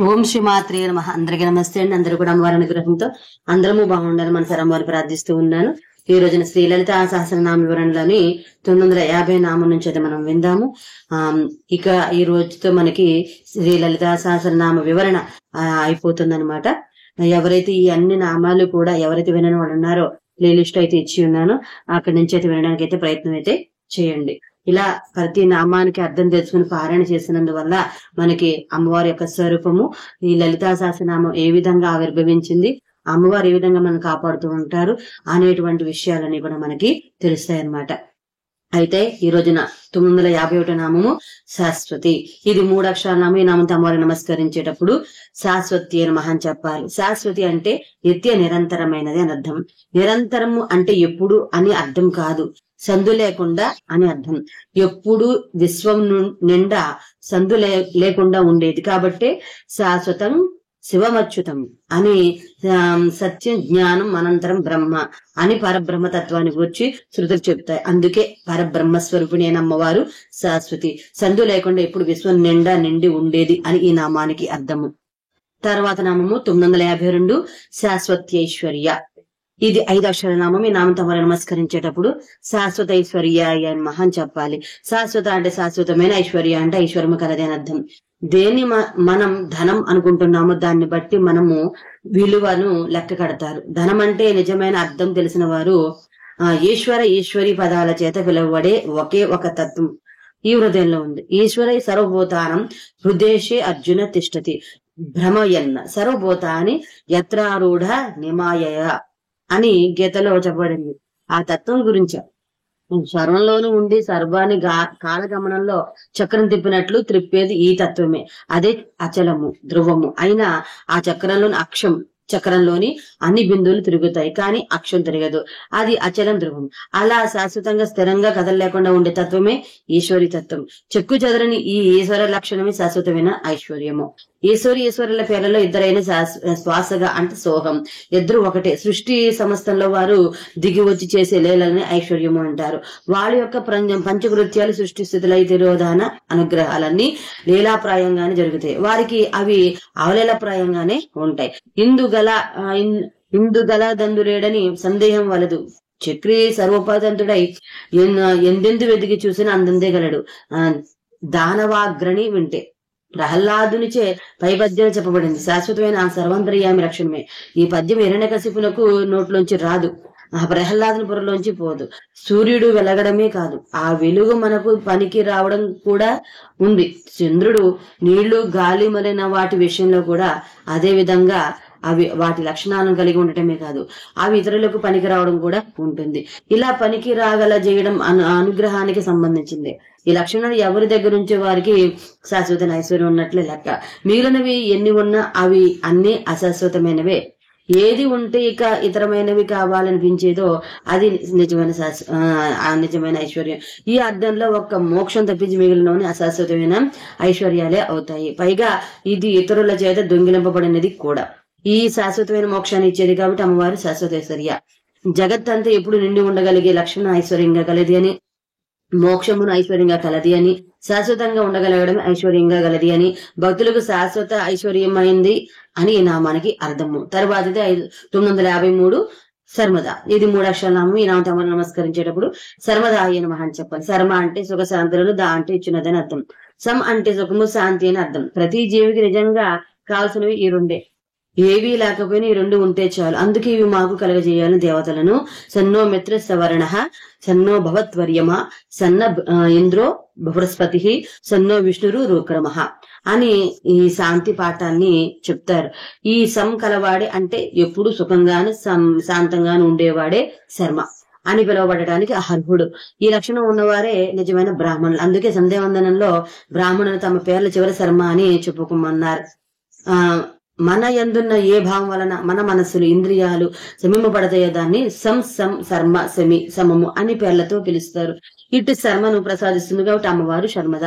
ఓం శ్రీ మాత్రే నమః. అందరికీ నమస్తే అండి. అందరూ కూడా అమ్మవారి అనుగ్రహంతో అందరము బాగుండాలి మనసారి అమ్మవారిని ప్రార్థిస్తూ ఉన్నాను. ఈ రోజున శ్రీ లలితా సహస్రనామ వివరణలోని 950 నామం నుంచి అయితే మనం విందాము. ఇక ఈ రోజుతో మనకి శ్రీ లలితా సహస్రనామ వివరణ అయిపోతుందన్నమాట. ఎవరైతే ఈ అన్ని నామాలు కూడా ఎవరైతే వినని వాళ్ళు ఉన్నారో ప్లేలిస్ట్ అయితే ఇచ్చి ఉన్నానో అక్కడి నుంచి అయితే వినడానికి అయితే ప్రయత్నం అయితే చేయండి. ఇలా ప్రతి నామానికి అర్థం తెలుసుకుని పారాయణ చేసినందువల్ల మనకి అమ్మవారి యొక్క స్వరూపము, ఈ లలితా సహస్రనామం ఏ విధంగా ఆవిర్భవించింది, అమ్మవారు ఏ విధంగా మనం కాపాడుతూ ఉంటారు అనేటువంటి విషయాలన్నీ కూడా మనకి తెలుస్తాయి అన్నమాట. అయితే ఈ రోజున 951 నామము శాశ్వతి. ఇది 3 అక్షరాల నామం. ఈ నామంతో అమ్మవారికి నమస్కరించేటప్పుడు శాశ్వతి అని మహాన్ చెప్పాలి. శాశ్వతి అంటే నిత్య నిరంతరమైనది అని అర్థం. నిరంతరము అంటే ఎప్పుడు అని అర్థం కాదు, సందు లేకుండా అని అర్థం. ఎప్పుడు విశ్వం నిండా సందు లేకుండా ఉండేది కాబట్టి శాశ్వతం శివమచ్యుతం అని, సత్యం జ్ఞానం అనంతరం బ్రహ్మ అని పరబ్రహ్మ తత్వాన్ని గురించి శృతులు చెప్తాయి. అందుకే పరబ్రహ్మ స్వరూపిణి అయిన అమ్మవారు శాశ్వతి, సందు లేకుండా ఎప్పుడు విశ్వం నిండా నిండి ఉండేది అని ఈ నామానికి అర్థము. తర్వాత నామము 952 శాశ్వతైశ్వర్య. ఇది 5 అక్షర నామం. ఈ నామంతో మనం నమస్కరించేటప్పుడు శాశ్వత ఐశ్వర్య అని మహాన్ చెప్పాలి. శాశ్వత అంటే శాశ్వతమైన, ఐశ్వర్య అంటే ఐశ్వర్యము కలది అని అర్థం. దేన్ని మనం ధనం అనుకుంటున్నామో దాన్ని బట్టి మనము విలువను లెక్క కడతారు. ధనం అంటే నిజమైన అర్థం తెలిసిన వారు ఈశ్వర ఈశ్వరి పదాల చేత పిలువబడే ఒకే ఒక తత్వం ఈ హృదయంలో ఉంది. ఈశ్వర సర్వభూతానం హృదయే అర్జున తిష్టతి భ్రమయన్న సర్వభూతాని యత్రారూఢ నిమాయ అని గీతలో చెప్పబడింది. ఆ తత్వం గురించి సర్వంలోనూ ఉండి సర్వాన్ని కాలగమనంలో చక్రం తిప్పినట్లు త్రిప్పేది ఈ తత్వమే. అదే అచలము ధ్రువము అయినా ఆ చక్రంలోని అన్ని బిందువులు తిరుగుతాయి, కానీ అక్షం తిరగదు. అది అచలం ధ్రువం. అలా శాశ్వతంగా స్థిరంగా కదలలేకుండా ఉండే తత్వమే ఈశ్వరి తత్వం. చెక్కు చెదరని ఈ ఈశ్వర లక్షణమే శాశ్వతమైన ఐశ్వర్యము. ఈశ్వరుల పేర్లలో ఇద్దరైన శ్వాసగా అంటే సోహం, ఇద్దరు ఒకటే. సృష్టి సమస్తంలో వారు దిగి వచ్చి చేసే లీలని ఐశ్వర్యము అంటారు. వాళ్ళ యొక్క పంచకృత్యాలు సృష్టి స్థితులై తిరోధాన అనుగ్రహాలన్నీ లీలాప్రాయంగానే జరుగుతాయి. వారికి అవి అవలీలప్రాయంగానే ఉంటాయి. ఇందుగల దందులేడని సందేహం వలదు. చక్రి సర్వోపాదంతుడై ఎందెందు వెతికి చూసినా అందందే గలడు. దానవాగ్రణి వింటే ప్రహ్లాదునిచే పై పద్యం చెప్పబడింది. శాశ్వతమైన ఆ సర్వాంతర్యామి రక్షణమే. ఈ పద్యం హిరణ్యకశిపునకు నోట్లోంచి రాదు, ఆ ప్రహ్లాదుని పొరలోంచి పోదు. సూర్యుడు వెలగడమే కాదు, ఆ వెలుగు మనకు పనికి రావడం కూడా ఉంది. చంద్రుడు, నీళ్లు, గాలి మొదలైన వాటి విషయంలో కూడా అదే విధంగా అవి వాటి లక్షణాలను కలిగి ఉండటమే కాదు, అవి ఇతరులకు పనికి రావడం కూడా ఉంటుంది. ఇలా పనికి రాగల చేయడం అనుగ్రహానికి సంబంధించింది. ఈ లక్షణాలు ఎవరి దగ్గర ఉంచే వారికి శాశ్వత ఐశ్వర్యం ఉన్నట్లే లెక్క. మిగిలినవి ఎన్ని ఉన్నా అవి అన్ని అశాశ్వతమైనవే. ఏది ఉంటే ఇక ఇతరమైనవి కావాలనిపించేదో అది నిజమైన ఐశ్వర్యం. ఈ అర్థంలో ఒక్క మోక్షం తప్పించి మిగిలినవని అశాశ్వతమైన ఐశ్వర్యాలే అవుతాయి. పైగా ఇది ఇతరుల చేత దొంగిలింపబడినది కూడా. ఈ శాశ్వతమైన మోక్షాన్ని ఇచ్చేది కాబట్టి అమ్మవారు శాశ్వత ఐశ్వర్య. జగత్తంతా ఎప్పుడు నిండి ఉండగలిగే లక్షణం ఐశ్వర్యంగా కలది అని, మోక్షమును ఐశ్వర్యంగా కలది అని, శాశ్వతంగా ఉండగలగడం ఐశ్వర్యంగా గలది అని, భక్తులకు శాశ్వత ఐశ్వర్యమైంది అని ఈ నామానికి అర్థము. తర్వాతది 953 శర్మద. ఇది 3 అక్షరాల నామం. ఈ నామంతో మనం నమస్కరించేటప్పుడు శర్మదా అయిన మహాన్ చెప్పాలి. శర్మ అంటే సుఖ శాంతులను, దా అంటే ఇచ్చినదని అర్థం. సం అంటే సుఖము శాంతి అని అర్థం. ప్రతి జీవికి నిజంగా కావాల్సినవి ఈ రెండే. ఏవీ లేకపోయినా ఈ రెండు ఉంటే చాలు. అందుకే ఇవి మాకు కలగజేయాలని దేవతలను సన్నో మిత్ర సవర్ణ సన్నో భవత్వర్యమ సన్న ఇంద్రో బృహస్పతి సన్నో విష్ణురు రూక్రమ అని ఈ శాంతి పాఠాన్ని చెప్తారు. ఈ సం కలవాడే అంటే ఎప్పుడు సుఖంగాను శాంతంగాను ఉండేవాడే శర్మ అని పిలువబడటానికి అర్హుడు. ఈ లక్షణం ఉన్నవారే నిజమైన బ్రాహ్మణులు. అందుకే సంధ్యావందనంలో బ్రాహ్మణులు తమ పేర్ల చివరి శర్మ అని చెప్పుకోమన్నారు. మన యందున్న ఏ భావం వలన మన మనస్సులు ఇంద్రియాలు శమింపబడతాయో దాన్ని శర్మ శమి సమము అని పేర్లతో పిలుస్తారు. ఇటు శర్మను ప్రసాదిస్తుంది కాబట్టి అమ్మవారు శర్మద,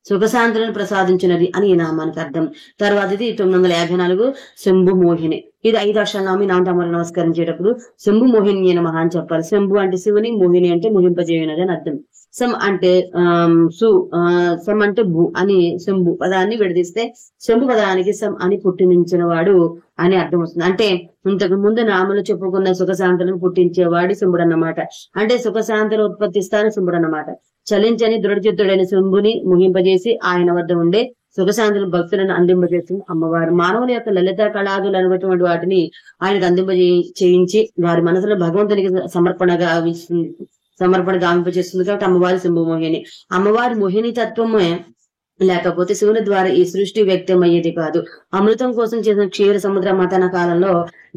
సుఖశాంతులను ప్రసాదించినది అని ఈ నామానికి అర్థం. తర్వాత ఇది 954 శంభు మోహిని. ఇది 5 అక్షరాల నామం. ఈ నామంతో అమ్మవారు నమస్కరించేటప్పుడు శంభు మోహిని అని మహాన్ చెప్పాలి. శంభు అంటే శివుని, మోహిని అంటే మోహింపజేయనది అని అర్థం. సం అంటే సం అంటే భూ అని శంభు పదాన్ని విడదీస్తే శంభు పదానికి సం అని పుట్టించిన వాడు అని అర్థం వస్తుంది. అంటే ఇంతకు ముందు నామలు చెప్పుకున్న సుఖశాంతులను పుట్టించేవాడు శంభుడు అన్నమాట. అంటే సుఖశాంతులు ఉత్పత్తిస్తాను శంభుడు అన్నమాట. చలించని దృఢచిత్తుడైన శంభుని ముగింపజేసి ఆయన వద్ద ఉండే సుఖశాంతులు భక్తులను అందింపజేస్తుంది అమ్మవారు. మానవుల యొక్క లలిత కళాదులు అనేటువంటి వాటిని ఆయనకు చేయించి వారి మనసులో భగవంతునికి సమర్పణ గావింపజేస్తుంది కాబట్టి అమ్మవారి శంభు మోహిని. అమ్మవారి మోహిని తత్వమే లేకపోతే శివుని ద్వారా ఈ సృష్టి వ్యక్తం అయ్యేది కాదు. అమృతం కోసం చేసిన క్షీర సముద్ర మతన కాలంలో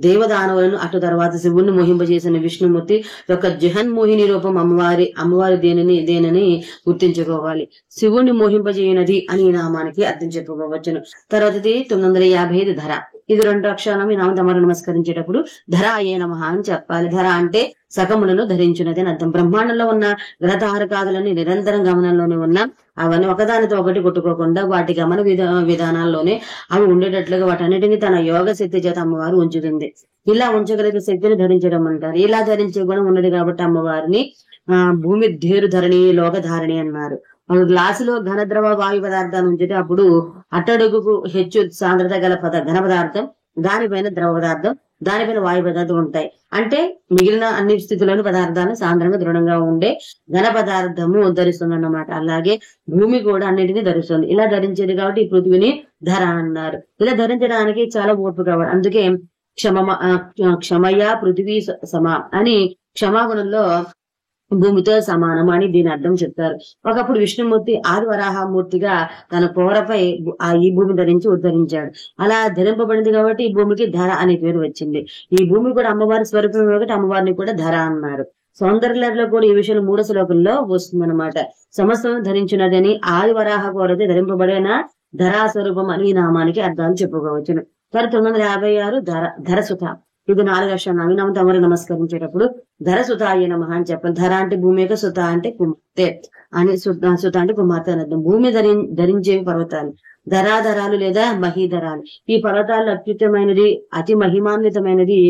దేవదానవులను అటు తర్వాత శివుణ్ణి మోహింపజేసిన విష్ణుమూర్తి యొక్క జగన్మోహిని రూపం అమ్మవారి దేనిని గుర్తించుకోవాలి. శివుణ్ణి మోహింపజేయనది అని ఈ నామానికి అర్థం చెప్పుకోవచ్చును. తర్వాతది 955 ధర. ఇది 2 అక్షరాలు ఈ నామం తమరు నమస్కరించేటప్పుడు ధర అయ్యే నమః అని చెప్పాలి. ధర అంటే సకములను ధరించినది అని అర్థం. బ్రహ్మాండంలో ఉన్న గ్రహతారకాదులని నిరంతరం గమనంలోనే ఉన్న అవన్నీ ఒకదానితో ఒకటి కొట్టుకోకుండా వాటి గమన విధానాల్లోనే అవి ఉండేటట్లుగా వాటన్నిటిని తన యోగ శక్తి చేత అమ్మవారు ఉంచుతుంది. ఇలా ఉంచగలిగే శక్తిని ధరించడం అంటారు. ఇలా ధరించే గుణం ఉన్నది కాబట్టి అమ్మవారిని భూమి ధేరు ధరణి లోకధారణి అన్నారు. గ్లాసులో ఘనద్రవ వాయు పదార్థాన్ని ఉంచితే అప్పుడు అట్టడుగుకు హెచ్చు సాంద్రత గల ఘన పదార్థం, దానిపైన ద్రవ పదార్థం, దానిపైన వాయు పదార్థం ఉంటాయి. అంటే మిగిలిన అన్ని స్థితులను పదార్థాలను సాంద్రంగా దృఢంగా ఉండే ఘన పదార్థము ధరిస్తుంది అన్నమాట. అలాగే భూమి కూడా అన్నిటినీ ధరిస్తుంది. ఇలా ధరించేది కాబట్టి ఈ పృథ్వీని ధర అన్నారు. ఇలా ధరించడానికి చాలా ఓర్పు కావాలి. అందుకే క్షమయ పృథ్వీ సమ అని క్షమాగుణంలో భూమితో సమానం అని దీని అర్థం చెప్తారు. ఒకప్పుడు విష్ణుమూర్తి ఆది వరాహమూర్తిగా తన కోరపై ఈ భూమి ధరించి ఉద్ధరించాడు. అలా ధరింపబడింది కాబట్టి ఈ భూమికి ధర అనే పేరు వచ్చింది. ఈ భూమి కూడా అమ్మవారి స్వరూపం కాబట్టి అమ్మవారిని కూడా ధర అన్నారు. సౌందర్యంలో కూడా ఈ విషయం 3 శ్లోకంలో వస్తుందన్నమాట. సమస్తం ధరించినదని ఆది వరాహ కోరతే ధరింపబడిన ధరా స్వరూపం అని ఈ నామానికి అర్థాలు చెప్పుకోవచ్చును. 956 ధరసుత. ఇది 4 అక్షరాలు. అవినామం తమరు నమస్కరించేటప్పుడు ధరసుత అయ్యే నమః అని చెప్పాలి. ధర అంటే భూమి యొక్క సుత అంటే కుమార్తె అని, సుత అంటే కుమార్తె అని అర్థం. భూమి ధరించేవి పర్వతాలు, ధరాధరాలు లేదా మహీధరాలు. ఈ పర్వతాలు అత్యుత్తమైనది, అతి మహిమాన్వితమైనది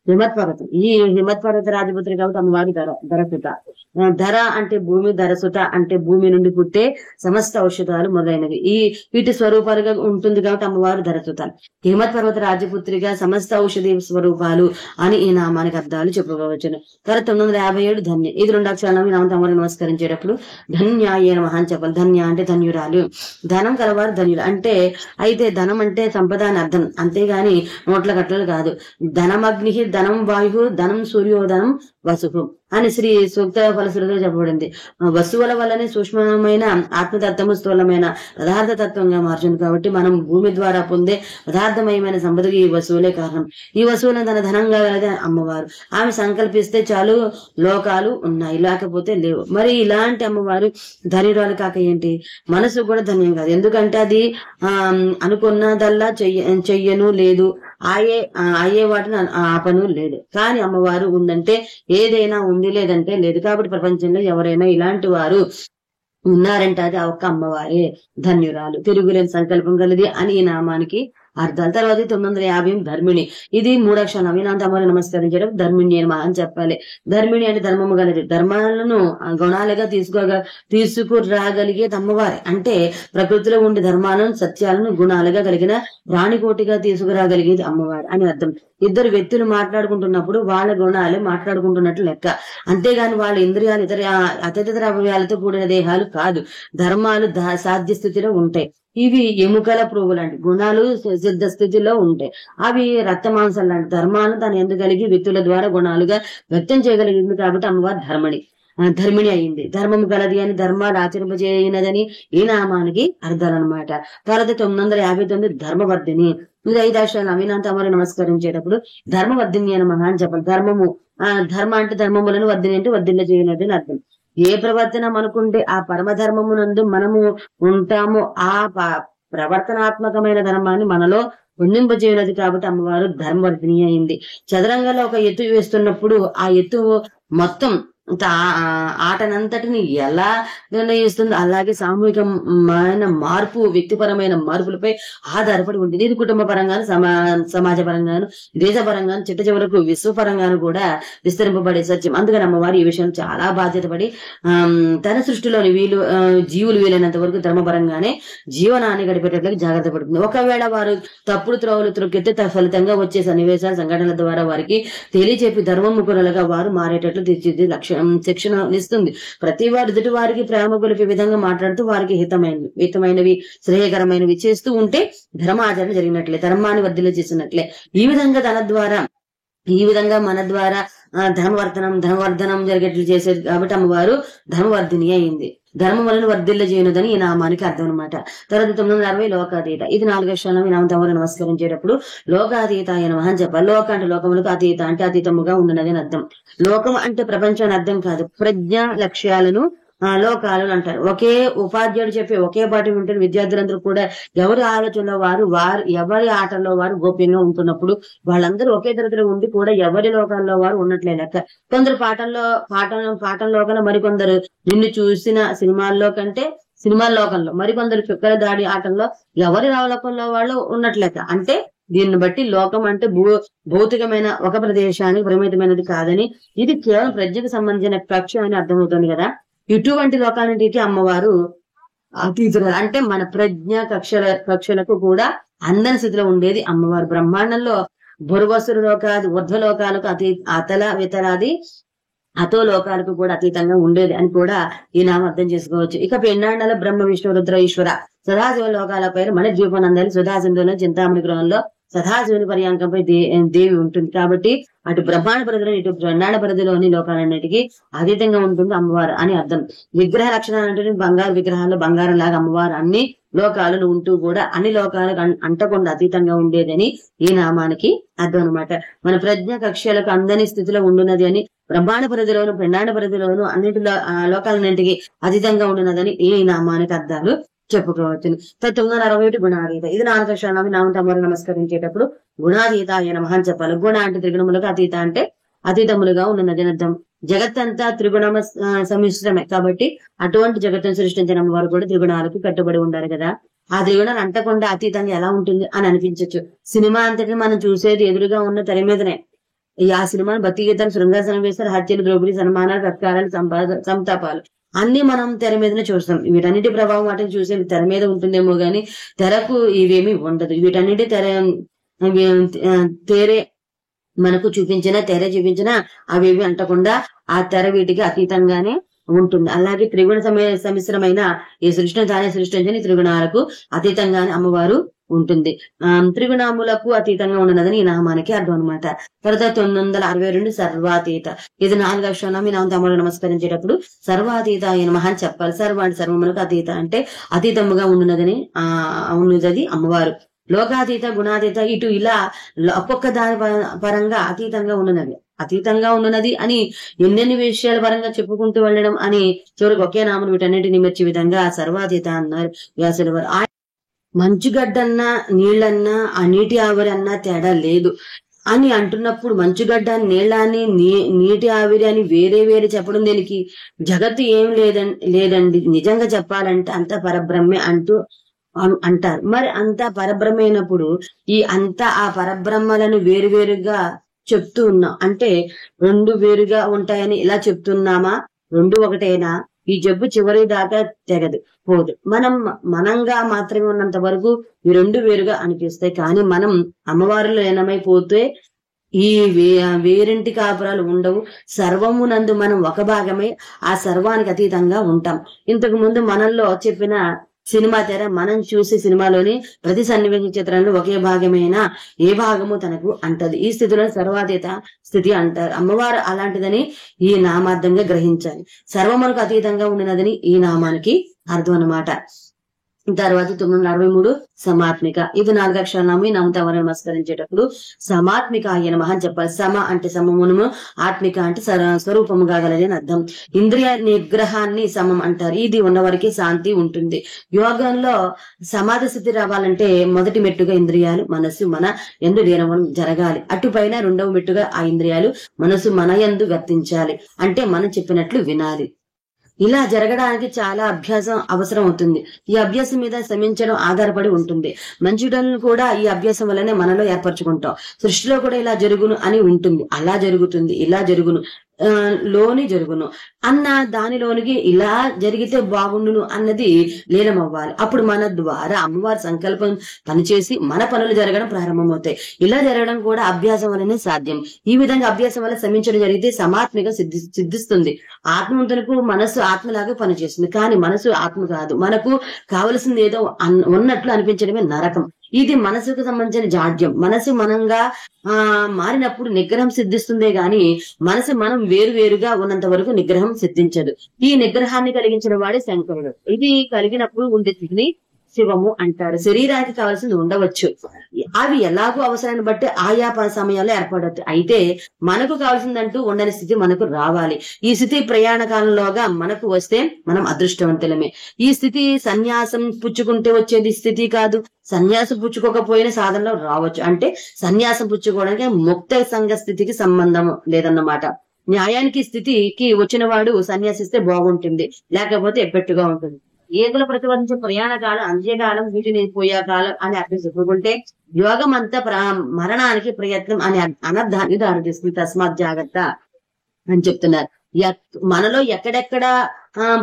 హిమత్పర్వతం. ఈ హిమత్పర్వత రాజపుత్రి కాబట్టి అమ్మవారి ధరసుత. ధర అంటే భూమి, ధరసుత అంటే భూమి నుండి పుట్టే సమస్త ఔషధాలు మొదలైనవి వీటి స్వరూపాలుగా ఉంటుంది కాబట్టి అమ్మవారు ధరసుత. హిమత్పర్వత రాజపుత్రిగా సమస్త ఔషధి స్వరూపాలు అని ఈ నామానికి అర్థాలు చెప్పుకోవచ్చును. తర్వాత 957 ధన్య. ఇది 2 అక్షరాలు. నామం తమరు నమస్కరించేటప్పుడు ధన్యాయ నమః అని చెప్పాలి. ధన్య అంటే ధన్యురాలు, ధనం కలవారు ధన్యులు. అయితే ధనం అంటే సంపద అని అర్థం, అంతేగాని నోట్ల కట్టలు కాదు. ధనమగ్ని ధనం వాయు ధనం సూర్యోధనం వసువు అని శ్రీ సూక్త ఫలశ్రుతిలో చెప్పబడింది. వస్తువుల వల్లనే సూక్ష్మమైన ఆత్మతత్వము స్థూలమైన పదార్థ తత్వంగా మార్చుంది. కాబట్టి మనం భూమి ద్వారా పొందే పదార్థమయమైన సంపదకి ఈ వస్తువులే కారణం. ఈ వస్తువులను తన ధనంగా కలిగే అమ్మవారు. ఆమె సంకల్పిస్తే చాలు లోకాలు ఉన్నాయి, లేకపోతే లేవు. మరి ఇలాంటి అమ్మవారు ధనిరాలు కాక ఏంటి, మనసు కూడా ధన్యం కాదు. ఎందుకంటే అది అనుకున్నదల్లా చెయ్యను లేదు, అయ్యే వాటిని ఆపను లేదు. కానీ అమ్మవారు ఉందంటే ఏదైనా ఉంది, లేదంటే లేదు. కాబట్టి ప్రపంచంలో ఎవరైనా ఇలాంటి వారు ఉన్నారంటే అది ఒక్క అమ్మవారే. ధన్యురాలు, తిరుగులేని సంకల్పం కలిది అని ఈ నామానికి అర్థాలు. తర్వాత 950 ధర్మిణి. ఇది 3 అక్షరాలు. అవినాంత అమ్మవారిని నమస్కరించడం ధర్మిణి అని చెప్పాలి. ధర్మిణి అంటే ధర్మము గలది. ధర్మాలను గుణాలుగా తీసుకురాగలిగేది అమ్మవారి. అంటే ప్రకృతిలో ఉండే ధర్మాలను సత్యాలను గుణాలుగా కలిగిన రాణికోటిగా తీసుకురాగలిగేది అమ్మవారు అని అర్థం. ఇద్దరు వ్యక్తులు మాట్లాడుకుంటున్నప్పుడు వాళ్ళ గుణాలు మాట్లాడుకుంటున్నట్లు లెక్క, అంతేగాని వాళ్ళ ఇంద్రియాలు అతీతర అవయవాలతో కూడిన దేహాలు కాదు. ధర్మాలు సాధ్య స్థితిలో ఉంటాయి. ఇవి ఎముకల ప్రోగు లాంటి గుణాలు సిద్ధ స్థితిలో ఉంటాయి. అవి రక్త మాంసాలు లాంటి ధర్మాలు తన ఎందుకు కలిగి వ్యక్తుల ద్వారా గుణాలుగా వ్యక్తం చేయగలిగింది కాబట్టి అమ్మవారు ధర్మిణి అయింది. ధర్మము గలది అని ధర్మాలు ఆచరింపజేయనదని ఈ నామానికి అర్థాలన్నమాట. తర్వాత 959 ధర్మవర్ధిని. ఇది 5 అక్షరాలు. అవినాంత అమ్మవారిని నమస్కరించేటప్పుడు ధర్మవర్ధిని అని నమః అని చెప్పాలి. ధర్మ అంటే ధర్మములను, వర్ధిని అంటే వర్ధిల్ల చేయనది అని అర్థం. ఏ ప్రవర్తన మనకుంటే ఆ పరమధర్మమునందు మనము ఉంటామో ఆ ప్రవర్తనాత్మకమైన ధర్మాన్ని మనలో ఉండింపజేయనది కాబట్టి అమ్మవారు ధర్మవర్ధిని అయింది. చదరంగంలో ఒక ఎత్తు వేస్తున్నప్పుడు ఆ ఎత్తు మొత్తం ఆటనంతటిని ఎలా నిర్ణయిస్తుందో అలాగే సామూహికమైన మార్పు, వ్యక్తిపరమైన మార్పులపై ఆధారపడి ఉంటుంది. ఇది కుటుంబ పరంగాను, సమాజ పరంగాను, దేశ పరంగాను, చిట్ట చివరకు విశ్వపరంగాను కూడా విస్తరింపబడే సత్యం. అందుకని అమ్మవారు ఈ విషయం చాలా బాధ్యత పడి తన సృష్టిలోని జీవులు వీలైనంత వరకు ధర్మపరంగానే జీవనాన్ని గడిపేటట్లుగా జాగ్రత్త పడుతుంది. ఒకవేళ వారు తప్పుడు త్రోవలు త్రొక్కితే ఫలితంగా వచ్చే సన్నివేశాలు, సంఘటనల ద్వారా వారికి తెలియచెప్పి ధర్మముఖులుగా వారు మారేటట్లు తీర్చిది శిక్షణ ఇస్తుంది. ప్రతి వారు ఎదుటి వారికి ప్రేమ గొలిపే విధంగా మాట్లాడుతూ వారికి హితమైనవి శ్రేయకరమైనవి చేస్తూ ఉంటే ధర్మాచరణ జరిగినట్లే, ధర్మాన్ని వర్ధిల్ల చేసినట్లే. ఈ విధంగా మన ద్వారా ధర్మవర్ధనం జరిగేట్లు చేసేది కాబట్టి అమ్మవారు ధర్మవర్ధిని అయింది. ధర్మములను వర్ధిల్ల చేయనుదని ఈ నామానికి అర్థం అనమాట. తర్వాత 960 లోకాతీత. ఇది 4వ శ్లోకం. ఈ నామం తమరు నమస్కరించేటప్పుడు లోకాతీత నమః అని చెప్పాలి. లోక అంటే లోకములకు, అతీత అంటే అతీతముగా ఉన్నది అని అర్థం. లోకం అంటే ప్రపంచం అని అర్థం కాదు. ప్రజ్ఞ లక్ష్యాలను లోకాలు అంటారు. ఒకే ఉపాధ్యాయుడు చెప్పే ఒకే పాఠం వింటున్న విద్యార్థులందరూ కూడా ఎవరి ఆలోచనలో వారు ఎవరి ఆటల్లో వారు గోప్యంగా ఉంటున్నప్పుడు వాళ్ళందరూ ఒకే తరగతిలో ఉండి కూడా ఎవరి లోకాల్లో వారు ఉన్నట్లే లెక్క. కొందరు పాఠంలోకల్లో, మరికొందరు నిన్ను చూసిన సినిమాల లోకంలో, మరికొందరు చుక్కల దాడి ఆటల్లో ఎవరి లోకంలో వాళ్ళు ఉన్నట్లెక్క. అంటే దీన్ని బట్టి లోకం అంటే భౌతికమైన ఒక ప్రదేశానికి పరిమితమైనది కాదని, ఇది కేవలం ప్రజ్ఞకు సంబంధించిన కక్ష అని అర్థమవుతుంది కదా. ఇటువంటి లోకాలన్నిటికీ అమ్మవారు అతీతురాలు. అంటే మన ప్రజ్ఞ కక్షలకు కూడా అందని స్థితిలో ఉండేది అమ్మవారు. బ్రహ్మాండంలో భుర్వసురు లోకాది ఊర్ధ్వలోకాలకు అతల వితలాది అతో లోకాలకు కూడా అతీతంగా ఉండేది అని కూడా ఈ నామం అర్థం చేసుకోవచ్చు. ఇక పెన్నాండాల బ్రహ్మ విష్ణు రుద్ర ఈశ్వర సదాశివ లోకాలపై మన ద్వీపనందాలి సుధాసింధులో చింతామణి గృహంలో సదాశివుని పర్యాంకంపై దేవి ఉంటుంది. కాబట్టి అటు బ్రహ్మాండ పరిధిలో ఇటు బ్రహ్మాండ పరిధిలోని లోకాలన్నిటికీ అతీతంగా ఉంటుంది అమ్మవారు అని అర్థం. విగ్రహ లక్షణాలు అంటే బంగారు విగ్రహాల్లో బంగారం లాగా అమ్మవారు అన్ని లోకాలను ఉంటూ కూడా అన్ని లోకాలకు అంటకుండా అతీతంగా ఉండేదని ఈ నామానికి అర్థం అనమాట. మన ప్రజ్ఞ కక్ష్యలకు అందని స్థితిలో ఉండున్నది అని, బ్రహ్మాండ పరిధిలోను బ్రహ్మాండ పరిధిలోను అన్నిటిలో లోకాలన్నింటికి అతీతంగా ఉండున్నదని ఈ నామానికి అర్థాలు చెప్పుకోవచ్చు. 961 గుణాతీత. ఇది 4వ శ్లోకం. నామం తమరు నమస్కరించేటప్పుడు గుణాతీత నమః అని చెప్పాలి. గుణ అంటే త్రిగుణములకు, అతీత అంటే అతీతములుగా ఉన్నది అని అర్థం. జగత్తంతా త్రిగుణమ సమిశ్రమే కాబట్టి అటువంటి జగత్తును సృష్టించిన వారు కూడా త్రిగుణాలకు కట్టుబడి ఉండాలి కదా. ఆ త్రిగుణాలు అంటకుండా అతీతంగా ఎలా ఉంటుంది అని అనిపించవచ్చు. సినిమా అంతటి మనం చూసేది ఎదురుగా ఉన్న తెర మీదనే. ఆ సినిమాను భక్తి గీతాలు, శృంగాసనం వేస్తారు, హత్యలు, ద్రౌపది, సన్మానాలు, సత్కారాలు, సంతాపాలు అన్ని మనం తెర మీదనే చూస్తాం. వీటన్నిటి ప్రభావం వాటిని చూసే తెర మీద ఉంటుందేమో గాని తెరకు ఇవేమి ఉండదు. వీటన్నిటి తెరే మనకు తెర చూపించిన అవేవి అంటకుండా ఆ తెర వీటికి అతీతంగానే ఉంటుంది. అలాగే త్రిగుణ సమిశ్రమైన ఈ సృష్టిని తానే సృష్టించని త్రిగుణాలకు అతీతంగానే అమ్మవారు ఉంటుంది. త్రిగుణములకు అతీతంగా ఉన్నదని ఈ నామానికి అర్థం అనమాట. తర్వాత 962 సర్వాతీత. ఇది 4వ శ్లోకం. ఈ నామం తమరు నమస్కరించేటప్పుడు సర్వాతీత నమః అని చెప్పాలి. సర్వ అంటే సర్వములకు, అతీత అంటే అతీతముగా ఉన్నదని ఉన్నది అమ్మవారు. లోకాతీత, గుణాతీత ఇటు ఇలా ఒక్కొక్క దాని పరంగా అతీతంగా ఉన్నది అని ఎన్నెన్ని విషయాల పరంగా చెప్పుకుంటూ వెళ్ళడం అని చివరికి ఒకే నామం వీటన్నిటిని మెచ్చి విధంగా సర్వాతీత అన్నారు వ్యాసుల వారు. మంచుగడ్డన్నా నీళ్ళన్నా ఆ నీటి ఆవిరి అన్నా తేడా లేదు అని అంటున్నప్పుడు మంచుగడ్డ నీళ్ళని నీటి ఆవిరి అని వేరే వేరే చెప్పడం దేనికి? జగత్తు ఏం లేదండి నిజంగా చెప్పాలంటే అంత పరబ్రహ్మే అంటారు. మరి అంత పరబ్రహ్మైనప్పుడు ఈ అంతా ఆ పరబ్రహ్మలను వేరువేరుగా చెప్తూ ఉన్నాం అంటే రెండు వేరుగా ఉంటాయని ఇలా చెప్తున్నామా? రెండు ఒకటేనా? ఈ జబ్బు చివరి దాకా పోదు. మనంగా మాత్రమే ఉన్నంత వరకు ఈ రెండు వేరుగా అనిపిస్తాయి. కానీ మనం అమ్మవారిలో లీనమైపోతే ఈ వేరింటి కాపురాలు ఉండవు. సర్వమునందు మనం ఒక భాగమై ఆ సర్వానికి అతీతంగా ఉంటాం. ఇంతకు ముందు మనల్లో చెప్పిన సినిమా తెర మనం చూసే సినిమాలోని ప్రతి సన్నివేశ చిత్రంలో ఒకే భాగమైన ఏ భాగము తనకు అంటది. ఈ స్థితిలో సర్వాతీత స్థితి అంటారు. అమ్మవారు అలాంటిదని ఈ నామార్థంగా గ్రహించాలి. సర్వమునకు అతీతంగా ఉండినదని ఈ నామానికి అర్థం అన్నమాట. తర్వాత 963 సమాత్మిక. ఇది 4 అక్షరాలు నామి నామతవరం నమస్కరించేటప్పుడు సమాత్మిక ఆయన మహా చెప్పాలి. సమ అంటే సమమును, ఆత్మిక అంటే స్వరూపముగా గలది అని అర్థం. ఇంద్రియ నిగ్రహాన్ని సమం అంటారు. ఇది ఉన్నవారికి శాంతి ఉంటుంది. యోగంలో సమాధి స్థితి రావాలంటే మొదటి మెట్టుగా ఇంద్రియాలు మనస్సు మన యందు లీనం జరగాలి. అటుపైన రెండవ మెట్టుగా ఆ ఇంద్రియాలు మనసు మన యందు వర్తించాలి. అంటే మనం చెప్పినట్లు వినాలి. ఇలా జరగడానికి చాలా అభ్యాసం అవసరం అవుతుంది. ఈ అభ్యాసం మీద శ్రమించడం ఆధారపడి ఉంటుంది. మంచిడలను కూడా ఈ అభ్యాసం వల్లనే మనలో ఏర్పరచుకుంటాం. సృష్టిలో కూడా ఇలా జరుగును అని ఉంటుంది. అలా జరుగుతుంది, ఇలా జరుగును, లోని జరుగును అన్న దానిలోనికి ఇలా జరిగితే బాగుండును అన్నది లీనమవ్వాలి. అప్పుడు మన ద్వారా అమ్మవారి సంకల్పం పనిచేసి మన పనులు జరగడం ప్రారంభమవుతాయి. ఇలా జరగడం కూడా అభ్యాసం వల్లనే సాధ్యం. ఈ విధంగా అభ్యాసం వల్ల శ్రమించడం జరిగితే సమాత్మిక సిద్ధిస్తుంది. ఆత్మవంతులకు మనసు ఆత్మలాగా పనిచేస్తుంది. కానీ మనసు ఆత్మ కాదు. మనకు కావలసింది ఏదో ఉన్నట్లు అనిపించడమే నరకం. ఇది మనసుకు సంబంధించిన జాడ్యం. మనసు మనంగా మారినప్పుడు నిగ్రహం సిద్ధిస్తుందే గాని మనసు మనం వేరుగా ఉన్నంత వరకు నిగ్రహం సిద్ధించదు. ఈ నిగ్రహాన్ని కలిగించిన వాడే శంకరుడు. ఇది కలిగినప్పుడు ఉండే స్థితిని శివము అంటారు. శరీరానికి కావాల్సింది ఉండవచ్చు, అవి ఎలాగో అవసరాన్ని బట్టి ఆయా సమయాల్లో ఏర్పడవచ్చు. అయితే మనకు కావాల్సిందంటూ ఉండని స్థితి మనకు రావాలి. ఈ స్థితి ప్రయాణ కాలంలోగా మనకు వస్తే మనం అదృష్టవంతులమే. ఈ స్థితి సన్యాసం పుచ్చుకుంటే వచ్చేది స్థితి కాదు. సన్యాసం పుచ్చుకోకపోయిన సాధనలో రావచ్చు. అంటే సన్యాసం పుచ్చుకోవడానికి ముక్త సంఘ స్థితికి సంబంధం లేదన్నమాట. న్యాయానికి స్థితికి వచ్చిన వాడు సన్యాసిస్తే బాగుంటుంది, లేకపోతే ఎబ్బెట్టుగా ఉంటుంది. ఏగుల ప్రతిపాదించే ప్రయాణ కాలం, అంత్యకాలం, వీటిని పోయే కాలం అని అర్థం చెప్పుకుంటే యోగం అంతా మరణానికి ప్రయత్నం అనే అనర్థాన్ని దారితీస్తుంది. తస్మాత్ జాగ్రత్త అని చెప్తున్నారు. మనలో ఎక్కడెక్కడ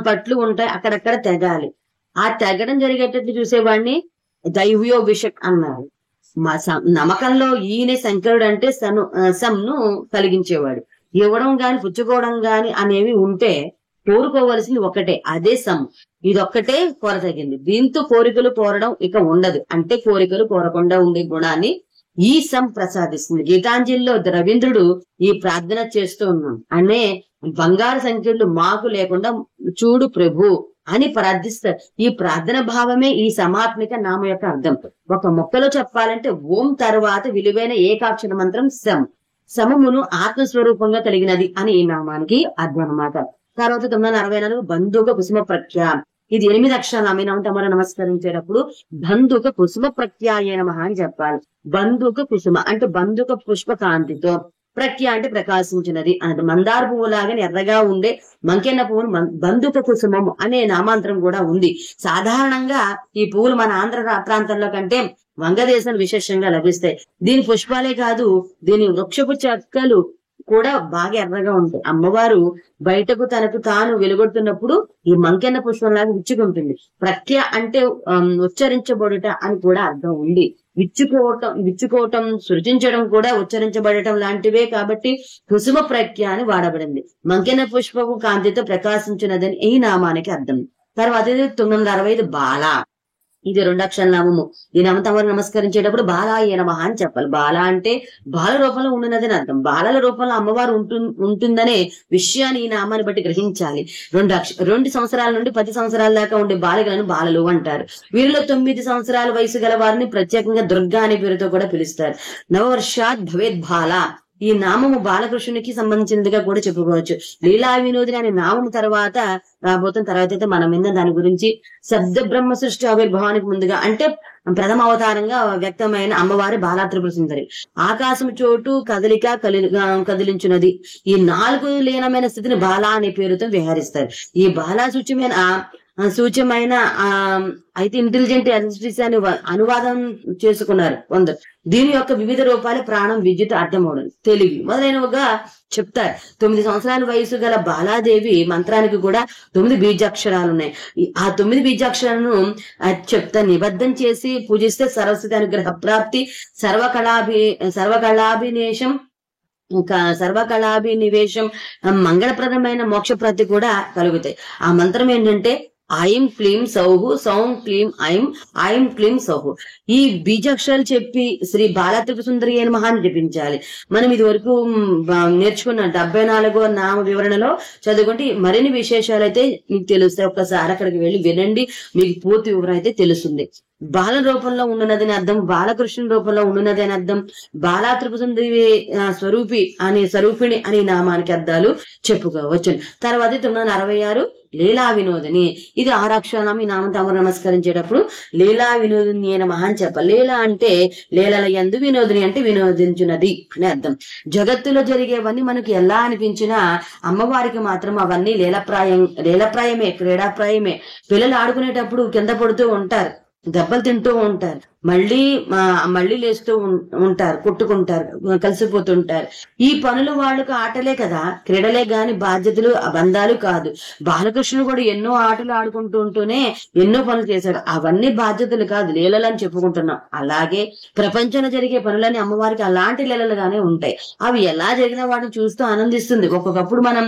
పట్లు ఉంటాయి అక్కడెక్కడ తెగాలి. ఆ తెగడం జరిగేటట్టు చూసేవాడిని దైవ్యో విషక్ అన్నారు. నమ్మకంలో ఈయన శంకరుడు అంటే సంను కలిగించేవాడు. ఇవ్వడం గాని పుచ్చుకోవడం గాని అనేవి ఉంటే కోరుకోవలసింది ఒకటే, అదే సం. ఇదొక్కటే కోరతగింది. దీంతో కోరికలు కోరడం ఇక ఉండదు. అంటే కోరికలు కోరకుండా ఉండే గుణాన్ని ఈ సం ప్రసాదిస్తుంది. గీతాంజలిలో రవీంద్రుడు ఈ ప్రార్థన చేస్తూ ఉన్నాం అనే బంగారు సంఖ్యలు మాకు లేకుండా చూడు ప్రభు అని ప్రార్థిస్తారు. ఈ ప్రార్థన భావమే ఈ సమాత్మిక నామ యొక్క అర్థం. ఒక మొక్కలో చెప్పాలంటే ఓం తర్వాత విలువైన ఏకాక్షర మంత్రం సం. సమమును ఆత్మస్వరూపంగా కలిగినది అని ఈ నామానికి అర్థం అన్నమాట. తర్వాత 964 బంధుక కుసుమ ప్రఖ్య. ఇది 8 అక్షరాలు అమినమర నమస్కరించేటప్పుడు బంధుక కుసుమ ప్రఖ్యాయ నమః అని చెప్పాలి. బంధుక కుసుమ అంటే బంధుక పుష్ప కాంతితో, ప్రఖ్య అంటే ప్రకాశించినది అన్నది. మందార పువ్వు లాగానే ఎర్రగా ఉండే మంకెన్న పువ్వును బంధుక కుసుమము అనే నామాంతరం కూడా ఉంది. సాధారణంగా ఈ పువ్వులు మన ఆంధ్ర ప్రాంతంలో కంటే వంగదేశాలు విశేషంగా లభిస్తాయి. దీని పుష్పాలే కాదు, దీని వృక్షపు చెక్కలు కూడా బాగా ఎర్రగా ఉంటాయి. అమ్మవారు బయటకు తనకు తాను వెలుగొడుతున్నప్పుడు ఈ మంకెన్న పుష్పంలాగా విచ్చుకుంటుంది. ప్రఖ్య అంటే ఉచ్చరించబడుట అని కూడా అర్థం ఉంది. విచ్చుకోవటం సృజించడం కూడా ఉచ్చరించబడటం లాంటివే కాబట్టి కుసుమ ప్రఖ్య అని వాడబడింది. మంకెన్న పుష్పపు కాంతితో ప్రకాశించినదని ఈ నామానికి అర్థం. తర్వాత 965 బాల. ఇది 2 అక్షర నామము. ఈ నామతవరు నమస్కరించేటప్పుడు బాలాయ నమః అని చెప్పాలి. బాల అంటే బాల రూపంలో ఉన్నదని అర్థం. బాలల రూపంలో అమ్మవారు ఉంటుందనే విషయాన్ని ఈ నామాన్ని బట్టి గ్రహించాలి. 2 సంవత్సరాల నుండి 10 సంవత్సరాల దాకా ఉండే బాలికలను బాలలు అంటారు. వీరిలో 9 సంవత్సరాల వయసు గల వారిని ప్రత్యేకంగా దుర్గా అనే పేరుతో కూడా పిలుస్తారు. నవవర్షాత్ భవేద్ బాల. ఈ నామము బాలకృష్ణునికి సంబంధించినదిగా కూడా చెప్పుకోవచ్చు. లీలా వినోదిని అనే నామము తర్వాత రాబోతున్న తర్వాత అయితే మనం విన్న దాని గురించి శబ్ద బ్రహ్మ సృష్టి ఆవిర్భావానికి ముందుగా అంటే ప్రథమ అవతారంగా వ్యక్తమైన అమ్మవారి బాలా త్రిపుర సుందరి. ఆకాశం చోటు కదలిక కదిలించున్నది. ఈ 4 లీనమైన స్థితిని బాలా అనే పేరుతో విహరిస్తారు. ఈ బాలా సూచ్యమైన అయితే ఇంటెలిజెంట్ ఎలక్ట్రిసిటీ అని అనువాదం చేసుకున్నారు కొందరు. దీని యొక్క వివిధ రూపాలు ప్రాణం, విద్యుత్, అర్థమవడం, తెలివి మొదలైనవిగా చెప్తారు. 9 సంవత్సరాల వయసు గల బాలాదేవి మంత్రానికి కూడా 9 బీజాక్షరాలు ఉన్నాయి. ఆ 9 బీజాక్షరాలను చెప్తా నిబద్ధం చేసి పూజిస్తే సరస్వతి అనుగ్రహ ప్రాప్తి, సర్వకళాభినివేశం, మంగళప్రదమైన మోక్షప్రాప్తి కూడా కలుగుతాయి. ఆ మంత్రం ఏంటంటే ఐం క్లీం సౌహు, సౌం క్లీం ఐం, ఐం క్లీం సౌహు. ఈ బీజాక్షరాలు చెప్పి శ్రీ బాలాత్రిపుర సుందరి అయిన మహాన్ని జపించాలి. మనం ఇది వరకు నేర్చుకున్న 74వ నామ వివరణలో చదువుకుంటే మరిన్ని విశేషాలు అయితే మీకు తెలుస్తాయి. ఒక్కసారి అక్కడికి వెళ్ళి వినండి, మీకు పూర్తి వివరం అయితే తెలుస్తుంది. బాల రూపంలో ఉండున్నదని అర్థం, బాలకృష్ణ రూపంలో ఉండున్నది అని అర్థం, బాలాత్రిపుర సుందరి స్వరూపిణి అని నామానికి అర్థాలు చెప్పుకోవచ్చు. తర్వాత 966 లీలా వినోదిని. ఇది 6 అక్షరాలు. ఈ నామం తమరు నమస్కరించేటప్పుడు లీలా వినోదిని అయిన మహాన్ చెప్పాలి. లీలా అంటే లీలల యందు, వినోదిని అంటే వినోదించున్నది అని అర్థం. జగత్తులో జరిగేవన్నీ మనకి ఎలా అనిపించినా అమ్మవారికి మాత్రం అవన్నీ లీలప్రాయమే, క్రీడాప్రాయమే. పిల్లలు ఆడుకునేటప్పుడు కింద పడుతూ ఉంటారు, దెబ్బలు తింటూ ఉంటారు, మళ్ళీ లేస్తూ ఉంటారు, కొట్టుకుంటారు, కలిసిపోతుంటారు. ఈ పనులు వాళ్ళకు ఆటలే కదా, క్రీడలే గాని బాధ్యతలు బంధాలు కాదు. బాలకృష్ణుడు కూడా ఎన్నో ఆటలు ఆడుకుంటూ ఉంటూనే ఎన్నో పనులు చేశాడు. అవన్నీ బాధ్యతలు కాదు, లీలలని చెప్పుకుంటున్నాం. అలాగే ప్రపంచంలో జరిగే పనులని అమ్మవారికి అలాంటి లీలలుగానే ఉంటాయి. అవి ఎలా జరిగినా వాటిని చూస్తూ ఆనందిస్తుంది. ఒక్కొక్కప్పుడు మనం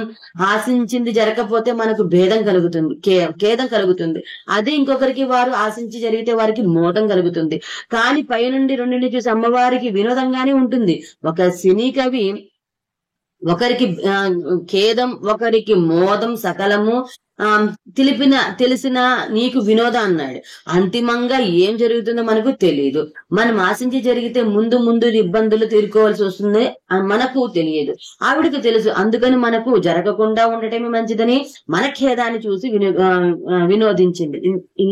ఆశించింది జరగకపోతే మనకు భేదం కలుగుతుంది, ఖేదం కలుగుతుంది. అదే ఇంకొకరికి వారు ఆశించి జరిగితే వారికి మోదం కలుగుతుంది. కానీ పైనుండి రెండింటిని చూసి అమ్మవారికి వినోదంగానే ఉంటుంది. ఒక సినీ కవి ఒకరికి ఖేదం, ఒకరికి మోదం, సకలము తెలిసిన నీకు వినోదం అన్నాడు. అంతిమంగా ఏం జరుగుతుందో మనకు తెలియదు. మనం ఆశించి జరిగితే ముందు ఇబ్బందులు తీరుకోవాల్సి వస్తుంది, మనకు తెలియదు, ఆవిడకు తెలుసు. అందుకని మనకు జరగకుండా ఉండటమే మంచిదని మన ఖేదాన్ని చూసి వినోదించింది.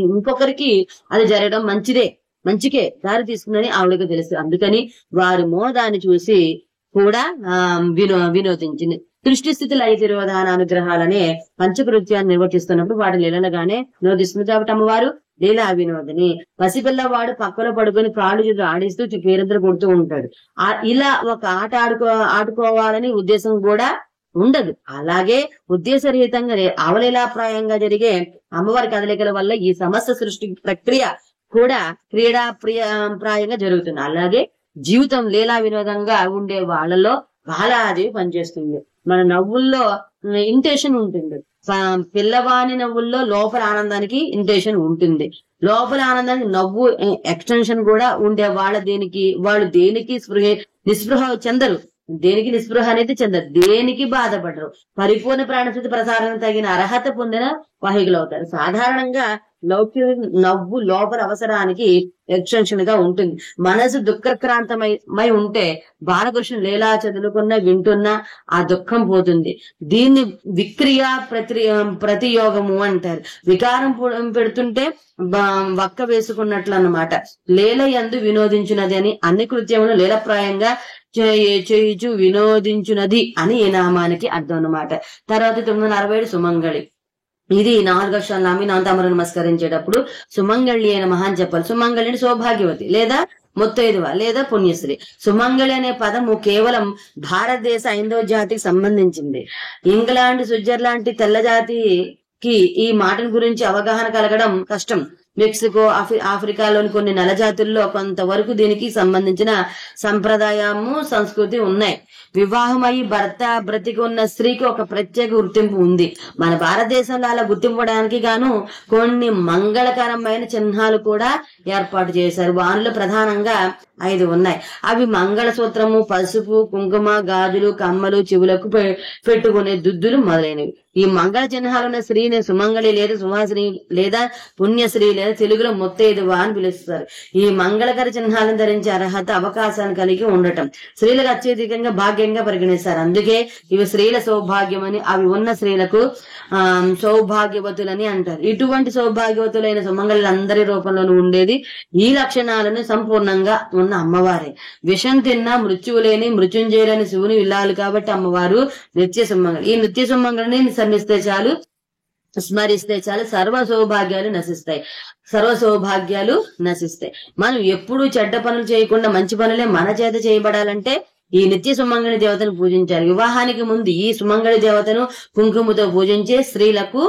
ఇంకొకరికి అది జరగడం మంచికే దారి తీసుకుందని ఆవిడకు తెలుసు. అందుకని వారి మోదాన్ని చూసి కూడా వినోదించింది. దృష్టి స్థితి లయ తిరోధాన అనుగ్రహాలనే పంచకృత్యాన్ని నిర్వర్తిస్తున్నప్పుడు వాటి లీలలుగానే వినోదిస్తుంది. కాబట్టి అమ్మవారు లీలా వినోదిని. పసిపిల్లవాడు పక్కలో పడుకొని కాళ్ళు చేతులు ఆడిస్తూ పేరంతలు కొడుతూ ఉంటాడు. ఇలా ఒక ఆట ఆడుకోవాలని ఉద్దేశం కూడా ఉండదు. అలాగే ఉద్దేశరహితంగా అవలీలాప్రాయంగా జరిగే అమ్మవారి కదలికల వల్ల ఈ సమస్త సృష్టి ప్రక్రియ కూడా ప్రాయంగా జరుగుతుంది. అలాగే జీవితం లీలా వినోదంగా ఉండే వాళ్ళలో బాలాదేవి పనిచేస్తుంది. మన నవ్వుల్లో ఇంటెన్షన్ ఉంటుంది. పిల్లవాని నవ్వుల్లో లోపల ఆనందానికి ఇంటెన్షన్ ఉంటుంది. లోపల ఆనందానికి నవ్వు ఎక్స్టెన్షన్ కూడా ఉండే వాళ్ళు దేనికి నిస్పృహ చెందరు. దేనికి నిస్పృహ అనేది చెందరు, దేనికి బాధపడరు. పరిపూర్ణ ప్రాణస్థితి ప్రసారం తగిన అర్హత పొందిన వాహికులు అవుతారు. సాధారణంగా నవ్వు లోపల అవసరానికి ఎక్స్టెన్షన్ గా ఉంటుంది. మనసు దుఃఖక్రాంతమై ఉంటే బాలకృష్ణ లీలా చదువుకున్నా వింటున్నా ఆ దుఃఖం పోతుంది. దీన్ని విక్రియ ప్రతియోగము అంటారు. వికారం పెడుతుంటే వక్క వేసుకున్నట్లు అన్నమాట. లీల యందు వినోదించున్నది అని అన్ని కృత్యములు లీలప్రాయంగా చేయుచు వినోదించున్నది అని ఈ నామానికి అర్థం అన్నమాట. తర్వాత 967 సుమంగళి. ఇది 4 అక్షరాల నామి నామతామరు నమస్కరించేటప్పుడు సుమంగళి అయిన మహాన్ చెప్పాలి. సుమంగళి అంటే సౌభాగ్యవతి లేదా ముత్తైదువ లేదా పుణ్యశ్రీ. సుమంగళి అనే పదము కేవలం భారతదేశ ఐందవ జాతికి సంబంధించింది. ఇంగ్లాండ్, స్విట్జర్లాండ్ తెల్ల జాతికి ఈ మాటల గురించి అవగాహన కలగడం కష్టం. మెక్సికో, ఆఫ్రికాలోని కొన్ని నల్ల జాతుల్లో కొంతవరకు దీనికి సంబంధించిన సంప్రదాయము, సంస్కృతి ఉన్నాయి. వివాహమై భర్త బ్రతికి ఉన్న స్త్రీకి ఒక ప్రత్యేక గుర్తింపు ఉంది. మన భారతదేశంలో అలా గుర్తింపడానికి గాను కొన్ని మంగళకరమైన చిహ్నాలు కూడా ఏర్పాటు చేశారు. వాటిలో ప్రధానంగా 5 ఉన్నాయి. అవి మంగళసూత్రము, పసుపు, కుంకుమ, గాజులు, కమ్మలు, చెవులకు పెట్టుకునే దుద్దులు మొదలైనవి. ఈ మంగళ చిహ్నాలున్న స్త్రీని సుమంగళి లేదా సుహాసిని లేదా పుణ్యశ్రీ లేదా తెలుగులో ముత్తైదువ అని పిలుస్తారు. ఈ మంగళకర చిహ్నాలను ధరించే అర్హత, అవకాశాన్ని కలిగి ఉండటం స్త్రీలకు అత్యధికంగా భాగ్యంగా పరిగణిస్తారు. అందుకే ఇవి స్త్రీల సౌభాగ్యం అని, అవి ఉన్న స్త్రీలకు సౌభాగ్యవతులని అంటారు. ఇటువంటి సౌభాగ్యవతులైన సుమంగళులందరి రూపంలోనూ ఉండేది ఈ లక్షణాలను సంపూర్ణంగా ఉన్న అమ్మవారే. విషం తిన్నా మృత్యువు లేని మృత్యుంజయులని శివుని ఇల్లాలు కాబట్టి అమ్మవారు నిత్య సుమంగళి. ఈ నిత్య సుమంగళిని స్మరిస్తే చాలు సర్వ సౌభాగ్యాలు నశిస్తాయి. మనం ఎప్పుడూ చెడ్డ పనులు చేయకుండా మంచి పనులే మన చేత చేయబడాలంటే ఈ నిత్య సుమంగళి దేవతను పూజించాలి. వివాహానికి ముందు ఈ సుమంగళి దేవతను కుంకుమతో పూజించే స్త్రీలకు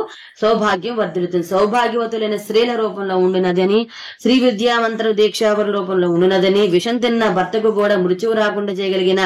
సౌభాగ్యం వర్ధిల్లుతుంది. సౌభాగ్యవతులైన స్త్రీల రూపంలో ఉండునదని, శ్రీ విద్యామంత్ర దీక్షావర రూపంలో ఉండునదని, విషం తిన్న భర్తకు కూడా మృత్యువు రాకుండా చేయగలిగిన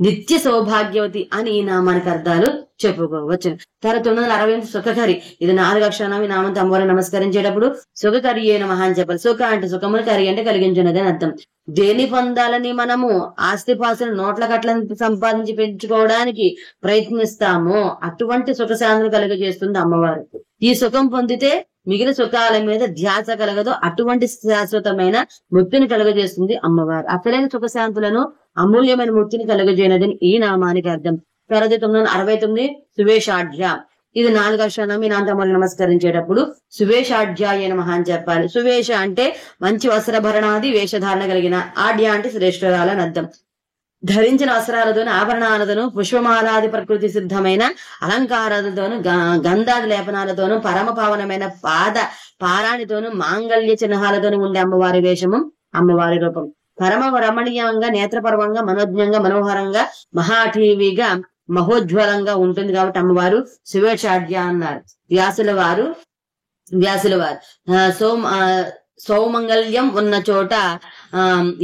నిత్య సౌభాగ్యవతి అని ఈ నామానికి అర్థాలు చెప్పుకోవచ్చు. తర్వాత 968 సుఖకరి. ఇది 4 అక్షరాలు నామంతో అమ్మవారిని నమస్కరించేటప్పుడు సుఖకరి ఏ నమః అని చెప్పాలి. సుఖ అంటే సుఖమును, కరి అంటే కలిగించినది అని అర్థం. దేని పొందాలని మనము ఆస్తిపాస్తులు నోట్ల కట్లను సంపాదించి పెంచుకోవడానికి ప్రయత్నిస్తామో అటువంటి సుఖశాంతులు కలుగజేస్తుంది అమ్మవారు. ఈ సుఖం పొందితే మిగిలిన సుఖాల మీద ధ్యాస కలగదు. అటువంటి శాశ్వతమైన ముక్తిని కలుగజేస్తుంది అమ్మవారు. అసలైన సుఖశాంతులను, అమూల్యమైన ముక్తిని కలుగజేయనదని ఈ నామానికి అర్థం. తర్వాత 969 సువేషాఢ్య. ఇది 4 అక్షరాలు మీ నాంతమ్మని నమస్కరించేటప్పుడు సువేషాఢ్యాయ నమః అని చెప్పాలి. సువేష అంటే మంచి వస్త్రభరణాది వేషధారణ కలిగిన, ఆఢ్య అంటే శ్రేష్ఠురాలని అర్థం. ధరించిన వస్త్రాలతోను, ఆభరణాలతోను, పుష్పమాలాది ప్రకృతి సిద్ధమైన అలంకారాలతోను, గంధాది లేపనాలతోను, పరమ పావనమైన పారాణితోను, మాంగళ్య చిహ్నాలతోను ఉండే అమ్మవారి వేషము అమ్మవారి రూపం. పరమ రమణీయంగా, నేత్రపర్వంగా, మనోజ్ఞంగా, మనోహరంగా, మహాఠీవిగా, మహోజ్వలంగా ఉంటుంది కాబట్టి అమ్మవారు సువేషాఢ్య అన్నారు. వ్యాసుల వారు సౌమంగళ్యం ఉన్న చోట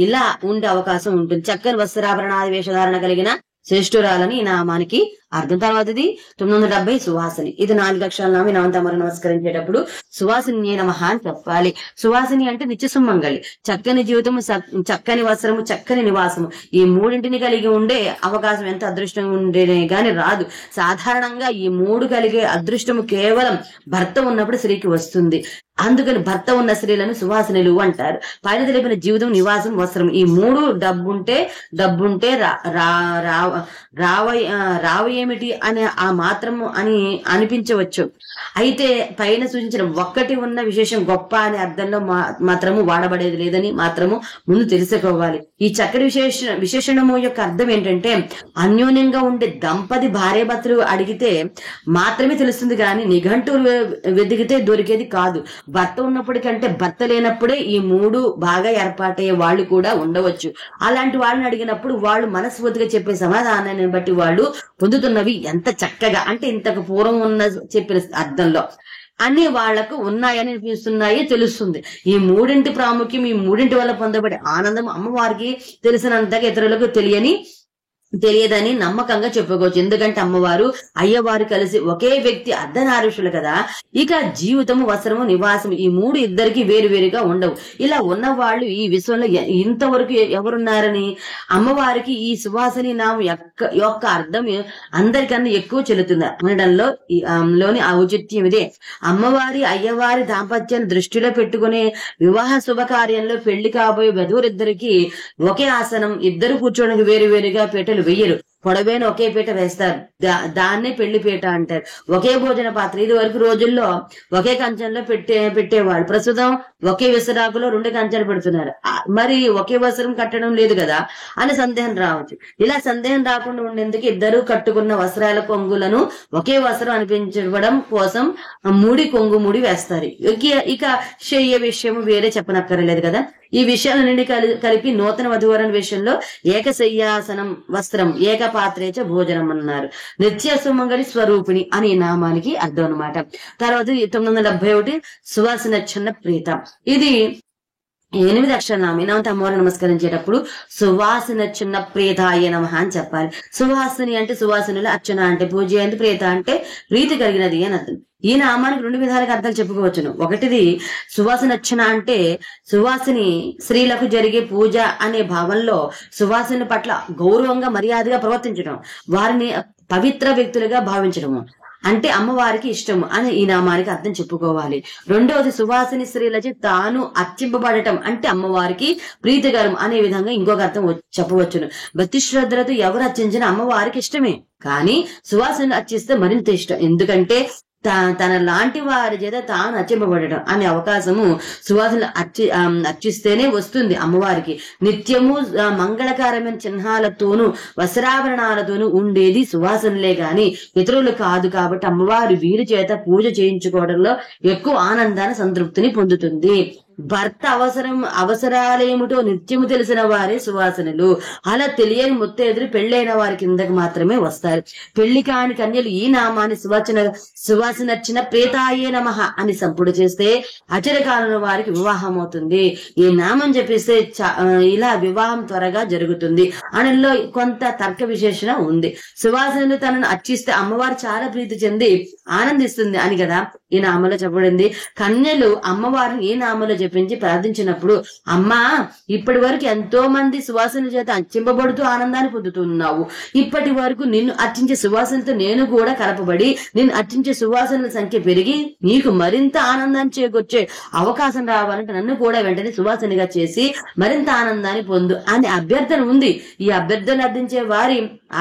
ఇలా ఉండే అవకాశం ఉంటుంది. చక్కని వస్త్రాభరణాది వేషధారణ కలిగిన శ్రేష్ఠురాలని ఈ నామానికి అర్థం. తర్వాతది 970 సువాసిని. ఇది 4 అక్షరాల నామ నామంతమ్మని నమస్కరించేటప్పుడు సువాసిని నమః అని చెప్పాలి. సువాసిని అంటే నిత్య సుమంగళి, చక్కని జీవితము, చక్కని వస్త్రము, చక్కని నివాసము, ఈ మూడింటిని కలిగి ఉండే అవకాశం ఎంత అదృష్టం ఉండేనే గాని రాదు. సాధారణంగా ఈ 3 కలిగే అదృష్టము కేవలం భర్త ఉన్నప్పుడు స్త్రీకి వస్తుంది. అందుకని భర్త ఉన్న స్త్రీలను సువాసినులు అంటారు. పైన తెలిపిన జీవితం, నివాసం, వస్త్రం, ఈ 3 డబ్బుంటే రావ ఏమిటి అనే ఆ మాత్రము అని అనిపించవచ్చు. అయితే పైన సూచించిన ఒక్కటి ఉన్న విశేషం గొప్ప అనే అర్థంలో మాత్రము వాడబడేది లేదని మాత్రము ముందు తెలుసుకోవాలి. ఈ చక్కటి విశేషణము యొక్క అర్థం ఏంటంటే అన్యోన్యంగా ఉండే దంపతి భార్యాభర్తలు అడిగితే మాత్రమే తెలుస్తుంది కానీ నిఘంటువులు వెతికితే దొరికేది కాదు. భర్త ఉన్నప్పటికంటే భర్త లేనప్పుడే ఈ 3 బాగా ఏర్పాటయ్యే వాళ్ళు కూడా ఉండవచ్చు. అలాంటి వాళ్ళని అడిగినప్పుడు వాళ్ళు మనస్ఫూర్తిగా చెప్పే సమాధానాన్ని బట్టి వాళ్ళు పొందుతున్నవి ఎంత చక్కగా అంటే ఇంతకు పూర్వం ఉన్న చెప్పిన అర్థంలో అన్ని వాళ్లకు ఉన్నాయని అనిపిస్తున్నాయి తెలుస్తుంది. ఈ 3 ప్రాముఖ్యం, ఈ 3 వల్ల పొందబడే ఆనందం అమ్మవారికి తెలిసినంతగా ఇతరులకు తెలియదని నమ్మకంగా చెప్పుకోవచ్చు. ఎందుకంటే అమ్మవారు అయ్యవారు కలిసి ఒకే వ్యక్తి అర్ధనారీషులు కదా. ఇక జీవితము, వస్త్రము, నివాసము ఈ 3 ఇద్దరికి వేరువేరుగా ఉండవు. ఇలా ఉన్న వాళ్ళు ఈ విశ్వంలో ఇంతవరకు ఎవరున్నారని అమ్మవారికి ఈ సువాసిని నామం యొక్క అర్థం అందరికన్నా ఎక్కువ చెల్లుతుంది అనడంలో లోని ఔచిత్యం ఇదే. అమ్మవారి అయ్యవారి దాంపత్యాన్ని దృష్టిలో పెట్టుకునే వివాహ శుభకార్యంలో పెళ్లి కాబోయే వధువులిద్దరికి ఒకే ఆసనం, ఇద్దరు కూర్చోడానికి వేరువేరుగా పీటలు వెయ్యరు. పొడవైన ఒకే పీట వేస్తారు, దాన్నే పెళ్లి పీట అంటారు. ఒకే భోజన పాత్ర, ఇది వరకు రోజుల్లో ఒకే కంచంలో పెట్టేవాళ్ళు. ప్రస్తుతం ఒకే విసరాకులో 2 కంచాలు పెడుతున్నారు. మరి ఒకే వస్త్రం కట్టడం లేదు కదా అని సందేహం రావచ్చు. ఇలా సందేహం రాకుండా ఉండేందుకు ఇద్దరు కట్టుకున్న వస్త్రాల కొంగులను ఒకే వస్త్రం అనిపించడం కోసం కొంగు ముడి వేస్తారు. ఇక శయ్య విషయం వేరే చెప్పనక్కర్లేదు కదా. ఈ విషయాలన్నింటి కలిపి నూతన వధువరణ విషయంలో ఏకశయ్యాసనం వస్త్రం, ఏకపాత్రేచ భోజనం అన్నారు. నిత్య సుమంగళి స్వరూపిణి అని నామానికి అర్థం అనమాట. తర్వాత 971 సువాసన చిన్న ప్రీత. ఇది 8 అక్షరాల నామం. నామంతో అమ్మవారిని నమస్కరించేటప్పుడు సువాసన చిన్న ప్రీతాయ నమః అని చెప్పాలి. సువాసిని అంటే సువాసనులు, అర్చన అంటే పూజ, అంటే ప్రీత అంటే ప్రీతి కలిగినది అని అర్థం. ఈ నామానికి 2 విధాలుగా అర్థాలు చెప్పుకోవచ్చును. ఒకటిది సువాసన అర్చన అంటే సువాసిని స్త్రీలకు జరిగే పూజ అనే భావంలో సువాసిని పట్ల గౌరవంగా, మర్యాదగా ప్రవర్తించడం, వారిని పవిత్ర వ్యక్తులుగా భావించడము అంటే అమ్మవారికి ఇష్టము అని ఈ నామానికి అర్థం చెప్పుకోవాలి. రెండవది సువాసిని స్త్రీలచే తాను అర్చింపబడటం అంటే అమ్మవారికి ప్రీతికరం అనే విధంగా ఇంకొక అర్థం చెప్పవచ్చును. భక్తి శ్రద్ధలతో ఎవరు అర్చించినా అమ్మవారికి ఇష్టమే, కానీ సువాసిని అర్చిస్తే మరింత ఇష్టం. ఎందుకంటే తన లాంటి వారి చేత తాను అర్చింపబడటం అనే అవకాశము సువాసనలు అర్చిస్తేనే వస్తుంది అమ్మవారికి. నిత్యము మంగళకరమైన చిహ్నాలతోనూ వస్త్రాభరణాలతోనూ ఉండేది సువాసనలే గాని ఇతరులు కాదు. కాబట్టి అమ్మవారు వీరి చేత పూజ చేయించుకోవడంలో ఎక్కువ ఆనందాన్ని, సంతృప్తిని పొందుతుంది. భర్త అవసరాలేమిటో నిత్యము తెలిసిన వారే సువాసనలు. అలా తెలియని ముత్తైదులు పెళ్ళైన వారి కిందకి మాత్రమే వస్తారు. పెళ్లి కాని కన్యలు ఈ నామాన్ని సువాసనర్చిన ప్రేతాయే నమః అని సంపుడు చేస్తే అచరకాలను వారికి వివాహం అవుతుంది. ఈ నామం చెప్పిస్తే ఇలా వివాహం త్వరగా జరుగుతుంది. అనలో కొంత తర్క విశేషణ ఉంది. సువాసనలు తనను అర్చిస్తే అమ్మవారు చాలా ప్రీతి చెంది ఆనందిస్తుంది అని కదా ఈ నామలో చెప్పబడింది. కన్యలు అమ్మవారిని ఈ నామలో జపించి ప్రార్థించినప్పుడు, అమ్మా ఇప్పటి వరకు ఎంతో మంది సువాసనల చేత అర్చింపబడుతూ ఆనందాన్ని పొందుతున్నావు. ఇప్పటి వరకు నిన్ను అర్చించే సువాసనతో నేను కూడా కలపబడి నిన్ను అర్చించే సువాసనల సంఖ్య పెరిగి నీకు మరింత ఆనందాన్ని చేకూర్చే అవకాశం రావాలంటే నన్ను కూడా వెంటనే సువాసనగా చేసి మరింత ఆనందాన్ని పొందు అని అభ్యర్థన ఉంది. ఈ అభ్యర్థన అర్థించే వారి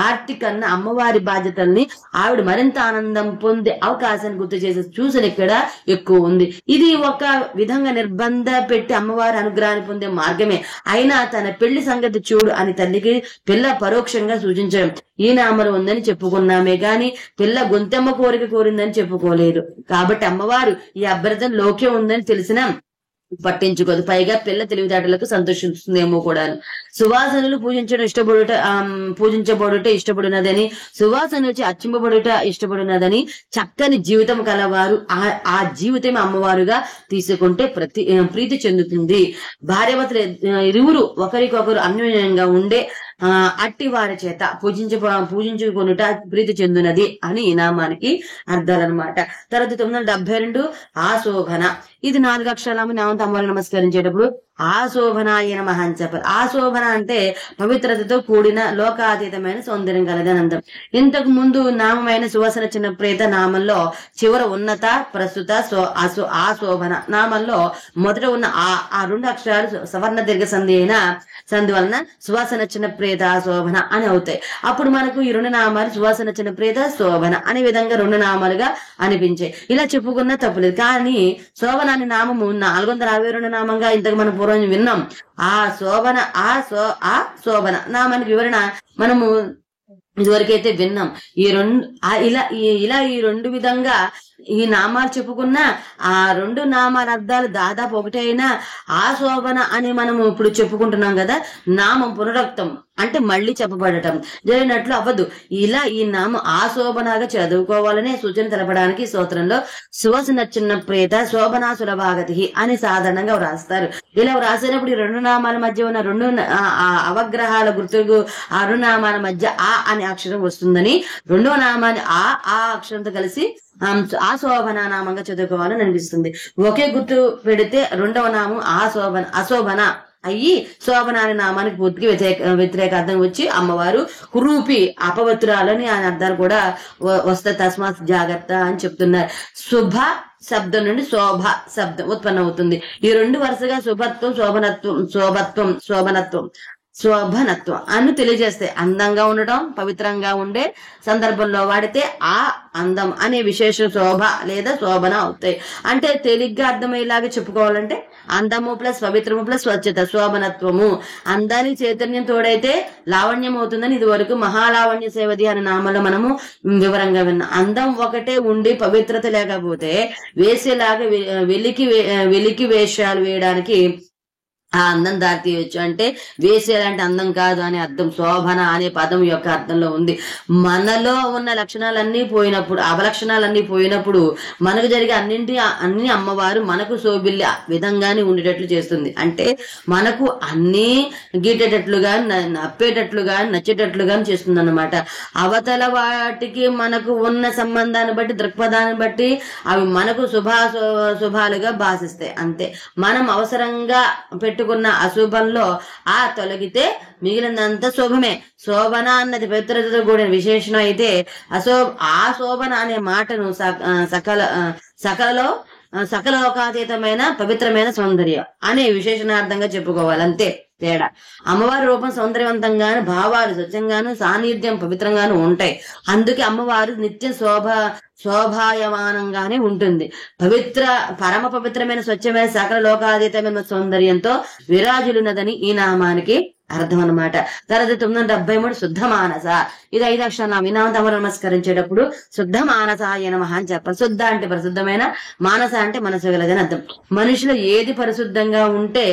ఆర్తి కన్నా అమ్మవారి బాధ్యతల్ని ఆవిడ మరింత ఆనందం పొందే అవకాశాన్ని గుర్తు చేసే సూచన ఇక్కడ ఎక్కువ ఉంది. ఇది ఒక విధంగా నిర్బంధ పెట్టి అమ్మవారి అనుగ్రహాన్ని పొందే మార్గమే. అయినా తన పెళ్లి సంగతి చూడు అని తల్లికి పిల్ల పరోక్షంగా సూచించడం ఈ నామలు ఉందని చెప్పుకున్నామే గాని పిల్ల గొంతెమ్మ కోరిక కోరిందని చెప్పుకోలేదు. కాబట్టి అమ్మవారు ఈ అభ్యర్థన లోకే ఉందని తెలిసిన పట్టించుకోదు. పైగా పిల్ల తెలివితేటలకు సంతోషిస్తుందేమో కూడా. సువాసనలు పూజించబడుట ఇష్టపడినదని, సువాసన వచ్చి అర్చింపబడుట ఇష్టపడినదని చక్కని జీవితం కలవారు ఆ జీవితం అమ్మవారుగా తీసుకుంటే ప్రీతి చెందుతుంది. భార్యాభర్తలు ఇరువురు ఒకరికొకరు అన్యోన్యంగా ఉండే అట్టి వారి చేత పూజించుకొనుట ప్రీతి చెందునది అని ఈ నామానికి అర్థాలన్నమాట. తర్వాత 972 ఆశోభన. ఇది 4 అక్షరాలు నామంతో అమ్మవారిని నమస్కరించేటప్పుడు ఆశోభనాయ నమః అని చెప్పాలి. ఆశోభన అంటే పవిత్రతతో కూడిన లోకాతీతమైన సౌందర్యం కలదని అర్థం. ఇంతకు ముందు నామమైన సువాసన చిన్న ప్రేత నామంలో చివర ఉన్నత ప్రస్తుత ఆశోభన నామంలో మొదట ఉన్న ఆ 2 అక్షరాలు సవర్ణ దీర్ఘ సంధి వలన సువాసన చిన్న ప్రేత శోభన అని అవుతాయి. అప్పుడు మనకు ఈ 2 నామాలు సువాసన చిన్న ప్రేత శోభన అనే విధంగా 2 నామాలుగా అనిపించాయి. ఇలా చెప్పుకున్నా తప్పులేదు. కానీ శోభన అనే నామము 462 నామంగా ఇంతకు మనం పూర్వం విన్నాం. ఆ శోభన నామానికి వివరణ మనము ఇదివరకైతే విన్నాం. ఇలా ఈ 2 విధంగా ఈ నామాలు చెప్పుకున్నా ఆ 2 నామాల అర్థాలు దాదాపు ఒకటే అయినా ఆ శోభన అని మనము ఇప్పుడు చెప్పుకుంటున్నాం కదా, నామం పునరుక్తం అంటే మళ్ళీ చెప్పబడటం జరిగినట్లు అవ్వదు. ఇలా ఈ నామం ఆ శోభనగా చదువుకోవాలనే సూచన తెలపడానికి స్తోత్రంలో సువాసన చిన్న ప్రేత శోభనా సులభాగతి అని సాధారణంగా వ్రాస్తారు. ఇలా వ్రాసినప్పుడు ఈ 2 నామాల మధ్య ఉన్న 2 అవగ్రహాల గుర్తుకు ఆ 2 నామాల మధ్య ఆ అనే అక్షరం వస్తుందని 2వ నామాన్ని ఆ అక్షరంతో కలిసి ఆ శోభన నామంగా చదువుకోవాలని అనిపిస్తుంది. ఒకే గుర్తు పెడితే 2వ నామం అశోభన అయ్యి శోభన అనే నామానికి పూర్తిగా వ్యతిరేక అర్థం వచ్చి అమ్మవారు కురూపి అపవిత్రాలని ఆయన అర్థాలు కూడా వస్తే తస్మాత్ జాగ్రత్త అని చెప్తున్నారు. శుభ శబ్దం నుండి శోభ శబ్దం ఉత్పన్నం అవుతుంది. ఈ 2 వరుసగా శుభత్వం శోభనత్వం అని తెలియజేస్తాయి. అందంగా ఉండటం పవిత్రంగా ఉండే సందర్భంలో వాడితే ఆ అందం అనే విశేష శోభ లేదా శోభన అవుతాయి. అంటే తేలిగ్గా అర్థమయ్యేలాగా చెప్పుకోవాలంటే అందము ప్లస్ పవిత్రము ప్లస్ స్వచ్ఛత శోభనత్వము. అందానికి చైతన్యం తోడైతే లావణ్యం అవుతుందని ఇది వరకు మహాలావణ్య సేవది అనే నామంలో మనము వివరంగా విన్నాం. అందం ఒకటే ఉండి పవిత్రత లేకపోతే వేసేలాగా వెలికి వేషాలు వేయడానికి ఆ అందం దారితీయవచ్చు. అంటే వేసేలాంటి అందం కాదు అనే అర్థం శోభన అనే పదం యొక్క అర్థంలో ఉంది. మనలో ఉన్న లక్షణాలన్నీ పోయినప్పుడు అవలక్షణాలన్నీ పోయినప్పుడు మనకు జరిగే అన్ని అమ్మవారు మనకు శోభిల్లి విధంగానే ఉండేటట్లు చేస్తుంది. అంటే మనకు అన్ని గీటేటట్లుగా నప్పేటట్లుగా నచ్చేటట్లుగా చేస్తుంది అన్నమాట. అవతల వాటికి మనకు ఉన్న సంబంధాన్ని బట్టి దృక్పథాన్ని బట్టి అవి మనకు శుభాలుగా భాషిస్తాయి. అంతే. మనం అవసరంగా పెట్టుకున్న అశుభంలో ఆ తొలగితే మిగిలినంత శోభమే. శోభన అన్నది పవిత్రతతో కూడిన విశేషణం అయితే ఆ శోభన అనే మాటను సకలోకాతీతమైన పవిత్రమైన సౌందర్యం అనే విశేషణార్థంగా చెప్పుకోవాలి. అంతే తేడా. అమ్మవారి రూపం సౌందర్యవంతంగాను భావాలు స్వచ్ఛంగాను సాన్నిధ్యం పవిత్రంగాను ఉంటాయి. అందుకే అమ్మవారు నిత్యం శోభాయమానంగానే ఉంటుంది. పరమ పవిత్రమైన స్వచ్ఛమైన సకల లోకాతీతమైన సౌందర్యంతో విరాజులున్నదని ఈ నామానికి అర్థం అన్నమాట. తర్వాత 973 శుద్ధ మానస. ఇది 5 అక్షరాలు వినామం నమస్కరించేటప్పుడు శుద్ధ మానసాయ నమః అని చెప్పాలి. శుద్ధ అంటే పరిశుద్ధమైన, మానస అంటే మనసు గలదని అర్థం. మనిషిలో ఏది పరిశుద్ధంగా ఉంటే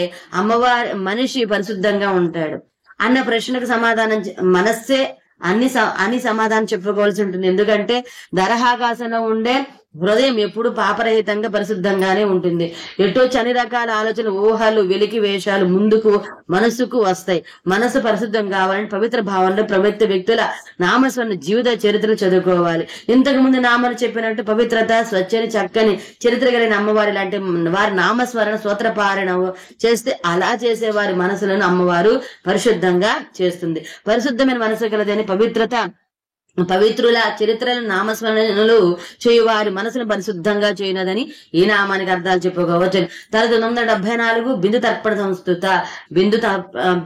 మనిషి పరిశుద్ధంగా ఉంటాడు అన్న ప్రశ్నకు సమాధానం మనస్సే అన్ని సమాధానం చెప్పుకోవాల్సి ఉంటుంది. ఎందుకంటే దరహాకాశంలో ఉండే హృదయం ఎప్పుడు పాపరహితంగా పరిశుద్ధంగానే ఉంటుంది. ఎటో అన్ని రకాల ఆలోచనలు, ఊహలు, వెలికి వేషాలు ముందుకు మనసుకు వస్తాయి. మనసు పరిశుద్ధం కావాలంటే పవిత్ర భావంలో పవిత్ర వ్యక్తుల నామస్మరణ జీవిత చరిత్రలు చదువుకోవాలి. ఇంతకు ముందు నామాలు చెప్పినట్టు పవిత్రత, స్వచ్ఛని, చక్కని చరిత్ర కలిగిన అమ్మవారి లాంటి వారి నామస్మరణ స్తోత్రపారణ చేస్తే అలా చేసే వారి మనసులను అమ్మవారు పరిశుద్ధంగా చేస్తుంది. పరిశుద్ధమైన మనసు కలదని పవిత్రుల చరిత్రల నామస్మరణలు చేయువారి మనసును పరిశుద్ధంగా చేయనదని ఈ నామానికి అర్థాలు చెప్పుకోవచ్చు. తర్వాత 974 బిందు తర్పణ సంస్థుత.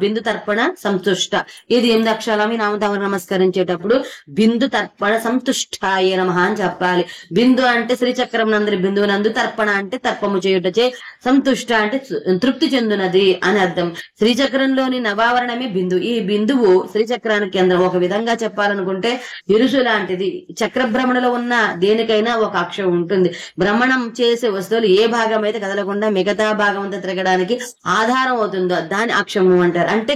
బిందు తర్పణ సంతుష్ట. ఇది 8 అక్షరాలు నామం నమస్కరించేటప్పుడు బిందు తర్పణ సంతుష్టాయ నమః అని చెప్పాలి. బిందు అంటే శ్రీచక్రం నందరి బిందువు నందు, తర్పణ అంటే తర్పము చేయుటచే, సంతుష్ట అంటే తృప్తి చెందునది అని అర్థం. శ్రీచక్రంలోని నవావరణమే బిందు. ఈ బిందువు శ్రీచక్రానికి కేంద్రం. ఒక విధంగా చెప్పాలనుకుంటే ఇరుసు లాంటిది. చక్రభ్రమణలో ఉన్న దేనికైనా ఒక అక్షం ఉంటుంది. భ్రమణం చేసే వస్తువులు ఏ భాగం అయితే కదలకుండా మిగతా భాగం అంతా తిరగడానికి ఆధారం అవుతుందో దాని అక్షము అంటారు. అంటే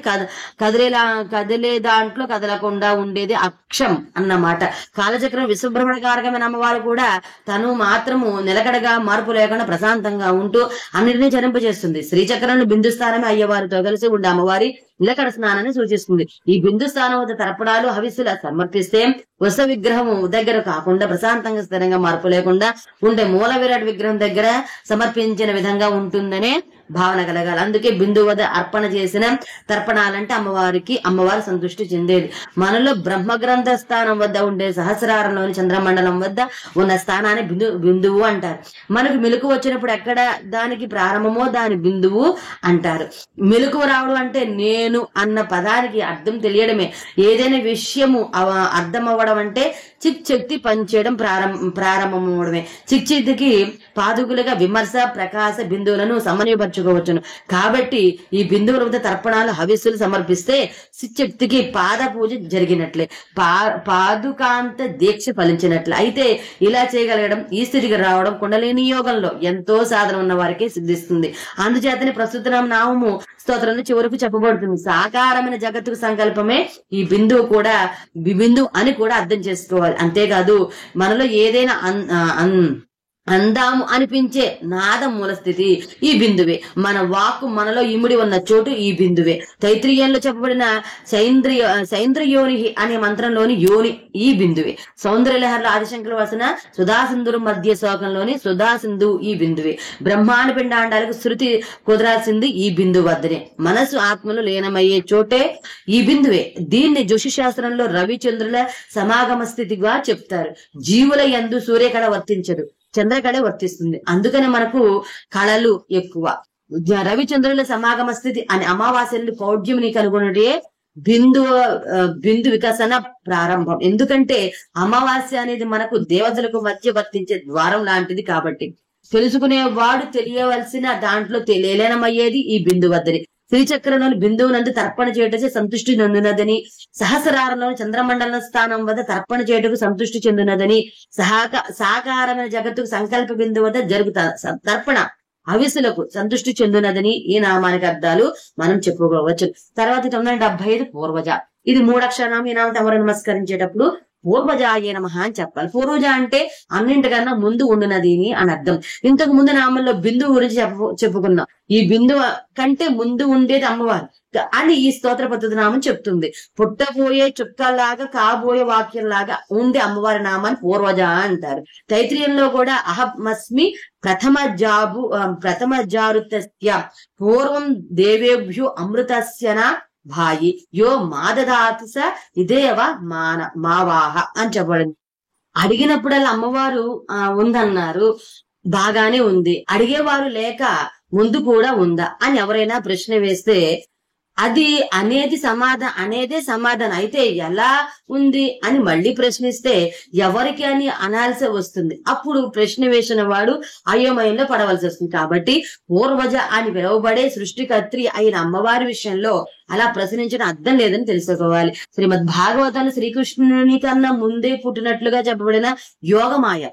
కదిలే దాంట్లో కదలకుండా ఉండేది అక్షం అన్నమాట. కాలచక్రం విశ్వభ్రమణ కారకమైన అమ్మవారు కూడా తను మాత్రము నిలకడగా మార్పు లేకుండా ప్రశాంతంగా ఉంటూ అన్నిటినీ చరింపజేస్తుంది. శ్రీచక్రంలో బిందు స్థానమే అయ్యవారితో కలిసి ఉండే అమ్మవారి నిలకడ స్నానాన్ని సూచిస్తుంది. ఈ బిందు స్థానం వద్ద తర్పణాలు హవిస్సుల సమర్పిస్తే వస విగ్రహం దగ్గర కాకుండా ప్రశాంతంగా స్థిరంగా మార్పు లేకుండా ఉండే మూల విరాట్ విగ్రహం దగ్గర సమర్పించిన విధంగా ఉంటుందనే భావన కలగాలి. అందుకే బిందు వద్ద అర్పణ చేసిన తర్పణాలంటే అమ్మవారు సంతృష్టి చెందేది. మనలో బ్రహ్మగ్రంథ స్థానం వద్ద ఉండే సహస్రారంలోని చంద్రమండలం వద్ద ఉన్న స్థానాన్ని బిందువు అంటారు. మనకు మెలకు వచ్చినప్పుడు ఎక్కడ దానికి ప్రారంభమో దాని బిందువు అంటారు. మెలకువ రావడం అంటే నేను అన్న పదానికి అర్థం తెలియడమే. ఏదైనా విషయము అర్థం అవ్వడం అంటే చిక్శక్తి పనిచేయడం ప్రారంభమవడమే. చిక్శక్తికి పాదుకులుగా విమర్శ, ప్రకాశ బిందువులను సమన్వయపరచుకోవచ్చును. కాబట్టి ఈ బిందువుల వద్ద తర్పణాలు హవిస్సులు సమర్పిస్తే చిక్శక్తికి పాద పూజ జరిగినట్లే, పాదుకాంత దీక్ష ఫలించినట్లే. అయితే ఇలా చేయగలగడం, ఈ స్థితికి రావడం కుండలిని యోగంలో ఎంతో సాధన ఉన్న వారికి సిద్ధిస్తుంది. అందుచేతనే ప్రస్తుత నామము స్తోత్రంలో చివరకు చెప్పబడుతుంది. సాకారమైన జగత్తుకు సంకల్పమే ఈ బిందువు కూడా బిందు అని కూడా అర్థం చేసుకోవాలి. అంతేకాదు మనలో ఏదైనా అందాము అనిపించే నాద మూల స్థితి ఈ బిందువే. మన వాక్కు మనలో ఇముడి ఉన్న చోటు ఈ బిందువే. తైత్రీయంలో చెప్పబడిన సైంద్రయోని అనే మంత్రంలోని యోని ఈ బిందువే. సౌందర్యలహర్ల ఆదిశంకర వసన సుధాసింధురు మధ్య శ్లోకంలోని సుధాసింధు ఈ బిందువే. బ్రహ్మాండ పిండాండాలకు శృతి కుదరాల్సింది ఈ బిందువు వద్దనే. మనసు ఆత్మలు లీనమయ్యే చోటే ఈ బిందువే. దీన్ని జ్యోతిషాస్త్రంలో రవిచంద్రుల సమాగమ స్థితిగా చెప్తారు. జీవుల యందు సూర్యకళ వర్తించదు, చంద్రకళ వర్తిస్తుంది. అందుకని మనకు కళలు ఎక్కువ. రవిచంద్రుల సమాగమ స్థితి అని అమావాస్యలు పౌడ్యముని కనుగొనడే బిందు వికసన ప్రారంభం. ఎందుకంటే అమావాస్య అనేది మనకు దేవతలకు మధ్య వర్తించే ద్వారం లాంటిది. కాబట్టి తెలుసుకునేవాడు తెలియవలసిన దాంట్లో లీనమయ్యేది ఈ బిందు వద్దని. శ్రీచక్రంలోని బిందువు నందు తర్పణ చేయటచే సంతృష్టి చెందునదని, సహస్రారంలోని చంద్రమండల స్థానం వద్ద తర్పణ చేయటకు సంతృష్టి చెందునదని, సాకారమైన జగత్తుకు సంకల్ప బిందువు వద్ద జరుగుతా తర్పణ హవిస్సులకు సంతృష్టి చెందునదని ఈ నామానికి అర్థాలు మనం చెప్పుకోవచ్చు. తర్వాత 975 పూర్వజ. ఇది 3 అక్షరాలు. ఈ నామం ఎవరు నమస్కరించేటప్పుడు పూర్వజాయ నమః అని చెప్పాలి. పూర్వజ అంటే అన్నింటికన్నా ముందు ఉండునది అని అర్థం. ఇంతకు ముందు నామంలో బిందువు గురించి చెప్పుకున్నాం. ఈ బిందువు కంటే ముందు ఉండేది అమ్మవారు అని ఈ స్తోత్ర పద్ధతి నామం చెప్తుంది. పుట్టబోయే చుక్కలాగా కాబోయే వాక్యంలాగా ఉండే అమ్మవారి నామాన్ని పూర్వజ అంటారు. తైత్రీయంలో కూడా అహమస్మి ప్రథమ జారుతస్య పూర్వం దేవేభ్యో అమృతస్యన భాయి యో మాదదాతు స ఇదేవ మావాహ అని చెప్పబడింది. అడిగినప్పుడల్లా అమ్మవారు ఉందన్నారు, బాగానే ఉంది. అడిగేవారు లేక ముందు కూడా ఉందా అని ఎవరైనా ప్రశ్న వేస్తే అది అనేదే సమాధానం అయితే ఎలా ఉంది అని మళ్ళీ ప్రశ్నిస్తే ఎవరికి అని అనాల్సి వస్తుంది. అప్పుడు ప్రశ్న వేసిన వాడు అయోమయంలో పడవలసి వస్తుంది. కాబట్టి పూర్వజ అని పిలువబడే సృష్టికర్త్రి అయిన అమ్మవారి విషయంలో అలా ప్రశ్నించడం అర్థం లేదని తెలుసుకోవాలి. శ్రీమద్ భాగవతాన్ని శ్రీకృష్ణుని కన్నా ముందే పుట్టినట్లుగా చెప్పబడిన యోగమాయ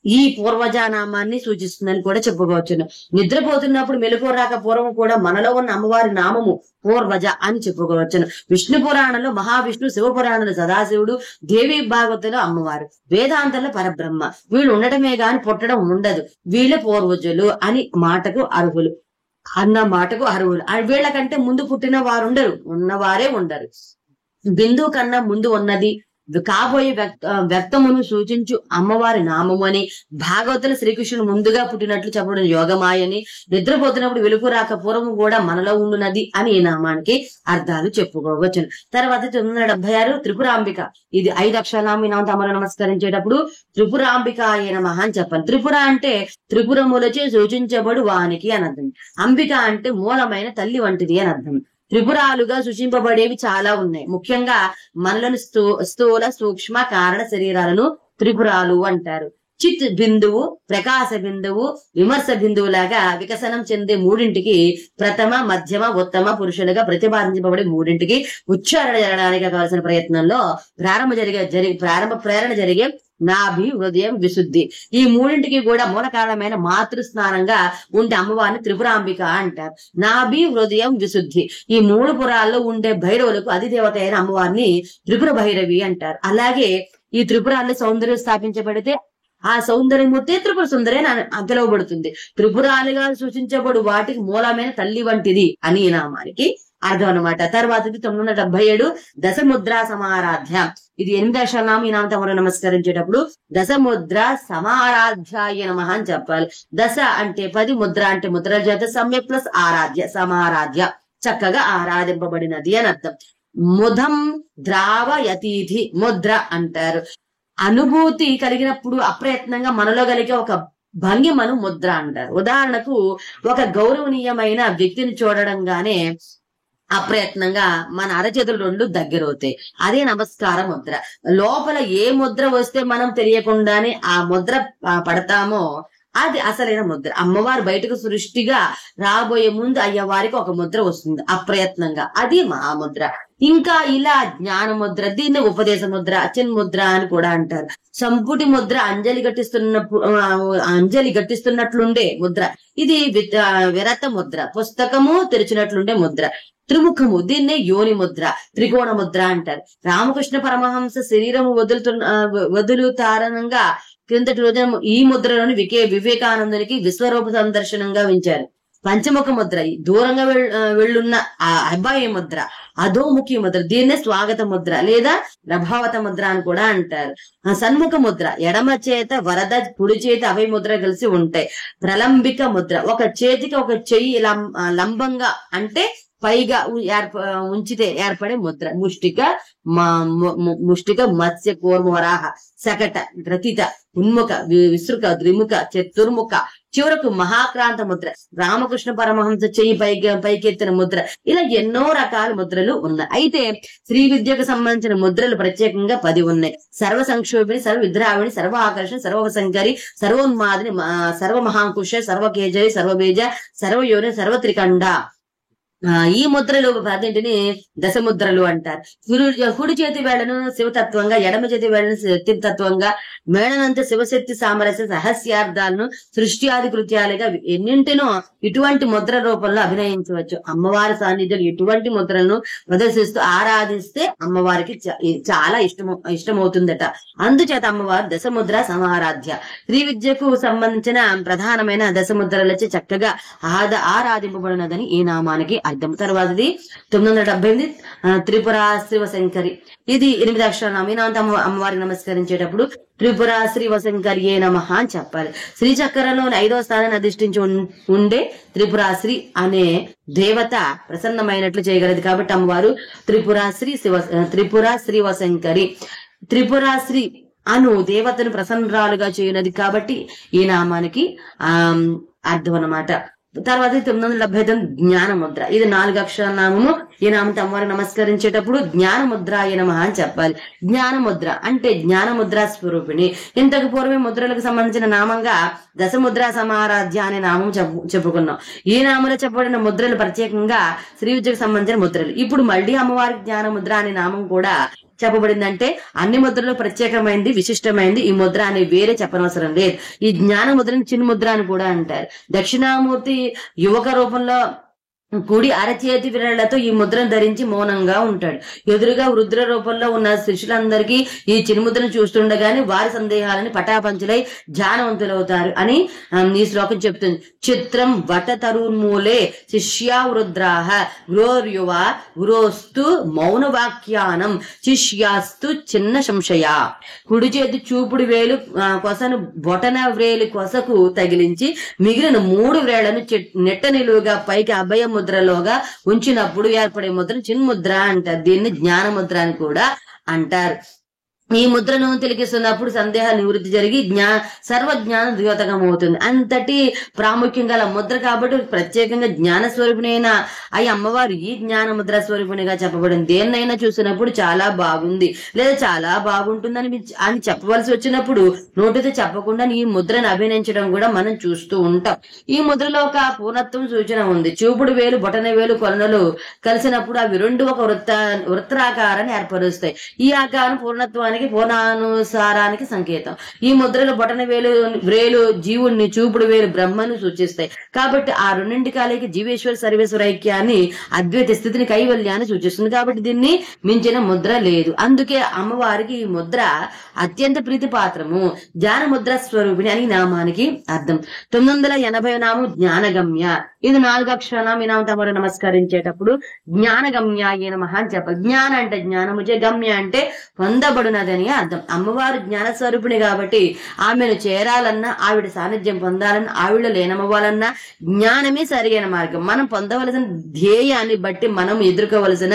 ఈ పూర్వజానామాన్ని సూచిస్తుందని కూడా చెప్పుకోవచ్చును. నిద్రపోతున్నప్పుడు మెలకువ రాక పూర్వం కూడా మనలో ఉన్న అమ్మవారి నామము పూర్వజ అని చెప్పుకోవచ్చును. విష్ణు పురాణంలో మహావిష్ణు, శివ పురాణంలో సదాశివుడు, దేవి భాగవతంలో అమ్మవారు, వేదాంతంలో పరబ్రహ్మ. వీళ్ళు ఉండటమే గాని పుట్టడం ఉండదు. వీళ్ళే పూర్వజులు అని మాటకు అర్హులు వీళ్ళకంటే ముందు పుట్టిన వారు ఉండరు, ఉన్నవారే ఉండరు. బిందువు కన్నా ముందు ఉన్నది కాబోయే వ్యక్తమును సూచించు అమ్మవారి నామము అని, భాగవతులు శ్రీకృష్ణుడు ముందుగా పుట్టినట్లు చెప్పడం యోగమాయని, నిద్రపోతున్నప్పుడు వెలుగు రాక పూర్వం కూడా మనలో ఉండున్నది అని ఈ నామానికి అర్థాలు చెప్పుకోవచ్చును. తర్వాత 976 త్రిపురాంబిక. ఇది 5 అక్షరాల నామం. ఈ నామం తమరు నమస్కరించేటప్పుడు త్రిపురాంబిక అయిన మహా అని చెప్పాలి. త్రిపుర అంటే త్రిపురములచే సూచించబడు వానికి అని అర్థం. అంబిక అంటే మూలమైన తల్లి వంటిది అని అర్థం. త్రిపురాలుగా సూచింపబడేవి చాలా ఉన్నాయి. ముఖ్యంగా మనలోని స్థూల సూక్ష్మ కారణ శరీరాలను త్రిపురాలు అంటారు. చిత్ బిందువు, ప్రకాశ బిందువు, విమర్శ బిందువు లాగా వికసనం చెందే మూడింటికి ప్రథమ, మధ్యమ, ఉత్తమ పురుషులుగా ప్రతిపాదించబడే మూడింటికి ఉచ్చారణ జరగడానికి కావాల్సిన ప్రయత్నంలో ప్రారంభ ప్రేరణ జరిగే నాభి, హృదయం, విశుద్ధి ఈ మూడింటికి కూడా మూల కారణమైన మాతృ స్నానంగా ఉండే అమ్మవారిని త్రిపురాంబిక అంటారు. నాభి, హృదయం, విశుద్ధి ఈ 3 పురాల్లో ఉండే భైరవులకు అధిదేవత అయిన అమ్మవారిని త్రిపుర భైరవి అంటారు. అలాగే ఈ త్రిపురాల్లో సౌందర్యం స్థాపించబడితే ఆ సౌందర్యమూర్తి త్రిపుర సుందరి అని పిలువబడుతుంది. త్రిపురాలుగా సూచించబడు వాటికి మూలమైన తల్లి వంటిది అని ఈ నామానికి అర్థం అనమాట. తర్వాత 977 దశముద్ర సమారాధ్య. ఇది 8 అక్షరాల నామం. ఈ నామం తమరు నమస్కరించేటప్పుడు దశముద్ర సమారాధ్యాయ నమః అని చెప్పాలి. దశ అంటే 10, ముద్ర అంటే ముద్రల చేత సమ్యక్ ప్లస్ ఆరాధ్య, సమారాధ్య చక్కగా ఆరాధింపబడినది అని అర్థం. ముదం ద్రావయతీతి ముద్ర అంటారు. అనుభూతి కలిగినప్పుడు అప్రయత్నంగా మనలో కలిగే ఒక భంగిమను ముద్ర అంటారు. ఉదాహరణకు ఒక గౌరవనీయమైన వ్యక్తిని చూడడంగానే అప్రయత్నంగా మన అరచేతులు 2 దగ్గరవుతాయి. అదే నమస్కార ముద్ర. లోపల ఏ ముద్ర వస్తే మనం తెలియకుండానే ఆ ముద్ర పడతామో అది అసలైన ముద్ర. అమ్మవారు బయటకు సృష్టిగా రాబోయే ముందు అయ్యవారికి ఒక ముద్ర వస్తుంది అప్రయత్నంగా, అది మహాముద్ర. ఇంకా ఇలా జ్ఞాన ముద్ర, దీన్ని ఉపదేశ ముద్ర, చిన్ముద్ర అని కూడా అంటారు. సంపుటి ముద్ర అంజలి గట్టిస్తున్నట్లుండే ముద్ర, ఇది విరత ముద్ర. పుస్తకము తెరిచినట్లుండే ముద్ర. త్రిముఖము, దీన్నే యోని ముద్ర, త్రికోణ ముద్ర అంటారు. రామకృష్ణ పరమహంస శరీరము వదులుతారణంగా క్రిందటి రోజున ఈ ముద్రలోని వివేకానందునికి విశ్వరూప సందర్శనంగా వించారు. పంచముఖ ముద్ర, దూరంగా వెళ్ళున్న అబ్బాయి ముద్ర. అధోముఖి ముద్ర, దీన్నే స్వాగత ముద్ర లేదా ప్రభావత ముద్ర అని కూడా అంటారు. సన్ముఖ ముద్ర, ఎడమ చేత వరద, కుడి చేతి అభయ ముద్ర కలిసి ఉంటాయి. ప్రలంబిక ముద్ర, ఒక చేతికి ఒక చెయ్యి లంబంగా అంటే పైగా ఉంచితే ఏర్పడే ముద్ర. ముష్టిక, మత్స్య, కూర్మ, వరాహ, శకట, గ్రతిత, ఉన్ముఖ, విసృక, ద్విముఖ, చతుర్ముఖ, చివరకు మహాక్రాంత ముద్ర, రామకృష్ణ పరమహంస చెయ్యి పైకెత్తిన ముద్ర. ఇలా ఎన్నో రకాల ముద్రలు ఉన్నాయి. అయితే శ్రీ విద్యకు సంబంధించిన ముద్రలు ప్రత్యేకంగా 10 ఉన్నాయి. సర్వ సంక్షోభిని, సర్వ విద్రావిణి, సర్వ ఆకర్షణ, సర్వసంకరి, సర్వోన్మాదిని, సర్వ మహాంకుశ, సర్వకేజరి, సర్వబీజ, సర్వయోని, సర్వత్రికండ. ఈ ముద్రలు 10ంటిని దశముద్రలు అంటారు. కుడి చేతి వేళ్లను శివతత్వంగా, ఎడమ చేతి వేళ్లను శక్తితత్వంగా, మేడనంత శివశక్తి సామరస్య సహస్యార్థాలను సృష్టి ఆది కృత్యాలుగా ఎన్నింటినో ఇటువంటి ముద్ర రూపంలో అభినయించవచ్చు. అమ్మవారి సాన్నిధ్యం ఇటువంటి ముద్రలను ప్రదర్శిస్తూ ఆరాధిస్తే అమ్మవారికి చాలా ఇష్టమవుతుందట. అందుచేత అమ్మవారు దశముద్ర సమారాధ్య. శ్రీ విద్యకు సంబంధించిన ప్రధానమైన దశముద్రలచే చక్కగా ఆరాధింపబడినదని ఈ నామానికి అర్థం. తర్వాతది 978 త్రిపుర శివశంకరి. ఇది 8 అక్షరాల నామం. ఈ నామం అమ్మవారికి నమస్కరించేటప్పుడు త్రిపుర శ్రీవశంకరి ఏ నమః అని చెప్పాలి. శ్రీచక్రంలోని 5వ స్థానాన్ని అధిష్ఠించి ఉండే త్రిపురాశ్రీ అనే దేవత ప్రసన్నమైనట్లు చేయగలదు. కాబట్టి అమ్మవారు త్రిపుర శ్రీవశంకరి. త్రిపురాశ్రీ అను దేవతను ప్రసన్నరాలుగా చేయనది కాబట్టి ఈ నామానికి అర్థం అన్నమాట. తర్వాత 979 జ్ఞాన ముద్ర. ఇది 4 అక్షరాల నామము. ఈ నామంతో అమ్మవారికి నమస్కరించేటప్పుడు జ్ఞాన ముద్రాయ నమః అని చెప్పాలి. జ్ఞాన ముద్ర అంటే జ్ఞాన ముద్రా స్వరూపిణి. ఇంతకు పూర్వమే ముద్రలకు సంబంధించిన నామంగా దశముద్రా సమారాధ్య అనే నామం చెప్పుకున్నాం. ఈ నామంలో చెప్పబడిన ముద్రలు ప్రత్యేకంగా శ్రీ విద్యకు సంబంధించిన ముద్రలు. ఇప్పుడు మళ్ళీ అమ్మవారికి జ్ఞాన ముద్ర అనే నామం కూడా చెప్పబడిందంటే అన్ని ముద్రలు ప్రత్యేకమైంది, విశిష్టమైంది. ఈ ముద్ర అని వేరే చెప్పనవసరం లేదు. ఈ జ్ఞాన ముద్రని చిన్న ముద్ర అని కూడా అంటారు. దక్షిణామూర్తి యువక రూపంలో కుడి అరచేతి విరళ్లతో ఈ ముద్రను ధరించి మౌనంగా ఉంటాడు. ఎదురుగా వృద్ధుల రూపంలో ఉన్న శిష్యులందరికీ ఈ చిరుముద్రను చూస్తుండగానే వారి సందేహాలని పటాపంచులై ధ్యానవంతులవుతారు అని ఈ శ్లోకం చెప్తుంది. చిత్రం వటతరున్మూలే శిష్యా వృద్రాహ గురోర్యువ గురోస్తు మౌనవాక్యానం శిష్యాస్తు చిన్న సంశయ. కుడి చేతి చూపుడు వేలు కొసను బొటన వ్రేలి కొసకు తగిలించి మిగిలిన 3 వ్రేళ్లను నెట్ట నిలువుగా పైకి అభయ ముద్రలోగా ఉంచినప్పుడు ఏర్పడే ముద్ర చిన్ముద్ర అంటారు. దీన్ని జ్ఞాన ముద్ర అని కూడా అంటారు. ఈ ముద్రను తిలకిస్తున్నప్పుడు సందేహ నివృత్తి జరిగి సర్వజ్ఞాన ద్యోతకం అవుతుంది. అంతటి ప్రాముఖ్యం గల ముద్ర కాబట్టి ప్రత్యేకంగా జ్ఞాన స్వరూపిణైన అయి అమ్మవారు ఈ జ్ఞాన ముద్ర స్వరూపిణిగా చెప్పబడింది. దేన్నైనా చూసినప్పుడు చాలా బాగుంది లేదా చాలా బాగుంటుందని అని చెప్పవలసి వచ్చినప్పుడు నోటితో చెప్పకుండా ఈ ముద్రను అభినయించడం కూడా మనం చూస్తూ ఉంటాం. ఈ ముద్రలో ఒక పూర్ణత్వం సూచన ఉంది. చూపుడు వేలు బొటన వేలు కొలనులు కలిసినప్పుడు అవి 2 ఒక వృత్తాకారాన్ని ఏర్పరుస్తాయి. ఈ ఆకారం పూర్ణత్వానికి పూర్ణానుసారానికి సంకేతం. ఈ ముద్రలు బొటన వేలు జీవుణ్ణి, చూపుడు వేలు బ్రహ్మను సూచిస్తాయి. కాబట్టి ఆ రెండింటి కాలేకి జీవేశ్వర సర్వేశ్వర ఐక్యాన్ని, అద్వైత స్థితిని, కైవల్యాన్ని సూచిస్తుంది. కాబట్టి దీన్ని మించిన ముద్ర లేదు. అందుకే అమ్మవారికి ఈ ముద్ర అత్యంత ప్రీతి పాత్రము. జ్ఞాన ముద్ర స్వరూపిణి అని నామానికి అర్థం. 980 నామం జ్ఞానగమ్య. ఇది 4 అక్షరాలు. ఈ నామం తమరు నమస్కరించేటప్పుడు జ్ఞానగమ్యాయ నమః అని చెప్పాలి. జ్ఞాన అంటే జ్ఞానము, గమ్య అంటే పొందబడునదని అర్థం. అమ్మవారు జ్ఞాన స్వరూపిణి కాబట్టి ఆమెను చేరాలన్నా, ఆవిడ సాన్నిధ్యం పొందాలన్నా, ఆవిడ లీనమవ్వాలన్నా జ్ఞానమే సరైన మార్గం. మనం పొందవలసిన ధ్యేయాన్ని బట్టి మనం ఎదుర్కోవలసిన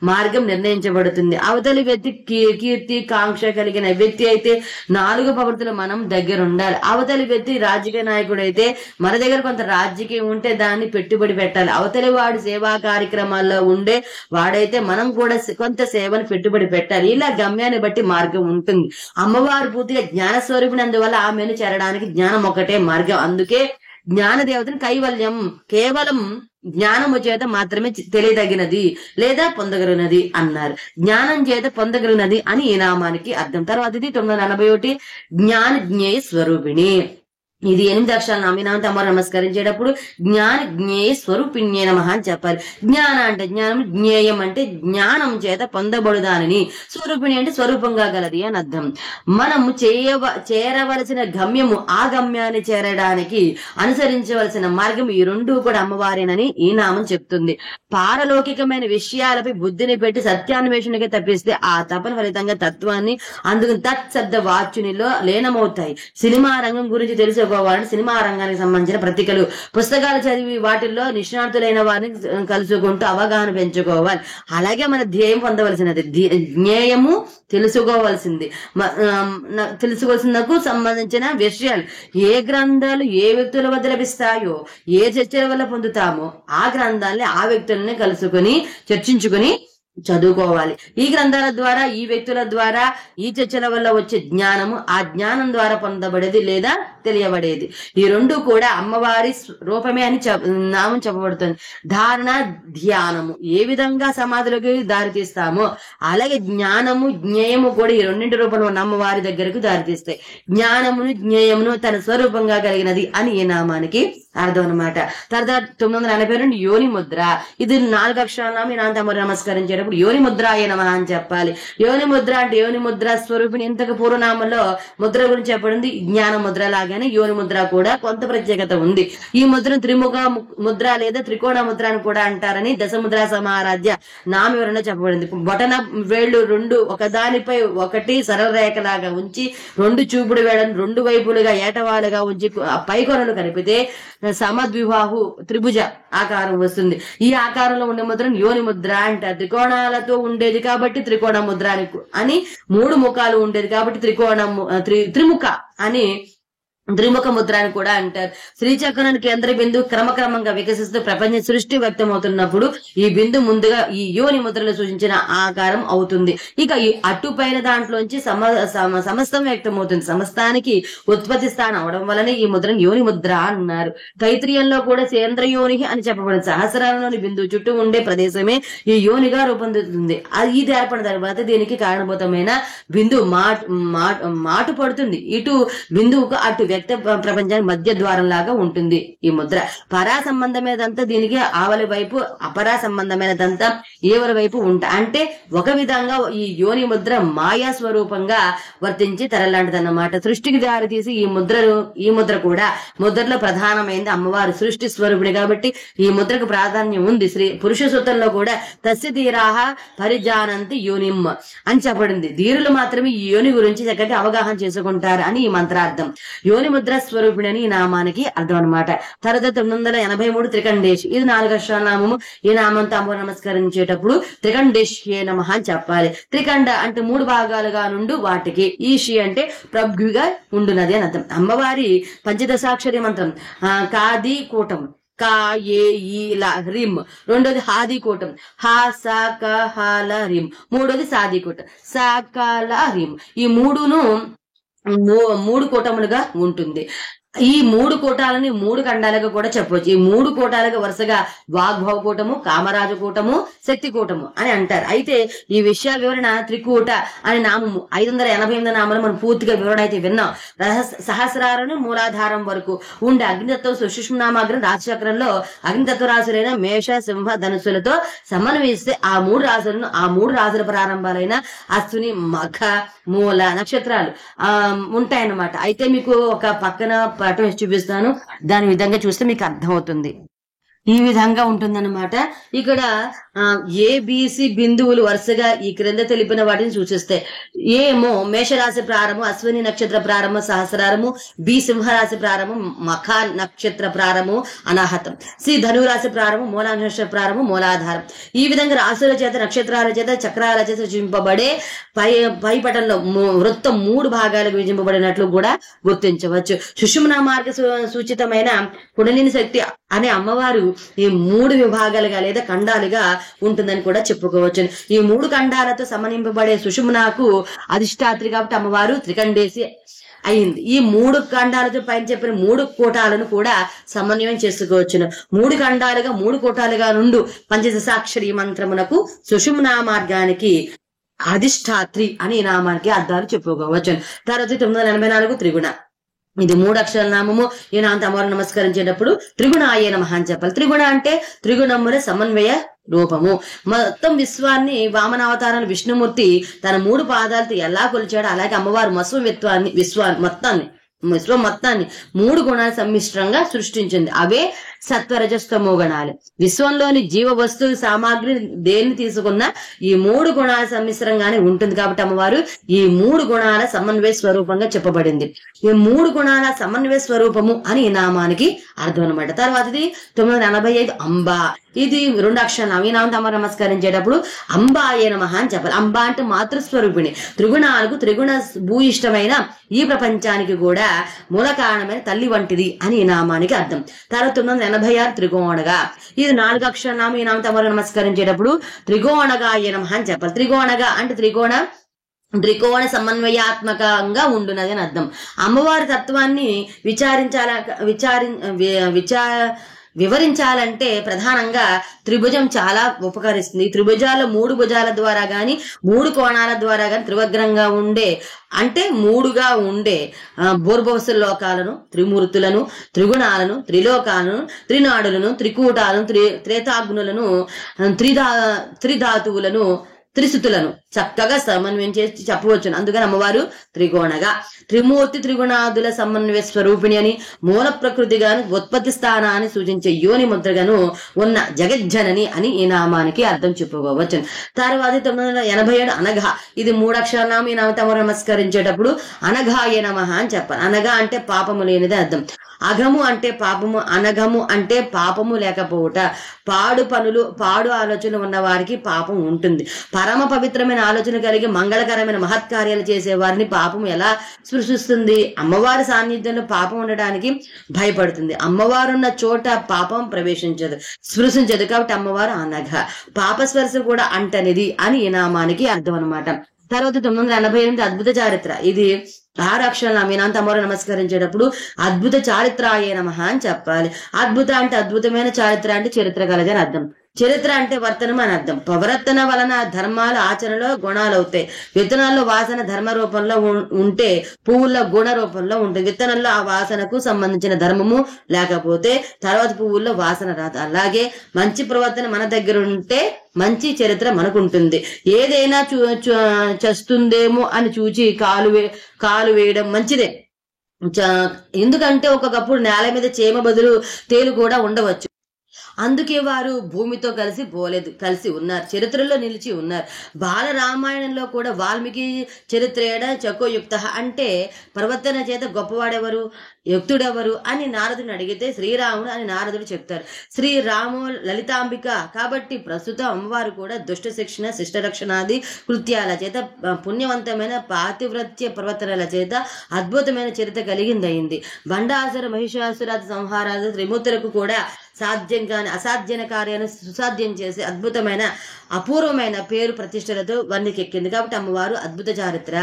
మార్గం నిర్ణయించబడుతుంది. అవతలి వ్యక్తి కీర్తి కాంక్ష కలిగిన వ్యక్తి అయితే 4 ప్రవృత్తులు మనం దగ్గర ఉండాలి. అవతలి వ్యక్తి రాజకీయ నాయకుడు అయితే మన దగ్గర కొంత రాజకీయం ఉంటే దాన్ని పెట్టుబడి పెట్టాలి. అవతలి వాడు సేవా కార్యక్రమాల్లో ఉండే వాడైతే మనం కూడా కొంత సేవను పెట్టుబడి పెట్టాలి. ఇలా గమ్యాన్ని బట్టి మార్గం ఉంటుంది. అమ్మవారు పూర్తిగా జ్ఞాన స్వరూపిణి, అందువల్ల ఆమెను చేరడానికి జ్ఞానం ఒకటే మార్గం. అందుకే జ్ఞాన దేవతని కైవల్యం కేవలం జ్ఞానము చేత మాత్రమే తెలియదగినది లేదా పొందగలిగినది అన్నారు. జ్ఞానం చేత పొందగలిగినది అని ఈ నామానికి అర్థం. తర్వాత ఇది 981 జ్ఞాన జ్ఞేయ స్వరూపిణి. ఇది 8 అక్షరాల నామ. ఈ నామంతో అమ్మవారు నమస్కరించేటప్పుడు జ్ఞాన జ్ఞేయ స్వరూపిణ్యే నమః అని చెప్పాలి. జ్ఞాన అంటే జ్ఞానం, జ్ఞేయం అంటే జ్ఞానం చేత పొందబడుదానని, స్వరూపిణి అంటే స్వరూపంగా గలది అని అర్థం. మనము చేరవలసిన గమ్యము, ఆ గమ్యాన్ని చేరడానికి అనుసరించవలసిన మార్గం ఈ 2 కూడా అమ్మవారేనని ఈ నామం చెప్తుంది. పారలౌకికమైన విషయాలపై బుద్ధిని పెట్టి సత్యాన్వేషణగా తప్పిస్తే ఆ తపన ఫలితంగా తత్వాన్ని అందుకుని తత్శబ్ద వాచునిలో లీనమవుతాయి. సినిమా రంగం గురించి తెలుసుకోవాలని సినిమా రంగానికి సంబంధించిన పత్రికలు, పుస్తకాలు చదివి వాటిల్లో నిష్ణాతులైన వారిని కలుసుకుంటూ అవగాహన పెంచుకోవాలి. అలాగే మన ధ్యేయం పొందవలసినది, జ్ఞేయము తెలుసుకోవాల్సినకు సంబంధించిన విషయాలు ఏ గ్రంథాలు ఏ వ్యక్తుల వద్ద లభిస్తాయో, ఏ చర్చల వల్ల పొందుతామో ఆ గ్రంథాలని ఆ వ్యక్తులని కలుసుకొని చర్చించుకుని చదువుకోవాలి. ఈ గ్రంథాల ద్వారా, ఈ వ్యక్తుల ద్వారా, ఈ చర్చల వల్ల వచ్చే జ్ఞానము ఆ జ్ఞానం ద్వారా పొందబడేది లేదా తెలియబడేది. ఈ 2 కూడా అమ్మవారి రూపమే అని నామం చెప్పబడుతుంది. ధారణ, ధ్యానము ఏ విధంగా సమాధులకు దారితీస్తామో అలాగే జ్ఞానము జ్ఞేయము కూడా ఈ 2 రూపంలో ఉన్న అమ్మవారి దగ్గరకు దారితీస్తాయి. జ్ఞానమును జ్ఞేయమును తన స్వరూపంగా కలిగినది అని ఈ నామానికి అర్థం అనమాట. తర్వాత 982 యోని ముద్ర. ఇది 4 అక్షరాల నామ. ఈ నామంతో అమ్మవారు నమస్కరించేటప్పుడు యోని ముద్రాయ నమః అని చెప్పాలి. యోని ముద్ర అంటే యోని ముద్ర స్వరూపిణి. ఇంతకు పూర్వనామంలో ముద్ర గురించి చెప్పబడింది. జ్ఞాన ముద్ర లాగానే యోని ముద్ర కూడా కొంత ప్రత్యేకత ఉంది. ఈ ముద్రను త్రిముఖ ముద్ర లేదా త్రికోణ ముద్ర అని కూడా అంటారని దశముద్ర సమారాధ్య నామ వివరణ చెప్పబడింది. బొటన వేళ్లు 2 ఒకదానిపై ఒకటి సరళ రేఖలాగా ఉంచి 2 చూపుడు వేళ్లను 2 వైపులుగా ఏటవాలుగా ఉంచి పై కొనలు కలిపితే సమద్విబాహు త్రిభుజ ఆకారం వస్తుంది. ఈ ఆకారంలో ఉండే ముద్రను యోని ముద్ర అంటారు. త్రికోణాలతో ఉండేది కాబట్టి త్రికోణ ముద్ర అని 3 ముఖాలు ఉండేది కాబట్టి త్రిముఖ అని త్రిముఖ ముద్ర అని కూడా అంటారు. శ్రీచక్రానికి కేంద్ర బిందు క్రమక్రమంగా వికసిస్తూ ప్రపంచ సృష్టి వ్యక్తమవుతున్నప్పుడు ఈ బిందు ముందుగా ఈ యోని ముద్రలో సూచించిన ఆకారం అవుతుంది. ఇక ఈ అట్టుపైన దాంట్లోంచి సమస్తం వ్యక్తమవుతుంది. సమస్తానికి ఉత్పత్తి స్థానం అవడం వలన ఈ ముద్రను యోని ముద్ర అన్నారు. తైత్రీయంలో కూడా సేంద్ర యోని అని చెప్పబడింది. సహస్రారంలోని బిందువు చుట్టూ ఉండే ప్రదేశమే ఈ యోనిగా రూపొందుతుంది. ఇది ఏర్పడిన తర్వాత దీనికి కారణభూతమైన బిందువు మాటు పడుతుంది. ఇటు బిందువుకు అటు వ్యక్త ప్రపంచానికి మధ్య ద్వారం లాగా ఉంటుంది. ఈ ముద్ర పరా సంబంధమైనదంతా దీనికి ఆవలి వైపు, అపరా సంబంధమైనదంతా ఏవల వైపు అంటే ఒక విధంగా ఈ యోని ముద్ర మాయా స్వరూపంగా వర్తించి తెరలాంటిదన్నమాట. సృష్టికి దారి తీసి ఈ ముద్ర కూడా ముద్రలో ప్రధానమైంది అమ్మవారు సృష్టి స్వరూపిణి కాబట్టి ఈ ముద్రకు ప్రాధాన్యం ఉంది. పురుష సూత్రంలో కూడా తస్య తీరాహ పరిజానంతి యోనిం అని చెప్పబడింది. ధీరులు మాత్రమే ఈ యోని గురించి చక్కగా అవగాహన చేసుకుంటారు అని ఈ మంత్రార్థం. యోని ముద్ర స్వరూపిణి అని ఈ నామానికి అర్థం అనమాట. తర్వాత 983 త్రికండేష్, ఇది 4 అక్షరాల నామము. ఈ నామంతో అమ్మవారు నమస్కరించేటప్పుడు త్రికండేశ్యే నమః అని చెప్పాలి. త్రికండ అంటే 3 భాగాలుగా నుండి వాటికి, ఈషి అంటే ప్రభుగా ఉండునది అని అర్థం. అమ్మవారి పంచదశాక్షరి మంత్రం కాది కూటం కా ఏ ఈ ల రిమ్, రెండోది హాది కూటం హా సా క హ ల రిమ్, మూడోది సాది కూటం సా క ల రిమ్. ఈ మూడు కూటములుగా ఉంటుంది. ఈ 3 కూటాలని 3 ఖండాలుగా కూడా చెప్పవచ్చు. ఈ 3 కూటాలుగా వరుసగా వాగ్భవ కూటము, కామరాజ కూటము, శక్తి కూటము అని అంటారు. అయితే ఈ విషయాల వివరణ త్రికూట అనే నామము 588 నామాలు మనం పూర్తిగా వివరణ అయితే విన్నాం. సహస్రాలను మూలాధారం వరకు ఉండే అగ్నితత్వ సుషుష్మ నామాగ్రం రాశిచక్రంలో అగ్నితత్వ రాశులైన మేష, సింహ, ధనుసులతో సమన్వయిస్తే ఆ 3 రాశుల ప్రారంభాలైన అశ్విని, మఖ, మూల నక్షత్రాలు ఉంటాయన్నమాట. అయితే మీకు ఒక పక్కన పటం చూపిస్తాను. దాని విధంగా చూస్తే మీకు అర్థమవుతుంది. ఈ విధంగా ఉంటుందన్నమాట. ఇక్కడ ఏబిసి బిందువులు వరుసగా ఈ క్రింద తెలిపిన వాటిని సూచిస్తాయి. ఏమో మేషరాశి ప్రారంభం, అశ్విని నక్షత్ర ప్రారంభం సహస్రారము, బి సింహరాశి ప్రారంభం, మఖ నక్షత్ర ప్రారంభం అనాహతం, సి ధనురాశి ప్రారంభం, మూలా నక్షత్ర ప్రారంభం మూలాధారం. ఈ విధంగా రాశుల చేత, నక్షత్రాల చేత, చక్రాల చేత సూచింపబడే పై పటంలో వృత్తం 3 భాగాలకు విభజింపబడినట్లు కూడా గుర్తించవచ్చు. సుషుమ్నా మార్గ సూచితమైన కుండలిని శక్తి అనే అమ్మవారు ఈ 3 విభాగాలుగా లేదా ఖండాలుగా ఉంటుందని కూడా చెప్పుకోవచ్చు. ఈ 3 ఖండాలతో సమన్వయింపబడే సుషుమ్నాకు అధిష్టాత్రి కాబట్టి అమ్మవారు త్రికండేసి అయింది. ఈ 3 ఖండాలతో పైన చెప్పిన 3 కూటాలను కూడా సమన్వయం చేసుకోవచ్చును. 3 ఖండాలుగా 3 కూటాలుగా నుండి పంచదశాక్షరి మంత్రమునకు సుషుమ్నా మార్గానికి అధిష్టాత్రి అని నామానికి అర్థాలు చెప్పుకోవచ్చు. తర్వాత 984 త్రిగుణ, ఇది 3 అక్షరాల నామము. ఈ నామంతో అమ్మవారు నమస్కరించేటప్పుడు త్రిగుణాయ నమః అని చెప్పాలి. త్రిగుణ అంటే త్రిగుణముల సమన్వయ రూపము. మొత్తం విశ్వాన్ని వామనావతారాన్ని విష్ణుమూర్తి తన 3 పాదాలతో ఎలా కొలిచాడో అలాగే అమ్మవారు విశ్వం మొత్తాన్ని 3 గుణాల సమ్మిశ్రంగా సృష్టించింది. అవే సత్వరజస్తమో గుణాలు. విశ్వంలోని జీవ వస్తువు సామాగ్రి దేన్ని తీసుకున్నా ఈ 3 గుణాల సమ్మిశ్రంగానే ఉంటుంది కాబట్టి అమ్మవారు ఈ 3 గుణాల సమన్వయ స్వరూపంగా చెప్పబడింది. ఈ 3 గుణాల సమన్వయ స్వరూపము అని ఈ నామానికి అర్థం అనమాట. తర్వాతది 985 అంబా, ఇది 2 అక్షరాలు. ఈ నామంతో అమ్మవారు నమస్కరించేటప్పుడు అంబాయ నమః అని చెప్పాలి. అంబా అంటే మాతృస్వరూపిణి, త్రిగుణాలకు త్రిగుణ భూయిష్టమైన ఈ ప్రపంచానికి కూడా మూల కారణమైన తల్లి వంటిది అని ఈ నామానికి అర్థం. తర్వాత 986 త్రికోణగా, ఇది 4 అక్షరాల నామం. ఈ నామంతో అమ్మవారు నమస్కరించేటప్పుడు త్రికోణగాయ నమః అని చెప్పాలి. త్రికోణగా అంటే త్రికోణ సమన్వయాత్మకంగా ఉండునది అని అర్థం. అమ్మవారి తత్వాన్ని వివరించాలంటే ప్రధానంగా త్రిభుజం చాలా ఉపకరిస్తుంది. త్రిభుజాలు 3 భుజాల ద్వారా గాని 3 కోణాల ద్వారా గాని త్రివగ్రంగా ఉండే అంటే 3గా ఉండే భూర్భవస లోకాలను, త్రిమూర్తులను, త్రిగుణాలను, త్రిలోకాలను, త్రినాడులను, త్రికూటాలను, త్రేతాగ్నులను, త్రిధాతువులను, త్రిశుతులను చక్కగా సమన్వయం చేసి చెప్పవచ్చును. అందుకని అమ్మవారు త్రికోణగా, త్రిమూర్తి త్రిగుణాదుల సమన్వయ స్వరూపిణి అని, మూల ప్రకృతిగాను, ఉత్పత్తి స్థానాన్ని సూచించే యోని ముద్రగాను ఉన్న జగజ్జనని అని ఈ నామానికి అర్థం చెప్పుకోవచ్చు. తర్వాత 987 అనఘ, ఇది 3 అక్షరాల నామం. ఈ నామంతో నమస్కరించేటప్పుడు అనఘాయ నమః అని చెప్పాలి. అనఘ అంటే పాపము లేనిది అర్థం. అఘము అంటే పాపము, అనఘము అంటే పాపము లేకపోవుట. పాడు పనులు, పాడు ఆలోచనలు ఉన్న వారికి పాపం ఉంటుంది. పరమ పవిత్రమైన ఆలోచన కలిగి మంగళకరమైన మహత్కార్యాలు చేసే వారిని పాపం ఎలా స్పృశిస్తుంది? అమ్మవారి సాన్నిధ్యంలో పాపం ఉండడానికి భయపడుతుంది. అమ్మవారున్న చోట పాపం ప్రవేశించదు, స్పృశించదు. కాబట్టి అమ్మవారు అనఘ. పాపస్పర్శ కూడా అంటనిది అని ఈ నామానికి అర్థం అనమాట. తర్వాత 988 అద్భుత చారిత్ర. ఇది 6 అక్షరాలు మీనాంత అమ్మవారు నమస్కరించేటప్పుడు అద్భుత చారిత్రాయే నమః అని చెప్పాలి. అద్భుత అంటే అద్భుతమైన, చారిత్ర అంటే చరిత్ర కలది అని అర్థం. చరిత్ర అంటే వర్తనం అని అర్థం. ప్రవర్తన వలన ధర్మాలు ఆచరణలో గుణాలు అవుతాయి. విత్తనాల్లో వాసన ధర్మ రూపంలో ఉంటే పువ్వుల్లో గుణ రూపంలో ఉంటుంది. విత్తనంలో ఆ వాసనకు సంబంధించిన ధర్మము లేకపోతే తర్వాత పువ్వుల్లో వాసన రాదు. అలాగే మంచి ప్రవర్తన మన దగ్గర ఉంటే మంచి చరిత్ర మనకుంటుంది. ఏదైనా చేస్తుందేమో అని చూచి కాలు వేయడం మంచిదే. ఎందుకంటే ఒకప్పుడు నేల మీద చేమ బదులు తేలు కూడా ఉండవచ్చు. అందుకే వారు భూమితో కలిసి ఉన్నారు, చరిత్రలో నిలిచి ఉన్నారు. బాల రామాయణంలో కూడా వాల్మీకి చరిత్రేడ చకోయుక్త అంటే ప్రవర్తన చేత గొప్పవాడెవరు, యుక్తుడెవరు అని నారదుని అడిగితే శ్రీరాముడు అని నారదుడు చెప్తారు. శ్రీరాము లలితాంబిక కాబట్టి ప్రస్తుతం అమ్మవారు కూడా దుష్ట శిక్షణ, శిష్ట రక్షణాది కృత్యాల చేత, పుణ్యవంతమైన పాతివ్రత్య ప్రవర్తనల చేత అద్భుతమైన చరిత్ర కలిగిందయింది. బండాసుర మహిషాసురాది సంహారాలు త్రిమూర్తులకు కూడా సాధ్యం కాని అసాధ్యన కార్యాన్ని సుసాధ్యం చేసి అద్భుతమైన అపూర్వమైన పేరు ప్రతిష్టలతో వన్నెకెక్కింది. కాబట్టి అమ్మవారు అద్భుత చారిత్ర,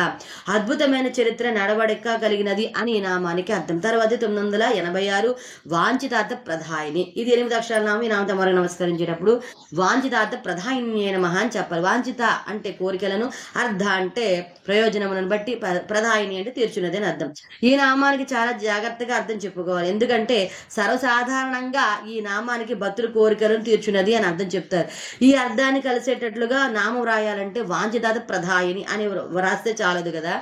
అద్భుతమైన చరిత్ర నడవడిక కలిగినది అని ఈ నామానికి అర్థం. తర్వాత 986 వాంఛితార్థ ప్రధాయిని. ఇది 8 అక్షరాల నామం. ఈ నామంతో అమ్మవారికి నమస్కరించేటప్పుడు వాంఛితార్థ ప్రధాయిని నమః అని చెప్పాలి. వాంఛిత అంటే కోరికలను, అర్థ అంటే ప్రయోజనములను బట్టి, ప్రధాయిని అంటే తీర్చున్నది అని అర్థం. ఈ నామానికి చాలా జాగ్రత్తగా అర్థం చెప్పుకోవాలి. ఎందుకంటే సర్వసాధారణంగా ఈ నామానికి భక్తుల కోరికలను తీర్చున్నది అని అర్థం చెప్తారు. ఈ అర్థాన్ని కలిసేటట్లుగా నామం వ్రాయాలంటే వాంఛితార్థ ప్రధాయిని అని వ్రాస్తే చాలదు కదా.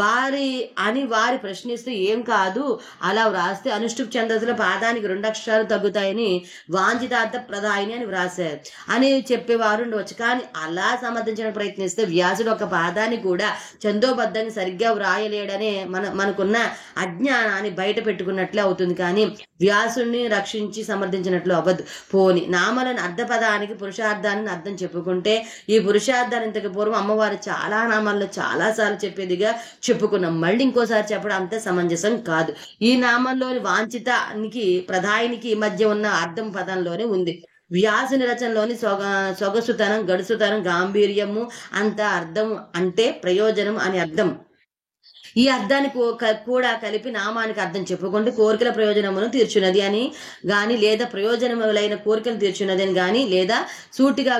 వారి ప్రశ్నిస్తూ ఏం కాదు అలా వ్రాస్తే అనుష్ఠుప్ ఛందస్సుల పాదానికి 2 అక్షరాలు తగ్గుతాయని వాంఛితార్థ ప్రధాయిని అని వ్రాశారు అని చెప్పేవారు ఉండవచ్చు. కానీ అలా సమర్థించడానికి ప్రయత్నిస్తే వ్యాసుడు ఒక పాదాన్ని కూడా ఛందోబద్ధంగా సరిగ్గా వ్రాయలేడనే మనకున్న అజ్ఞానాన్ని బయట పెట్టుకున్నట్లే అవుతుంది. కానీ వ్యాసుడిని రక్షించి సమర్థించినట్లు అవ్వదు. పోని నామాలను అర్ధపదానికి పురుషార్థాన్ని అర్థం చెప్పుకుంటే ఈ పురుషార్థాన్ని ఇంతకు పూర్వం అమ్మవారు చాలా నామాల్లో చాలా సార్లు చెప్పేదిగా చెప్పుకున్నాం. మళ్ళీ ఇంకోసారి చెప్పడం అంత సమంజసం కాదు. ఈ నామంలోని వాంఛితానికి ప్రధాయినికి మధ్య ఉన్న అర్థం పదంలోనే ఉంది. వ్యాసుని రచనలోని సొగసుతనం, గడుసుతనం, గాంభీర్యము అంత అర్థం అంటే ప్రయోజనం అని అర్థం. ఈ అర్థాన్ని కూడా కలిపి నామానికి అర్థం చెప్పుకుంటే కోరికల ప్రయోజనమును తీర్చున్నది అని గాని, లేదా ప్రయోజనములైన కోరికలు తీర్చున్నది అని గాని, లేదా సూటిగా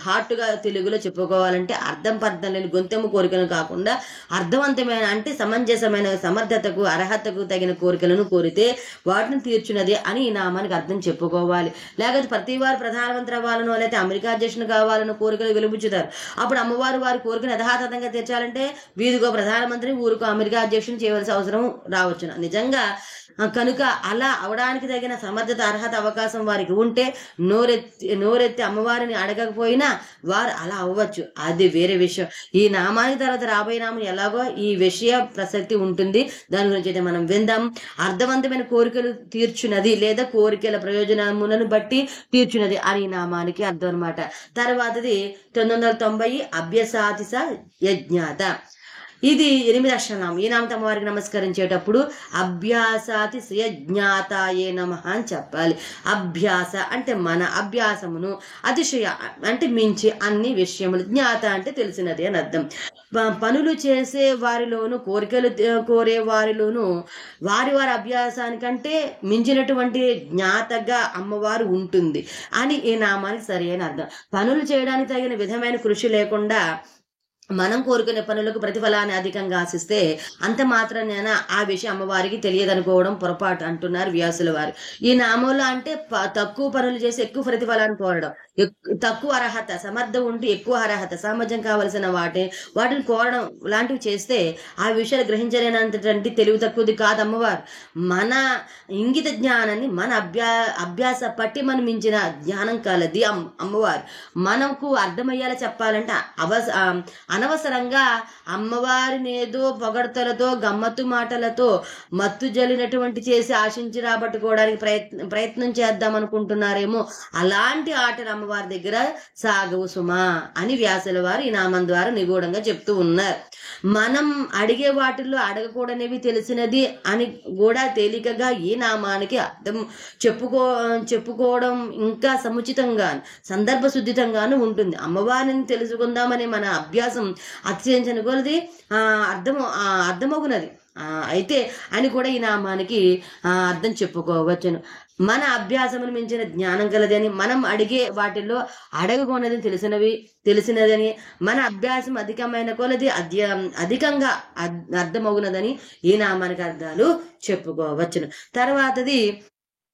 ఘాటుగా తెలుగులో చెప్పుకోవాలంటే అర్థం పర్థం లేని గొంతెమ్మ కోరికలను కాకుండా అర్థవంతమైన అంటే సమంజసమైన, సమర్థతకు అర్హతకు తగిన కోరికలను కోరితే వాటిని తీర్చున్నది అని ఈ నామానికి అర్థం చెప్పుకోవాలి. లేకపోతే ప్రతి వారు ప్రధానమంత్రి అవ్వాలను, లేకపోతే అమెరికా అధ్యక్షుని కావాలని కోరికలు వెలుబుచ్చుతారు. అప్పుడు అమ్మవారు వారి కోరికను యథాతథంగా తీర్చాలంటే వీధికో ప్రధానమంత్రి, ఊరుకో అమెరికా అధ్యక్షుని చేయవలసిన అవసరం రావచ్చును. నిజంగా కనుక అలా అవడానికి తగిన సమర్థత, అర్హత, అవకాశం వారికి ఉంటే నోరెత్తి అమ్మవారిని అడగకపోయినా వారు అలా అవ్వచ్చు. అది వేరే విషయం. ఈ నామానికి తర్వాత రాబోయే నామం ఎలాగో ఈ విషయ ప్రసక్తి ఉంటుంది. దాని గురించి అయితే మనం విందాం. అర్థవంతమైన కోరికలు తీర్చున్నది లేదా కోరికల ప్రయోజనములను బట్టి తీర్చున్నది అని నామానికి అర్థం అనమాట. తర్వాతది 990 అభ్యసాతిస యజ్ఞాత. ఇది 8 అక్షరాల నామం. ఈ నామంతో అమ్మవారికి నమస్కరించేటప్పుడు అభ్యాసాతి శ్రియజ్ఞాతాయే నమః అని చెప్పాలి. అభ్యాస అంటే మన అభ్యాసమును, అతిశయ అంటే మించి అన్ని విషయములు, జ్ఞాత అంటే తెలిసినది అని అర్థం. పనులు చేసే వారిలోను, కోరికలు కోరే వారిలోను వారి అభ్యాసానికంటే మించినటువంటి జ్ఞాతగా అమ్మవారు ఉంటుంది అని ఈ నామానికి సరి అయిన అర్థం. పనులు చేయడానికి తగిన విధమైన కృషి లేకుండా మనం కోరుకునే పనులకు ప్రతిఫలాన్ని అధికంగా ఆశిస్తే అంత మాత్రాన ఆ విషయం అమ్మవారికి తెలియదనుకోవడం పొరపాటు అంటున్నారు వ్యాసుల వారు. ఈ నామంలో అంటే తక్కువ పనులు చేసి ఎక్కువ ప్రతిఫలాన్ని కోరడం. తక్కువ అర్హత, సమర్థం ఉంటే ఎక్కువ అర్హత, సామర్థ్యం కావలసిన వాటిని కోరడం లాంటివి చేస్తే ఆ విషయాలు గ్రహించలేనంతటి తెలివి తక్కువది కాదు అమ్మవారు. మన ఇంగిత జ్ఞానాన్ని, మన అభ్యాస పట్టి మనం మించిన జ్ఞానం కలది అమ్మవారు. మనకు అర్థమయ్యేలా చెప్పాలంటే అనవసరంగా అమ్మవారిని ఏదో పొగడతలతో గమ్మత్తు మాటలతో మత్తు జల్లినటువంటి చేసి ఆశించి రాబట్టుకోవడానికి ప్రయత్నం చేద్దాం అనుకుంటున్నారేమో. అలాంటి ఆటలు అమ్మవారి దగ్గర సాగవు సుమా అని వ్యాసుల వారు ఈ నామం ద్వారా నిగూఢంగా చెప్తూ ఉన్నారు. మనం అడిగే వాటిల్లో అడగకూడనివి తెలిసినది అని కూడా తేలికగా ఈ నామానికి అర్థం చెప్పుకోవడం ఇంకా సముచితంగా, సందర్భ శుద్ధితంగాను ఉంటుంది. అమ్మవారిని తెలుసుకుందామని మన అభ్యాసం అతిశయించని కొలది అర్థమవునది అయితే అని కూడా ఈ నామానికి అర్థం చెప్పుకోవచ్చును. మన అభ్యాసమును మించిన జ్ఞానం కలదని, మనం అడిగే వాటిల్లో అడగకూడదని తెలిసినదని, మన అభ్యాసం అధికమైన కొలది అధికంగా అర్థమవునదని ఈ నామానికి అర్థాలు చెప్పుకోవచ్చును. తర్వాతది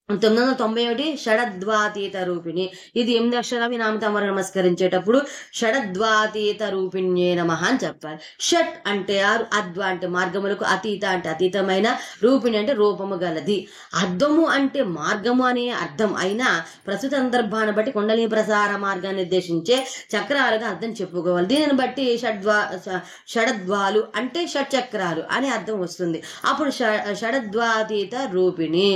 991 షడద్వాతీత రూపిణి. ఇది 8 అక్షరాలు నామతమరు నమస్కరించేటప్పుడు షడద్వాతీత రూపిణ్యే నమః అని చెప్పాలి. షట్ అంటే 6, అద్వ అంటే మార్గములకు, అతీత అంటే అతీతమైన, రూపిణి అంటే రూపము గలది. అద్వము అంటే మార్గము అనే అర్థం అయినా ప్రస్తుత సందర్భాన్ని బట్టి కుండలిని ప్రసార మార్గాన్ని నిర్దేశించే చక్రాలుగా అర్థం చెప్పుకోవాలి. దీనిని బట్టి షడద్వాలు అంటే షట్చక్రాలు అనే అర్థం వస్తుంది. అప్పుడు షడద్వాతీత రూపిణి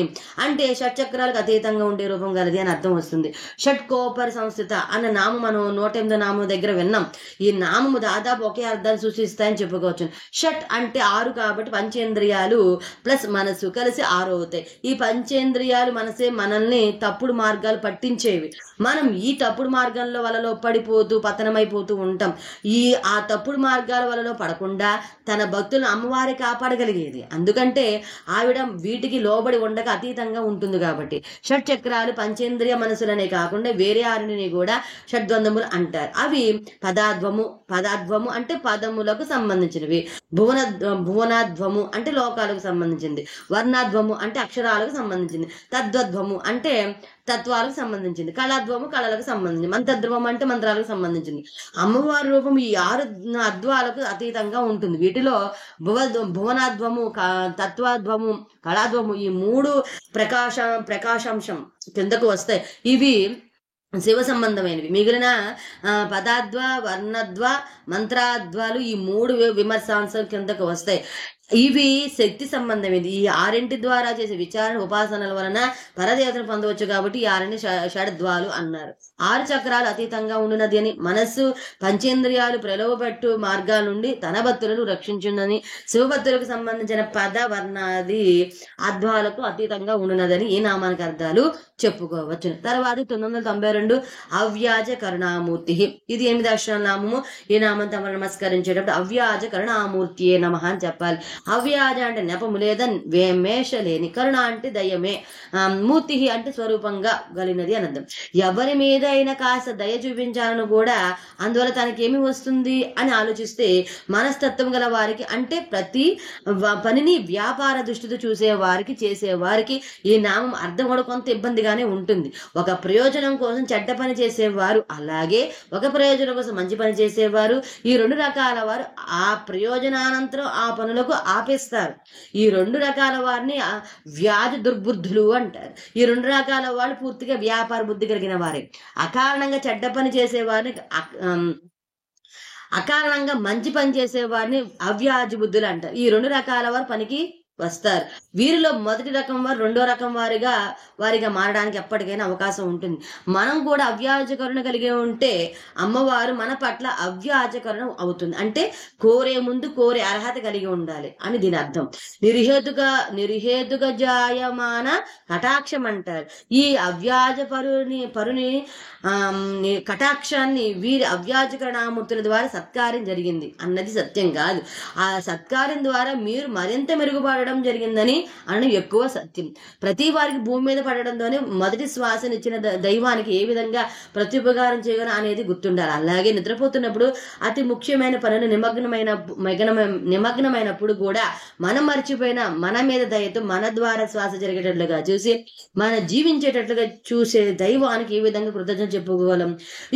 అంటే చక్రాలకు అతీతంగా ఉండే రూపం గలది అని అర్థం వస్తుంది. షట్కోపరి సంస్థిత అన్న నామం మనం 108 నామం దగ్గర విన్నాం. ఈ నామము దాదాపు ఒకే అర్థాలు సూచిస్తాయని చెప్పుకోవచ్చు. షట్ అంటే 6 కాబట్టి పంచేంద్రియాలు ప్లస్ మనసు కలిసి 6 అవుతాయి. ఈ పంచేంద్రియాలు మనసే మనల్ని తప్పుడు మార్గాలు పట్టించేవి. మనం ఈ తప్పుడు మార్గంలో వలలో పడిపోతూ పతనమైపోతూ ఉంటాం. ఆ తప్పుడు మార్గాల వలలో పడకుండా తన భక్తులను అమ్మవారి కాపాడగలిగేది. అందుకంటే ఆవిడ వీటికి లోబడి ఉండక అతీతంగా ఉంటుంది కాబట్టి. షట్ చక్రాలు పంచేంద్రియ మనసులనే కాకుండా వేరే 6ని కూడా షడ్ద్వంద్వములు అంటారు. అవి పదాధ్వము అంటే పదములకు సంబంధించినవి, భువనాధ్వము అంటే లోకాలకు సంబంధించింది, వర్ణాధ్వము అంటే అక్షరాలకు సంబంధించింది, తద్వధ్వము అంటే తత్వాలకు సంబంధించింది, కళాధ్వము కళలకు సంబంధించింది, మంత్రధ్వము అంటే మంత్రాలకు సంబంధించింది. అమ్మవారి రూపం ఈ 6 అధ్వాలకు అతీతంగా ఉంటుంది. వీటిలో భువనాధ్వము, తత్వాధ్వము, కళాధ్వము ఈ 3 ప్రకాశాంశం కిందకు వస్తాయి. ఇవి శివ సంబంధమైనవి. మిగిలిన పదాధ్వ, వర్ణధ్వ, మంత్రాధ్వాలు ఈ 3 విమర్శాంశం కిందకు వస్తాయి. ఇవి శక్తి సంబంధమైనది. ఈ 6 ద్వారా చేసే విచారణ ఉపాసనల వలన పరదేవతను పొందవచ్చు కాబట్టి ఈ 6 షడ్ద్వాలు అన్నారు. 6 చక్రాలు అతీతంగా ఉండునది అని, మనస్సు పంచేంద్రియాలు ప్రలోభపెట్టు మార్గాల నుండి తన భక్తులను రక్షించునని, శివభక్తులకు సంబంధించిన పద వర్ణాది అధ్వాలకు అతీతంగా ఉండునదని ఈ నామానికి అర్థాలు చెప్పుకోవచ్చు. తర్వాత 992 అవ్యాజ కరుణామూర్తి. ఇది 8 అక్షరాల నామము. ఈ నామం తమ నమస్కరించేటప్పుడు అవ్యాజ కరుణామూర్తియే నమః అని చెప్పాలి. అవ్యాజ అంటే నెపము లేదా మేష లేని, కరుణ అంటే దయమే, మూర్తి అంటే స్వరూపంగా గలినది అని అర్థం. ఎవరి మీద అయినా కాస్త దయ చూపించాలని కూడా అందువల్ల తనకేమి వస్తుంది అని ఆలోచిస్తే మనస్తత్వం గల వారికి, అంటే ప్రతి పనిని వ్యాపార దృష్టితో చూసేవారికి చేసేవారికి ఈ నామం అర్థం కూడా కొంత ఇబ్బందిగానే ఉంటుంది. ఒక ప్రయోజనం కోసం చెడ్డ పని చేసేవారు, అలాగే ఒక ప్రయోజనం కోసం మంచి పని చేసేవారు, ఈ 2 రకాల వారు ఆ ప్రయోజనానంతరం ఆ పనులకు ఆపేస్తారు. ఈ 2 రకాల వారిని వ్యాజ దుర్బుద్ధులు అంటారు. ఈ 2 రకాల వాళ్ళు పూర్తిగా వ్యాపార బుద్ధి కలిగిన వారే. అకారణంగా చెడ్డ పని చేసేవారిని, అకారణంగా మంచి పని చేసేవారిని అవ్యాజ బుద్ధులు అంటారు. ఈ 2 రకాల వారు పనికి వస్తారు. వీరిలో మొదటి రకం వారు రెండో రకం వారిగా మారడానికి ఎప్పటికైనా అవకాశం ఉంటుంది. మనం కూడా అవ్యాజకరణ కలిగి ఉంటే అమ్మవారు మన పట్ల అవ్యాజకరణ అవుతుంది. అంటే కోరే ముందు కోరే అర్హత కలిగి ఉండాలి అని దీని అర్థం. నిర్హేతుక జాయమాన కటాక్షం అంటారు. ఈ అవ్యాజ పరుని కటాక్షాన్ని వీరి అవ్యాజకరణామూర్తుల ద్వారా సత్కార్యం జరిగింది అన్నది సత్యం కాదు. ఆ సత్కార్యం ద్వారా మీరు మరింత మెరుగుపడడానికి ఇవ్వడం జరిగిందని అనడం ఎక్కువ సత్యం. ప్రతి వారికి భూమి మీద పడడంతోనే మొదటి శ్వాసనిచ్చిన దైవానికి ఏ విధంగా ప్రత్యుపకారం చేయగలం అనేది గుర్తుండాలి. అలాగే నిద్రపోతున్నప్పుడు అతి ముఖ్యమైన పనులు నిమగ్నమైనప్పుడు కూడా మనం మర్చిపోయిన మన మీద దయతో మన ద్వారా శ్వాస జరిగేటట్లుగా చూసి మన జీవించేటట్లుగా చూసే దైవానికి ఏ విధంగా కృతజ్ఞత చెప్పుకోగలం.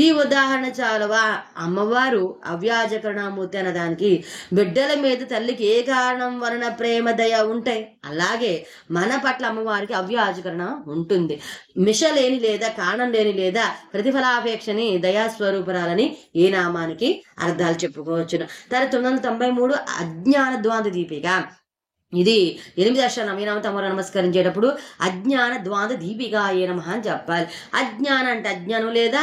ఈ ఉదాహరణ చాలవా? అమ్మవారు అవ్యాజకరణమూర్తి అన్నదానికి బిడ్డల మీద తల్లికి ఏ కారణం వలన ప్రేమ దయ ఉంటాయి, అలాగే మన పట్ల అమ్మవారికి అవ్యాజకరణ ఉంటుంది. మిష లేని లేదా కారణం లేని లేదా ప్రతిఫలాపేక్షని దయాస్వరూపురాలని ఈ నామానికి అర్థాలు చెప్పుకోవచ్చును. 993 అజ్ఞాన ద్వాంత దీపిక. ఇది 8 అక్షరాలు ఈ నామం తమరు నమస్కరించేటప్పుడు అజ్ఞాన ద్వాంత దీపికాయే నమః అని చెప్పాలి. అజ్ఞాన అంటే అజ్ఞానం లేదా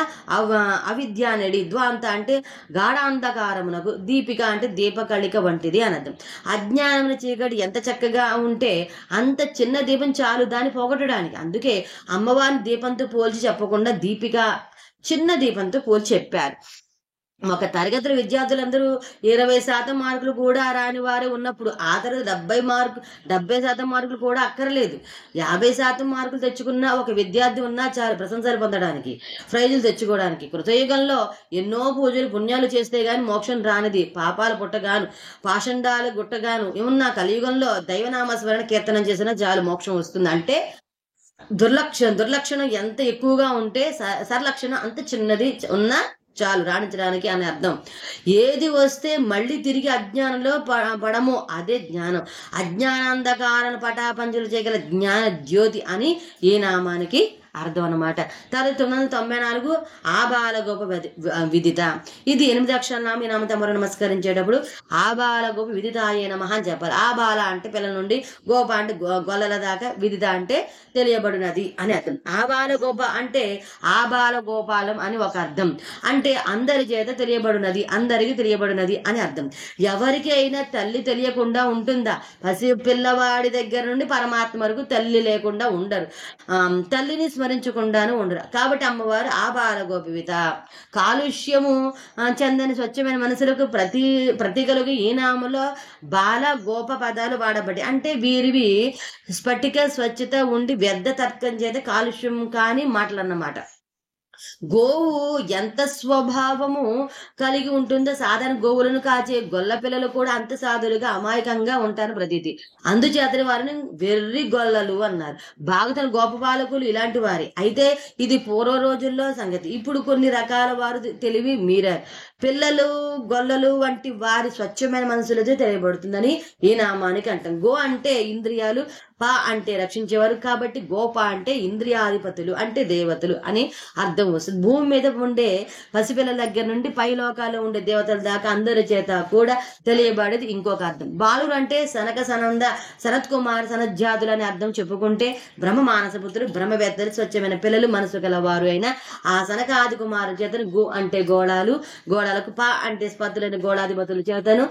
అవిద్య అనేది, ద్వాంత అంటే గాఢాంధకారమునకు, దీపిక అంటే దీపకళిక వంటిది అని అర్థం. అజ్ఞానమున చీకటి ఎంత చక్కగా ఉంటే అంత చిన్న దీపం చాలు దాన్ని పోగొట్టడానికి. అందుకే అమ్మవారిని దీపంతో పోల్చి చెప్పకుండా దీపిక చిన్న దీపంతో పోల్చి చెప్పారు. ఒక తరగతిలో విద్యార్థులందరూ 20% మార్కులు కూడా రాని వారే ఉన్నప్పుడు ఆ తరగతి 70% మార్కులు కూడా అక్కర్లేదు. 50% మార్కులు తెచ్చుకున్న ఒక విద్యార్థి ఉన్నా చాలు ప్రశంసలు పొందడానికి, ప్రైజులు తెచ్చుకోవడానికి. కృతయుగంలో ఎన్నో పూజలు పుణ్యాలు చేస్తే గాని మోక్షం రానిది, పాపాలు పుట్టగాను పాషండాలు గుట్టగాను ఉన్న కలియుగంలో దైవనామస్మరణ కీర్తనం చేసినా చాలు మోక్షం వస్తుంది. అంటే దుర్లక్షణం ఎంత ఎక్కువగా ఉంటే సర్లక్షణం అంత చిన్నది ఉన్నా చాలు రాణించడానికి అని అర్థం. ఏది వస్తే మళ్ళీ తిరిగి అజ్ఞానంలో పడము, అదే జ్ఞానం. అజ్ఞానాంధకారణ పటాపంచలు చేయగల జ్ఞాన జ్యోతి అని ఈ నామానికి అర్థం అన్నమాట. 994 ఆబాల గోప విదిత. ఇది 8 అక్షరాల నామ. ఈ నామ తమరు నమస్కరించేటప్పుడు ఆబాల గోప విదితాయే నమః అని చెప్పాలి. ఆబాల అంటే పిల్లల నుండి, గోప అంటే గొల్లల దాకా, విదిత అంటే తెలియబడినది అని అర్థం. ఆబాల గోప అంటే ఆబాల గోపాలం అని ఒక అర్థం. అంటే అందరి చేత తెలియబడినది, అందరికి తెలియబడినది అని అర్థం. ఎవరికి అయినా తల్లి తెలియకుండా ఉంటుందా? పసి పిల్లవాడి దగ్గర నుండి పరమాత్మ వరకు తల్లి లేకుండా ఉండరు, తల్లిని స్మరించకుండాను ఉండరు. కాబట్టి అమ్మవారు ఆ బాల గోపివిత. కాలుష్యము చెందని స్వచ్ఛమైన మనసులకు ప్రతీకలుగా ఈ నామంలో బాల గోప పదాలు వాడబడి, అంటే వీరివి స్ఫటిక స్వచ్ఛత ఉండి వ్యర్థ తర్కం చేత కాలుష్యం కాని మాటలన్నమాట. గోవు ఎంత స్వభావము కలిగి ఉంటుందో సాధారణ గోవులను కాచే గొల్ల పిల్లలు కూడా అంత సాధులుగా అమాయకంగా ఉంటారు ప్రతీతి. అందుచేతని వారిని వెర్రి గొల్లలు అన్నారు. బాగుతన గోపపాలకులు ఇలాంటి వారి. అయితే ఇది పూర్వ రోజుల్లో సంగతి. ఇప్పుడు కొన్ని రకాల వారు తెలివి మీరారు. పిల్లలు గొల్లలు వంటి వారి స్వచ్ఛమైన మనసులతో తెలియబడుతుందని ఈ నామానికి అంటాం. గో అంటే ఇంద్రియాలు, ప అంటే రక్షించేవారు. కాబట్టి గోప అంటే ఇంద్రియాధిపతులు, అంటే దేవతలు అని అర్థం వస్తుంది. భూమి మీద ఉండే పసిపిల్లల దగ్గర నుండి పై లోకాల్లో ఉండే దేవతల దాకా అందరి చేత కూడా తెలియబడేది ఇంకొక అర్థం. బాలురు అంటే సనక సనంద సనత్ కుమార్ సనజ్జాతులు అనే అర్థం చెప్పుకుంటే బ్రహ్మ మానసపుత్రులు, బ్రహ్మవేత్తలు, స్వచ్ఛమైన పిల్లలు, మనసు గలవారు అయిన ఆ సనక ఆది కుమారు చేతను గో అంటే గోడాలకు, ప అంటే స్పత్తులైన గోడాధిపతుల చేతను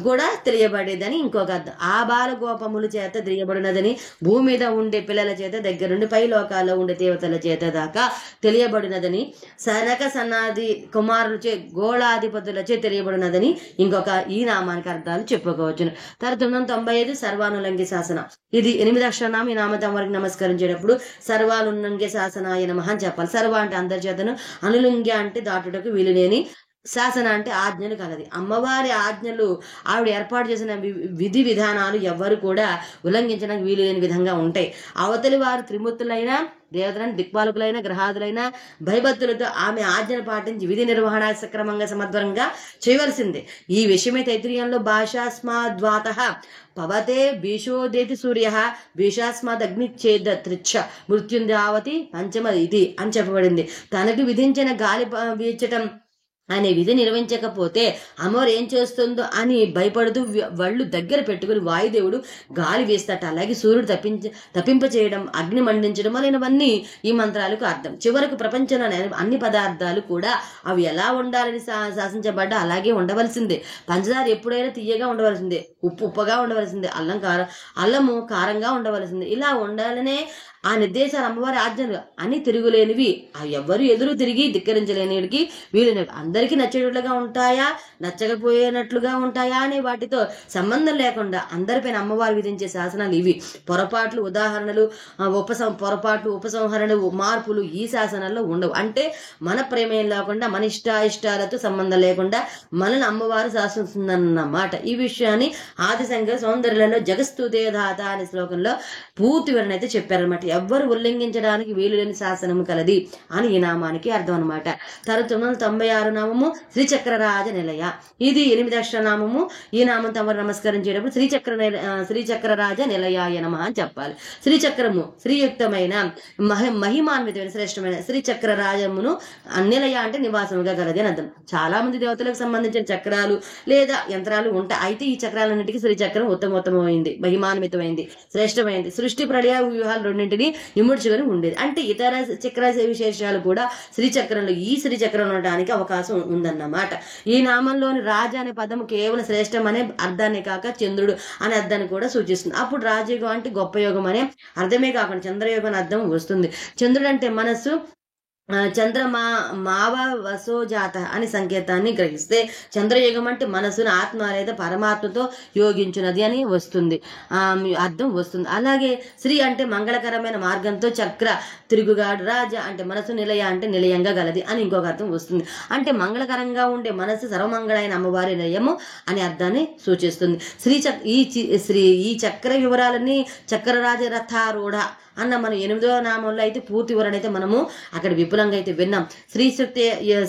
కూడా తెలియబడేదని ఇంకొక అర్థం. ఆ బాల గోపముల చేత తెలియబడినదని, భూమి మీద ఉండే పిల్లల చేత దగ్గర నుండి పై లోకాల్లో ఉండే దేవతల చేత దాకా తెలియబడినదని, సనక సన్నాది కుమారులచే గోళాధిపతులచే తెలియబడినదని ఇంకొక ఈ నామానికి అర్థాలు చెప్పుకోవచ్చును. 995 సర్వానులంఘ్య శాసన. ఇది 8 అక్షరనామం. ఈ నామం వారికి నమస్కరించేటప్పుడు సర్వానులంఘ్య శాసనాయ నమః అని చెప్పాలి. సర్వ అంటే అందరి చేతను, అనులుంఘ్య అంటే దాటుటకు వీలులేని, శాసన అంటే ఆజ్ఞలు కలది. అమ్మవారి ఆజ్ఞలు ఆవిడ ఏర్పాటు చేసిన విధి విధానాలు ఎవ్వరు కూడా ఉల్లంఘించడానికి వీలు లేని విధంగా ఉంటాయి. అవతలి వారు త్రిమూర్తులైన దేవతలైన, దిక్పాలకులైన, గ్రహాదులైన భయభక్తులతో ఆమె ఆజ్ఞను పాటించి విధి నిర్వహణ సక్రమంగా సమర్థంగా చేయవలసిందే. ఈ విషయమే తైత్రీయంలో భాషాస్మాద్వాత పవతే భీషోదేతి సూర్య భీషాస్మాదగ్నిచ్ఛేద త్రిచ్చ మృత్యుందావతి పంచమ ఇది అని చెప్పబడింది. తనకు విధించిన గాలి వీచటం అనే విధి నిర్వహించకపోతే అమ్మవారు ఏం చేస్తుందో అని భయపడుతూ వాళ్ళు దగ్గర పెట్టుకుని వాయుదేవుడు గాలి వేస్తాట. అలాగే సూర్యుడు తప్పింప చేయడం, అగ్ని మండించడం మొదలైనవన్నీ ఈ మంత్రాలకు అర్థం. చివరకు ప్రపంచంలో అన్ని పదార్థాలు కూడా అవి ఎలా ఉండాలని శాసించబడ్డా అలాగే ఉండవలసిందే. పంచదార ఎప్పుడైనా తీయగా ఉండవలసిందే, ఉప్పు ఉప్పగా ఉండవలసిందే, అల్లము కారంగా ఉండవలసిందే. ఇలా ఉండాలనే ఆ నిర్దేశాలు అమ్మవారి ఆజ్ఞలు అని తిరుగులేనివి, ఎవరు ఎదురు తిరిగి ధిక్కరించలేనికి వీలు అందరికీ నచ్చేటట్లుగా ఉంటాయా నచ్చకపోయేనట్లుగా ఉంటాయా అనే వాటితో సంబంధం లేకుండా అందరిపైన అమ్మవారు విధించే శాసనాలు ఇవి. పొరపాట్లు ఉదాహరణలు పొరపాట్లు ఉపసంహరణలు మార్పులు ఈ శాసనాల్లో ఉండవు. అంటే మన ప్రమేయం లేకుండా మన ఇష్టాలతో సంబంధం లేకుండా మనల్ని అమ్మవారు శాసిస్తుందన్నమాట. ఈ విషయాన్ని ఆదిశంకర సౌందర్యంలో జగస్తుదేదాత అనే శ్లోకంలో పూర్తి వివరణ అయితే చెప్పారనమాట. ఎవ్వరు ఉల్లంఘించడానికి వీలు లేని శాసనము కలది అని ఈ నామానికి అర్థం అనమాట. తర్వాత 996 నామము శ్రీచక్రరాజ నిలయ. ఇది 8 అక్షర నామము. ఈ నామం తమరు నమస్కరించేటప్పుడు శ్రీచక్రరాజ నిలయాయ నమః అని చెప్పాలి. శ్రీచక్రము శ్రీయుక్తమైన మహిమాన్వితమైన శ్రేష్టమైన శ్రీచక్ర రాజమును నిలయ అంటే నివాసముగా గలది అని అర్థం. చాలా మంది దేవతలకు సంబంధించిన చక్రాలు లేదా యంత్రాలు ఉంటాయి. అయితే ఈ చక్రాలన్నిటికీ శ్రీచక్రం ఉత్తమోత్తమైంది, మహిమాన్వితమైంది, శ్రేష్టమైంది. సృష్టి ప్రళయ వ్యూహాలు రెండింటినీ ఇముడ్చుకొని ఉండేది. అంటే ఇతర చక్ర విశేషాలు కూడా శ్రీచక్రంలో ఈ శ్రీచక్రం ఉండడానికి అవకాశం ఉందన్నమాట. ఈ నామంలోని రాజ అనే పదం కేవలం శ్రేష్టం అనే అర్థాన్ని కాక చంద్రుడు అనే అర్థాన్ని కూడా సూచిస్తుంది. అప్పుడు రాజయోగం అంటే గొప్ప యోగం అనే అర్థమే కాకుండా చంద్రయోగం అనే అర్థం వస్తుంది. చంద్రుడు అంటే మనస్సు, మావ వసోజాత అని సంకేతాన్ని గ్రహిస్తే చంద్రయుగం అంటే మనసును ఆత్మ లేదా పరమాత్మతో యోగించున్నది అని వస్తుంది, అర్థం వస్తుంది. అలాగే శ్రీ అంటే మంగళకరమైన మార్గంతో చక్ర తిరుగుగాడు, రాజ అంటే మనసు, నిలయ అంటే నిలయంగా గలది అని ఇంకొక అర్థం వస్తుంది. అంటే మంగళకరంగా ఉండే మనసు సర్వమంగళైన అమ్మవారి నిలయము అనే అర్థాన్ని సూచిస్తుంది. ఈ చక్ర వివరాలన్నీ చక్రరాజ రథారూఢ అన్న మన 8వ నామంలో అయితే పూర్తి వివరణ అయితే మనము అక్కడ విపులంగా అయితే విన్నాం.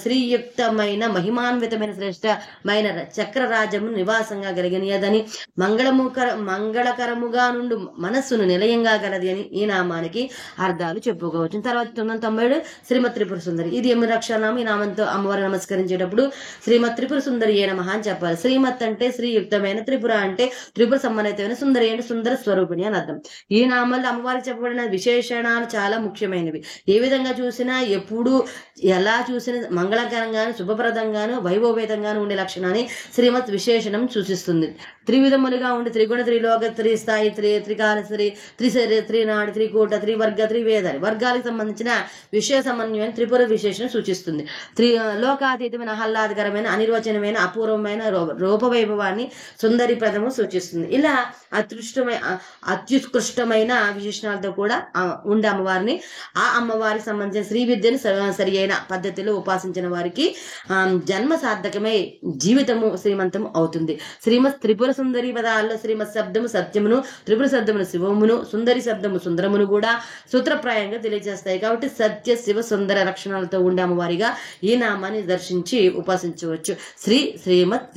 శ్రీయుక్తమైన మహిమాన్వితమైన శ్రేష్టమైన చక్రరాజము నివాసంగా కలిగినదని, మంగళకరముగా నుండి మనస్సును నిలయంగా గలది అని ఈ నామానికి అర్థాలు చెప్పుకోవచ్చు. తర్వాత 997 శ్రీమత్ త్రిపుర సుందరి. ఇది 8 అక్షర నామం. ఈ నామంతో అమ్మవారు నమస్కరించేటప్పుడు శ్రీమత్ త్రిపుర సుందరి ఏ నమః అని చెప్పాలి. శ్రీమత్ అంటే శ్రీయుక్తమైన, త్రిపుర అంటే త్రిపుర సంబంధితమైన, సుందరి అంటే సుందర స్వరూపిణి అని అర్థం. ఈ నామాల్లో అమ్మవారికి చెప్పబడిన విశేషణాలు చాలా ముఖ్యమైనవి. ఏ విధంగా చూసినా ఎప్పుడు ఎలా చూసినా మంగళకరంగాను శుభప్రదంగాను వైభవేతంగాను ఉండే లక్షణాన్ని శ్రీమత్ విశేషణం సూచిస్తుంది. త్రివిధములుగా ఉండి త్రిగుణ, త్రిలోక, త్రిస్థాయి, త్రికాల, త్రినాడు, త్రికూట, త్రివర్గ, త్రివేదాలు వర్గాలకు సంబంధించిన విషయ సమన్వయాన్ని త్రిపుర విశేషణం సూచిస్తుంది. లోకాతీతమైన, ఆహ్లాదకరమైన, అనిర్వచనమైన, అపూర్వమైన రూపవైభవాన్ని సుందరి ప్రదము సూచిస్తుంది. ఇలా అత్యుత్కృష్టమైన విశేషణాలతో కూడా ఉండే అమ్మవారిని, ఆ అమ్మవారికి సంబంధించిన శ్రీ విద్యను సరి అయిన పద్ధతిలో ఉపాసించిన వారికి జన్మ సార్థకమై జీవితము శ్రీమంతం అవుతుంది. శ్రీమత్ త్రిపుర సుందరి పదాల్లో శ్రీమత్ శబ్దము సత్యమును, త్రిపుర శబ్దమును శివమును, సుందరి శబ్దము సుందరమును కూడా సూత్రప్రాయంగా తెలియజేస్తాయి. కాబట్టి సత్య శివ సుందర లక్షణాలతో ఉండే అమ్మవారిగా ఈ నామాన్ని దర్శించి ఉపాసించవచ్చు. శ్రీమత్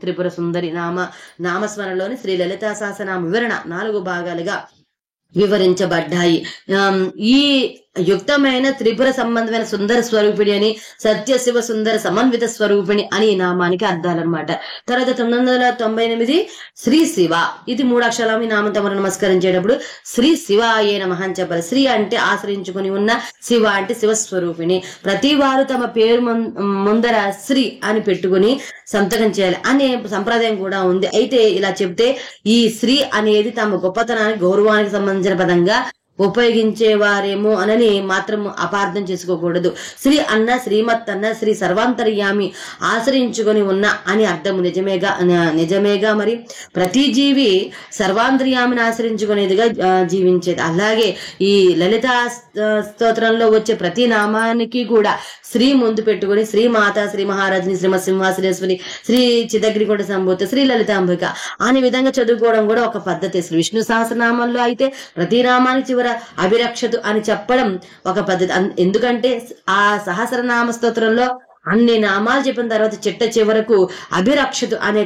త్రిపుర సుందరి నామస్మరణలోని శ్రీ లలితా సహస్రనామ వివరణ 4 భాగాలుగా వివరించబడ్డాయి. ఈ యుక్తమైన త్రిపుర సంబంధమైన సుందర స్వరూపిణి అని, సత్య శివ సుందర సమన్విత స్వరూపిణి అని ఈ నామానికి అర్థాలన్నమాట. తర్వాత 998 శ్రీ శివ. ఇది 3 అక్షరాలు. ఈ నామం తమరు నమస్కరించేటప్పుడు శ్రీ శివాయే నమః అని చెప్పాలి. శ్రీ అంటే ఆశ్రయించుకుని ఉన్న, శివ అంటే శివస్వరూపిణి. ప్రతి వారు తమ పేరు ముందర శ్రీ అని పెట్టుకుని సంతకం చేయాలి అనే సంప్రదాయం కూడా ఉంది. అయితే ఇలా చెప్తే ఈ శ్రీ అనేది తమ గొప్పతనానికి, గౌరవానికి సంబంధించిన పదంగా ఉపయోగించేవారేమో అనని మాత్రం అపార్థం చేసుకోకూడదు. శ్రీ అన్న, శ్రీమత్ అన్న శ్రీ సర్వాంతర్యామి ఆశ్రయించుకొని ఉన్న అని అర్థము నిజమేగా. మరి ప్రతి జీవి సర్వాంతర్యామిని ఆశ్రయించుకునేదిగా జీవించేది. అలాగే ఈ లలితా స్తోత్రంలో వచ్చే ప్రతి నామానికి కూడా శ్రీ ముందు పెట్టుకుని శ్రీమాత, శ్రీ మహారాజ్ని, శ్రీమత్ సింహాసనేశ్వరి, శ్రీ చిదగ్నికొండ సంభూత, శ్రీ లలితాంబిక అనే విధంగా చదువుకోవడం కూడా ఒక పద్ధతి. శ్రీ విష్ణు సహస్రనామంలో అయితే ప్రతి నామానికి చివర అభిరక్షతు అని చెప్పడం ఒక పద్ధతి. ఎందుకంటే ఆ సహస్రనామ స్తోత్రంలో అన్ని నామాలు చెప్పిన తర్వాత చివరకు అభిరక్షతు అనే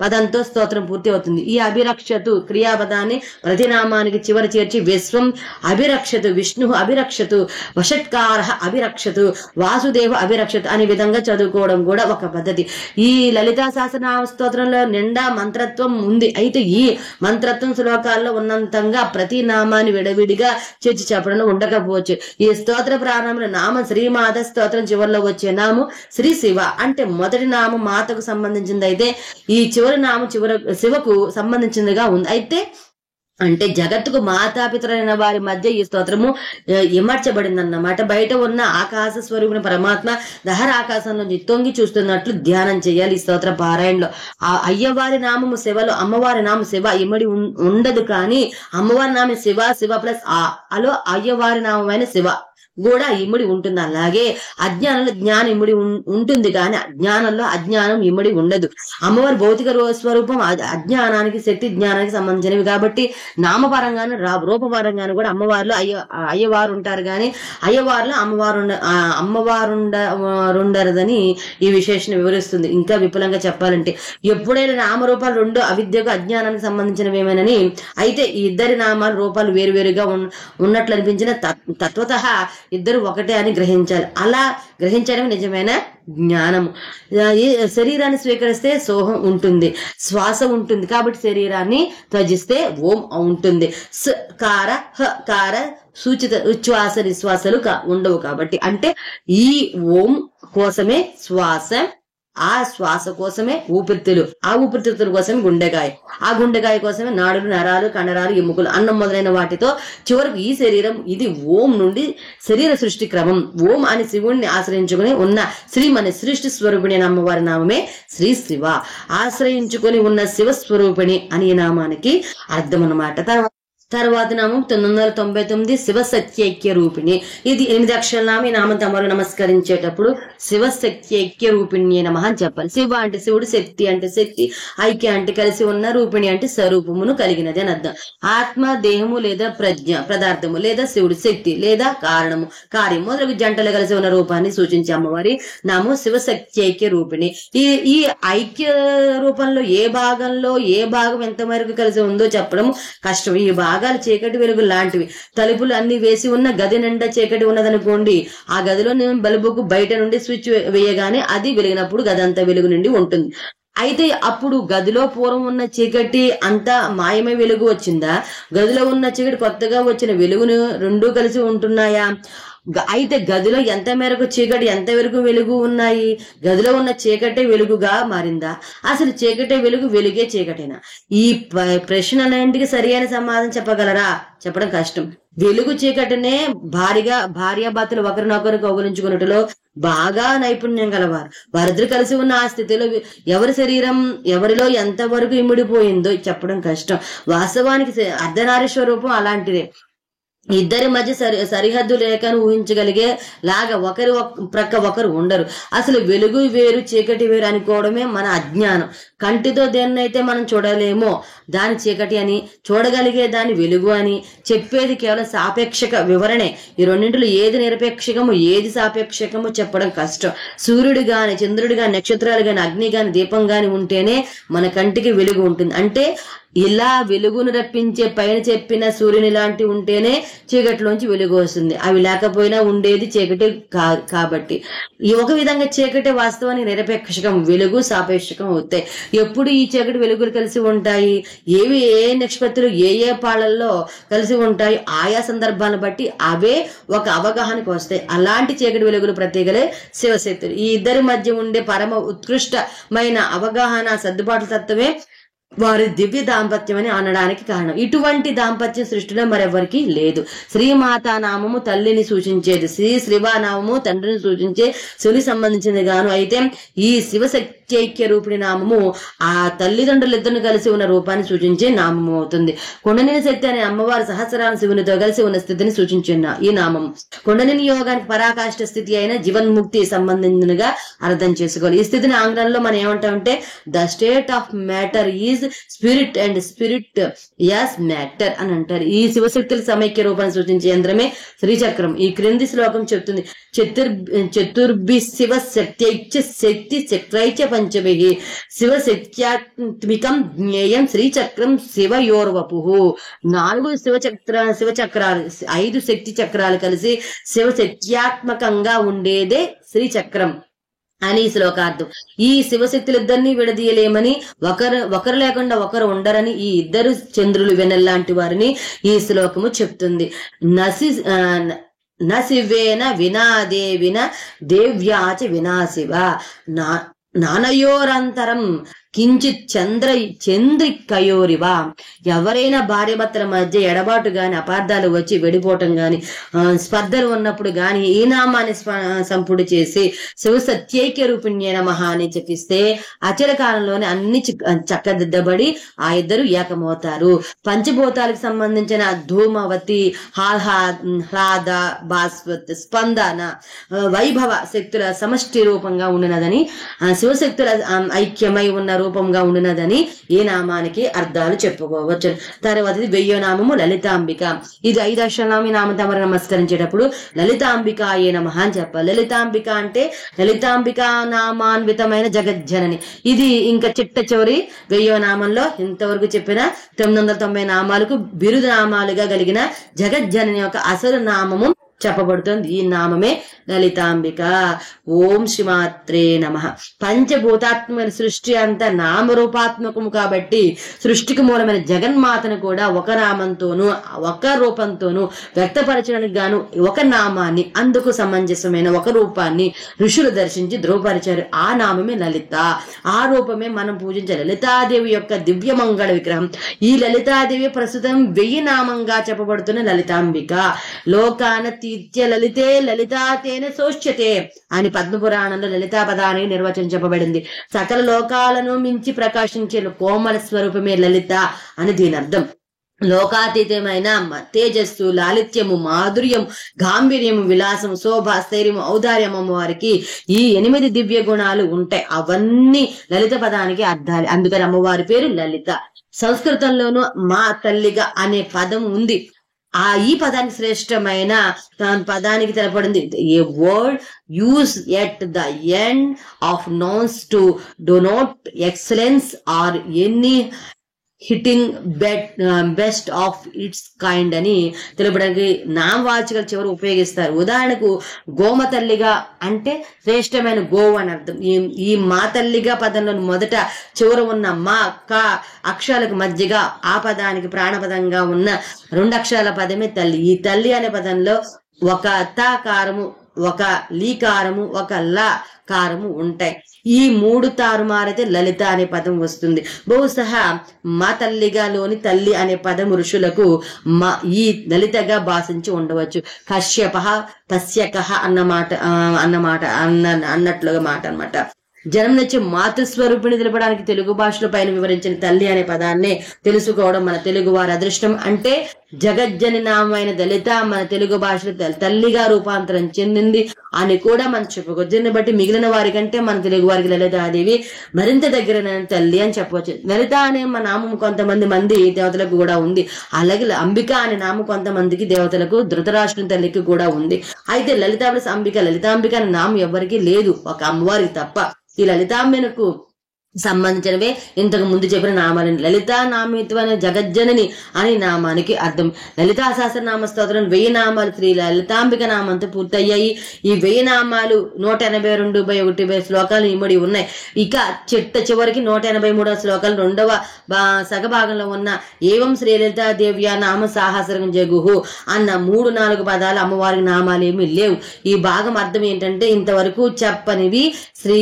పదంతో స్తోత్రం పూర్తి అవుతుంది. ఈ అభిరక్షతు క్రియాపదాన్ని ప్రతి నామానికి చివరి చేర్చి విశ్వం అభిరక్షతు, విష్ణు అభిరక్షతు, వషట్కార అభిరక్షతు, వాసుదేవ అభిరక్షతు అనే విధంగా చదువుకోవడం కూడా ఒక పద్ధతి. ఈ లలితా సహస్రనామ స్తోత్రంలో నిండా మంత్రత్వం ఉంది. అయితే ఈ మంత్రత్వం శ్లోకాల్లో ఉన్నంతంగా ప్రతి నామాన్ని విడవిడిగా చేర్చి చెప్పడం ఉండకపోవచ్చు. ఈ స్తోత్ర ప్రారంభంలో నామం శ్రీమాత, స్తోత్రం చివరిలో వచ్చే నామం శ్రీ శివ. అంటే మొదటి నామం మాతకు సంబంధించింది అయితే ఈ చివరి నామం శివకు సంబంధించిందిగా ఉంది. అయితే అంటే జగత్తుకు మాతాపితరైన వారి మధ్య ఈ స్తోత్రము ఇమర్చబడిందన్నమాట. బయట ఉన్న ఆకాశ స్వరూపిణ పరమాత్మ దహర ఆకాశం నుంచి తొంగి చూస్తున్నట్లు ధ్యానం చేయాలి ఈ స్తోత్ర పారాయణలో. ఆ అయ్యవారి నామము శివలో అమ్మవారి నామం శివ ఇమ్మడి ఉండదు, కానీ అమ్మవారి నామం శివ, శివ ప్లస్ అలో అయ్యవారి నామమైన శివ కూడా ఇమ్మడి ఉంటుంది. అలాగే అజ్ఞానంలో జ్ఞానం ఇమ్మడి ఉంటుంది, కానీ అజ్ఞానంలో అజ్ఞానం ఇమ్మడి ఉండదు. అమ్మవారి భౌతిక స్వరూపం అజ్ఞానానికి శక్తి జ్ఞానానికి సంబంధించినవి కాబట్టి నామపరంగాను రూపపరంగాను కూడా అమ్మవారిలో అయ్యవారు ఉంటారు, కానీ అయ్యవారిలో అమ్మవారుండరదని ఈ విశేషణ వివరిస్తుంది. ఇంకా విపులంగా చెప్పాలంటే ఎప్పుడైనా నామరూపాలు రెండు అవిద్యకు అజ్ఞానానికి సంబంధించినవి ఏమేనని అయితే ఈ ఇద్దరి నామాల రూపాలు వేరువేరుగా ఉన్నట్లు అనిపించిన తత్వతః ఇద్దరు ఒకటే అని గ్రహించాలి. అలా గ్రహించడం నిజమైన జ్ఞానము. శరీరాన్ని స్వీకరిస్తే సోహం ఉంటుంది, శ్వాస ఉంటుంది, కాబట్టి శరీరాన్ని త్యజిస్తే ఓం ఉంటుంది. కార కార సూచిత ఉచ్ఛ్వాస నిశ్వాసాలు ఉండవు కాబట్టి, అంటే ఈ ఓం కోసమే శ్వాస, ఆ శ్వాస కోసమే ఊపిరితిత్తులు, ఆ ఊపిరితిత్తుల కోసమే గుండెకాయ, ఆ గుండెకాయ కోసమే నాడులు, నరాలు, కండరాలు, ఎముకలు, అన్నం మొదలైన వాటితో చివరకు ఈ శరీరం. ఇది ఓం నుండి శరీర సృష్టి క్రమం. ఓం అని శివుణ్ణి ఆశ్రయించుకుని ఉన్న శ్రీమని సృష్టి స్వరూపిణి అని అమ్మవారి నామమే శ్రీ శివ. ఆశ్రయించుకొని ఉన్న శివస్వరూపిణి అని ఈ నామానికి అర్థం అన్నమాట. తర్వాత నామం 999 శివ సత్యైక్య రూపిణి. ఇది 8 అక్షరాల నామం. ఈ నామం తమరు నమస్కరించేటప్పుడు శివ సత్యైక్య రూపిణి నమః అని చెప్పాలి. శివ అంటే శివుడు, శక్తి అంటే శక్తి, ఐక్య అంటే కలిసి ఉన్న, రూపిణి అంటే స్వరూపమును కలిగినది అని అర్థం. ఆత్మ, దేహము లేదా ప్రజ్ఞ, పదార్థము లేదా శివుడు, శక్తి లేదా కారణము, కార్యం మొదలగు జంటలు కలిసి ఉన్న రూపాన్ని సూచించే అమ్మవారి నామం శివ సత్యైక్య రూపిణి. ఈ ఐక్య రూపంలో ఏ భాగం ఎంత మేరకు కలిసి ఉందో చెప్పడం కష్టం. ఈ భాగాలు చీకటి వెలుగు లాంటివి. తలుపులు అన్ని వేసి ఉన్న గది నిండా చీకటి ఉన్నదనుకోండి, ఆ గదిలో బల్బుకు బయట నుండి స్విచ్ వేయగానే అది వెలిగినప్పుడు గదంతా వెలుగు నిండి ఉంటుంది. అయితే అప్పుడు గదిలో పూర్వం ఉన్న చీకటి అంతా మాయమై వెలుగు వచ్చిందా? గదిలో ఉన్న చీకటి కొత్తగా వచ్చిన వెలుగును రెండూ కలిసి ఉంటున్నాయా? అయితే గదిలో ఎంత మేరకు చీకటి, ఎంత వరకు వెలుగు ఉన్నాయి? గదిలో ఉన్న చీకటే వెలుగుగా మారిందా? అసలు చీకటే వెలుగు, వెలుగే చీకటేనా? ఈ ప్రశ్నలన్నింటికి సరి అయిన సమాధానం చెప్పగలరా? చెప్పడం కష్టం. వెలుగు చీకటినే భార్యాభర్తలు ఒకరినొకరు కౌగులించుకున్నట్టులో బాగా నైపుణ్యం గలవారు. వారిద్దరు కలిసి ఉన్న ఆ స్థితిలో ఎవరి శరీరం ఎవరిలో ఎంతవరకు ఇమిడిపోయిందో చెప్పడం కష్టం. వాస్తవానికి అర్ధనారీశ్వర రూపం అలాంటిదే. ఇద్దరి మధ్య సరిహద్దు లేఖను ఊహించగలిగే లాగా ఒకరి ప్రక్క ఒకరు ఉండరు. అసలు వెలుగు వేరు, చీకటి వేరు అనుకోవడమే మన అజ్ఞానం. కంటితో దేన్నైతే మనం చూడలేమో దాని చీకటి అని, చూడగలిగే దాన్ని వెలుగు అని చెప్పేది కేవలం సాపేక్షక వివరణే. ఈ రెండింటిలో ఏది నిరపేక్షకము, ఏది సాపేక్షకము చెప్పడం కష్టం. సూర్యుడు గాని, చంద్రుడు గాని, నక్షత్రాలు గాని, అగ్ని గాని, దీపం గాని ఉంటేనే మన కంటికి వెలుగు ఉంటుంది. అంటే ఇలా వెలుగును రప్పించే పైన చెప్పిన సూర్యుని లాంటి ఉంటేనే చీకటిలోంచి వెలుగు వస్తుంది. అవి లేకపోయినా ఉండేది చీకటి కాబట్టి ఈ ఒక విధంగా చీకటి వాస్తవానికి నిరపేక్షకం, వెలుగు సాపేక్షకం అవుతాయి. ఎప్పుడు ఈ చీకటి వెలుగులు కలిసి ఉంటాయి? ఏ నిష్పత్తులు ఏ పాళ్ళల్లో కలిసి ఉంటాయి? ఆయా సందర్భాలను బట్టి అవే ఒక అవగాహనకు వస్తాయి. అలాంటి చీకటి వెలుగులు ప్రత్యేకలే శివశక్తులు. ఈ ఇద్దరి మధ్య ఉండే పరమ ఉత్కృష్టమైన అవగాహన, సర్దుబాటు తత్వమే వారి దివ్య దాంపత్యం అని అనడానికి కారణం. ఇటువంటి దాంపత్యం సృష్టిలో మరెవరికి లేదు. శ్రీమాతా నామము తల్లిని సూచించేది, శ్రీవానామము తండ్రిని సూచించే శివునికి సంబంధించింది గాను. అయితే ఈ శివశక్త్యైక్య రూపిణి నామము ఆ తల్లిదండ్రులిద్దరిని కలిసి ఉన్న రూపాన్ని సూచించే నామము అవుతుంది. కుండలిని శక్తి అనే అమ్మవారి సహస్రాల శివునితో కలిసి ఉన్న స్థితిని సూచించిన ఈ నామం కుండలిని యోగానికి పరాకాష్ఠ స్థితి అయిన జీవన్ముక్తి సంబంధించినగా అర్థం చేసుకోవాలి. ఈ స్థితిని ఆంగ్లంలో మనం ఏమంటామంటే the state of matter is spirit and spirit as matter అని అంటారు. ఈ శివశక్తుల సమైక్య రూపాన్ని సూచించే యంత్రమే శ్రీచక్రం. ఈ క్రింది శ్లోకం చెప్తుంది: చతుర్భి శివ శక్త్యైక్య శక్తి చక్రైక్య పంచభి శివశక్త్యాత్మికం జ్ఞేయం శ్రీచక్రం శివయోర్వపు. 4 శివచక్రాలు, 5 శక్తి చక్రాలు కలిసి శివశక్త్యాత్మకంగా ఉండేదే శ్రీచక్రం అని శ్లోకార్థం. ఈ శివశక్తులిద్దరినీ విడదీయలేమని, ఒకరు లేకుండా ఒకరు ఉండరని, ఈ ఇద్దరు చంద్రులు వెన్నెల్లాంటి వారిని ఈ శ్లోకము చెప్తుంది. నశివేన వినాదేవిన దేవ్యాచ వినాశివ నానయోరంతరం కించిత్ చంద్రికయోరివా. ఎవరైనా భార్య భర్తల మధ్య ఎడబాటు గాని అపార్థాలు వచ్చి వెడిపోవటం గాని స్పర్ధలు ఉన్నప్పుడు గాని ఈ నామాన్ని సంపుడు చేసి శివ సత్యైక్య రూపిణ్యే నమః అని చెప్పిస్తే అచల కాలంలోనే అన్ని చక్కదిద్దబడి ఆ ఇద్దరు ఏకమవుతారు. పంచభూతాలకు సంబంధించిన ధూమవతి, హ్లాద, భాస్వత్, స్పందన, వైభవ శక్తుల సమష్టి రూపంగా ఉండినదని, శివశక్తుల ఐక్యమై ఉన్న రూపంగా ఉండినదని ఈ నామానికి అర్థాలు చెప్పుకోవచ్చు. తర్వాతది 10వ నామము లలితాంబిక. ఇది 5 అక్షరాల నామతమర నమస్కరించేటప్పుడు లలితాంబికాయే నమః అని చెప్పాలి. లలితాంబిక అంటే లలితాంబిక నామాన్వితమైన జగజ్జనని. ఇది ఇంకా చిట్ట చివరి 10వ నామంలో ఇంతవరకు చెప్పిన 990 నామాలకు బిరుదు నామాలుగా కలిగిన జగజ్జనని యొక్క అసలు నామము చెప్పబడుతుంది. ఈ నామమే లలితాంబిక. ఓం శ్రీమాత్రే నమః. పంచభూతాత్మక సృష్టి అంతా నామరూపాత్మకము కాబట్టి సృష్టికి మూలమైన జగన్మాతను కూడా ఒక నామంతోనూ ఒక రూపంతోనూ వ్యక్తపరచడానికి గాను ఒక నామాన్ని, అందుకు సమంజసమైన ఒక రూపాన్ని ఋషులు దర్శించి ధృవపరిచారు. ఆ నామమే లలిత. ఆ రూపమే మనం పూజించే లలితాదేవి యొక్క దివ్యమంగళ విగ్రహం. ఈ లలితాదేవి ప్రస్తుతం 1000 నామంగా చెప్పబడుతున్న లలితాంబిక. లోకాన తీత్య లలితే లలితాతేన సోష్యతే అని పద్మపురాణంలో లలితా పదాన్ని నిర్వచించబడింది. సకల లోకాలను మించి ప్రకాశించే కోమల స్వరూపమే లలిత అని దీని అర్థం. లోకాతీతమైన తేజస్సు, లాలిత్యము, మాధుర్యం, గాంభీర్యము, విలాసము, శోభ, స్థైర్యము, ఔదార్యం అమ్మవారికి ఈ 8 దివ్య గుణాలు ఉంటాయి. అవన్నీ లలిత పదానికి అర్థాలు. అందుకని అమ్మవారి పేరు లలిత. సంస్కృతంలోనూ మా తల్లిగా అనే పదం ఉంది. ఈ పదానికి శ్రేష్టమైన పదానికి తెలపడింది a word used at the end of nouns to denote excellence or anything best of its kind అని తెలుపడానికి నామవాచకాలు చివరి ఉపయోగిస్తారు. ఉదాహరణకు గోమ తల్లిగా అంటే శ్రేష్టమైన గోవు అని అర్థం. ఈ మా తల్లిగా పదంలో మొదట చివర ఉన్న మా కా అక్షరాలకు మధ్యగా ఆ పదానికి ప్రాణపదంగా ఉన్న 2 అక్షరాల పదమే తల్లి. ఈ తల్లి అనే పదంలో ఒక తాకారము, ఒక లీకారము, ఒక లా కారము ఉంటాయి. ఈ 3 తారుమారైతే లలిత అనే పదం వస్తుంది. బహుశా మా తల్లిగాలోని తల్లి అనే పదం ఋషులకు ఈ లలితగా భాషించి ఉండవచ్చు. కశ్యప పశ్యక అన్నట్లుగా మాట అన్నమాట. జన్మనిచ్చే మాతృస్వరూపిణి తెలపడానికి తెలుగు భాషలో పైన వివరించిన తల్లి అనే పదాన్నే తెలుసుకోవడం మన తెలుగు వారి అదృష్టం. అంటే జగజ్జని నామైన దళిత మన తెలుగు భాషలో తల్లిగా రూపాంతరం చెందింది అని కూడా మనం చెప్పుకోవచ్చు. దీన్ని బట్టి మిగిలిన వారి కంటే మన తెలుగు వారికి లలితాదేవి మరింత దగ్గరైన తల్లి అని చెప్పవచ్చు. లలిత అనే మా నామం కొంతమంది దేవతలకు కూడా ఉంది. అలాగే అంబిక అనే నామం కొంతమందికి దేవతలకు, ధృతరాష్ట్రుని తల్లికి కూడా ఉంది. అయితే లలిత ప్లస్ అంబిక, లలితాంబిక అనే నామం ఎవరికి లేదు, ఒక అమ్మవారికి తప్ప. ఈ లలితాంబికకు సంబంధించినవే ఇంతకు ముందు చెప్పిన నామాలని. లలితా నామిత్వనే జగజ్జనని అని నామానికి అర్థం. లలితా సహస్రనామ స్తోత్రం 1000 నామాలు శ్రీ లలితాంబిక నామంతో పూర్తయ్యాయి. ఈ 1000 నామాలు 182/1 శ్లోకాలు ఇమ్మడి ఉన్నాయి. ఇక చివరికి 183వ శ్లోకాలు 2వ సగభాగంలో ఉన్న ఏవం శ్రీ లలితాదేవ్య నామ సాహస్రం జగుహు అన్న 3-4 పదాలు అమ్మవారికి నామాలు ఏమీ లేవు. ఈ భాగం అర్థం ఏంటంటే ఇంతవరకు చెప్పనివి శ్రీ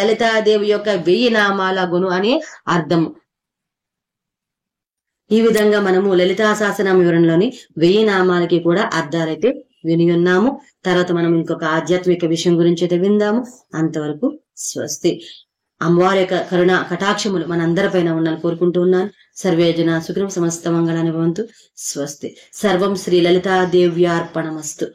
లలితాదేవి యొక్క 1000 నామాల గును అని అర్థం. ఈ విధంగా మనము లలితా సహస్రనామ వివరణలోని 1000 నామాలకి కూడా అర్థాలైతే విని ఉన్నాము. తర్వాత మనం ఇంకొక ఆధ్యాత్మిక విషయం గురించి అయితే విందాము. అంతవరకు స్వస్తి. అమ్మవారి యొక్క కరుణ కటాక్షములు మనందరిపైన ఉండాలని కోరుకుంటూ ఉన్నాను. సర్వే జన సుఖినం సమస్త మంగళాని భవంతు. స్వస్తి. సర్వం శ్రీ లలితాదేవ్యార్పణమస్తు.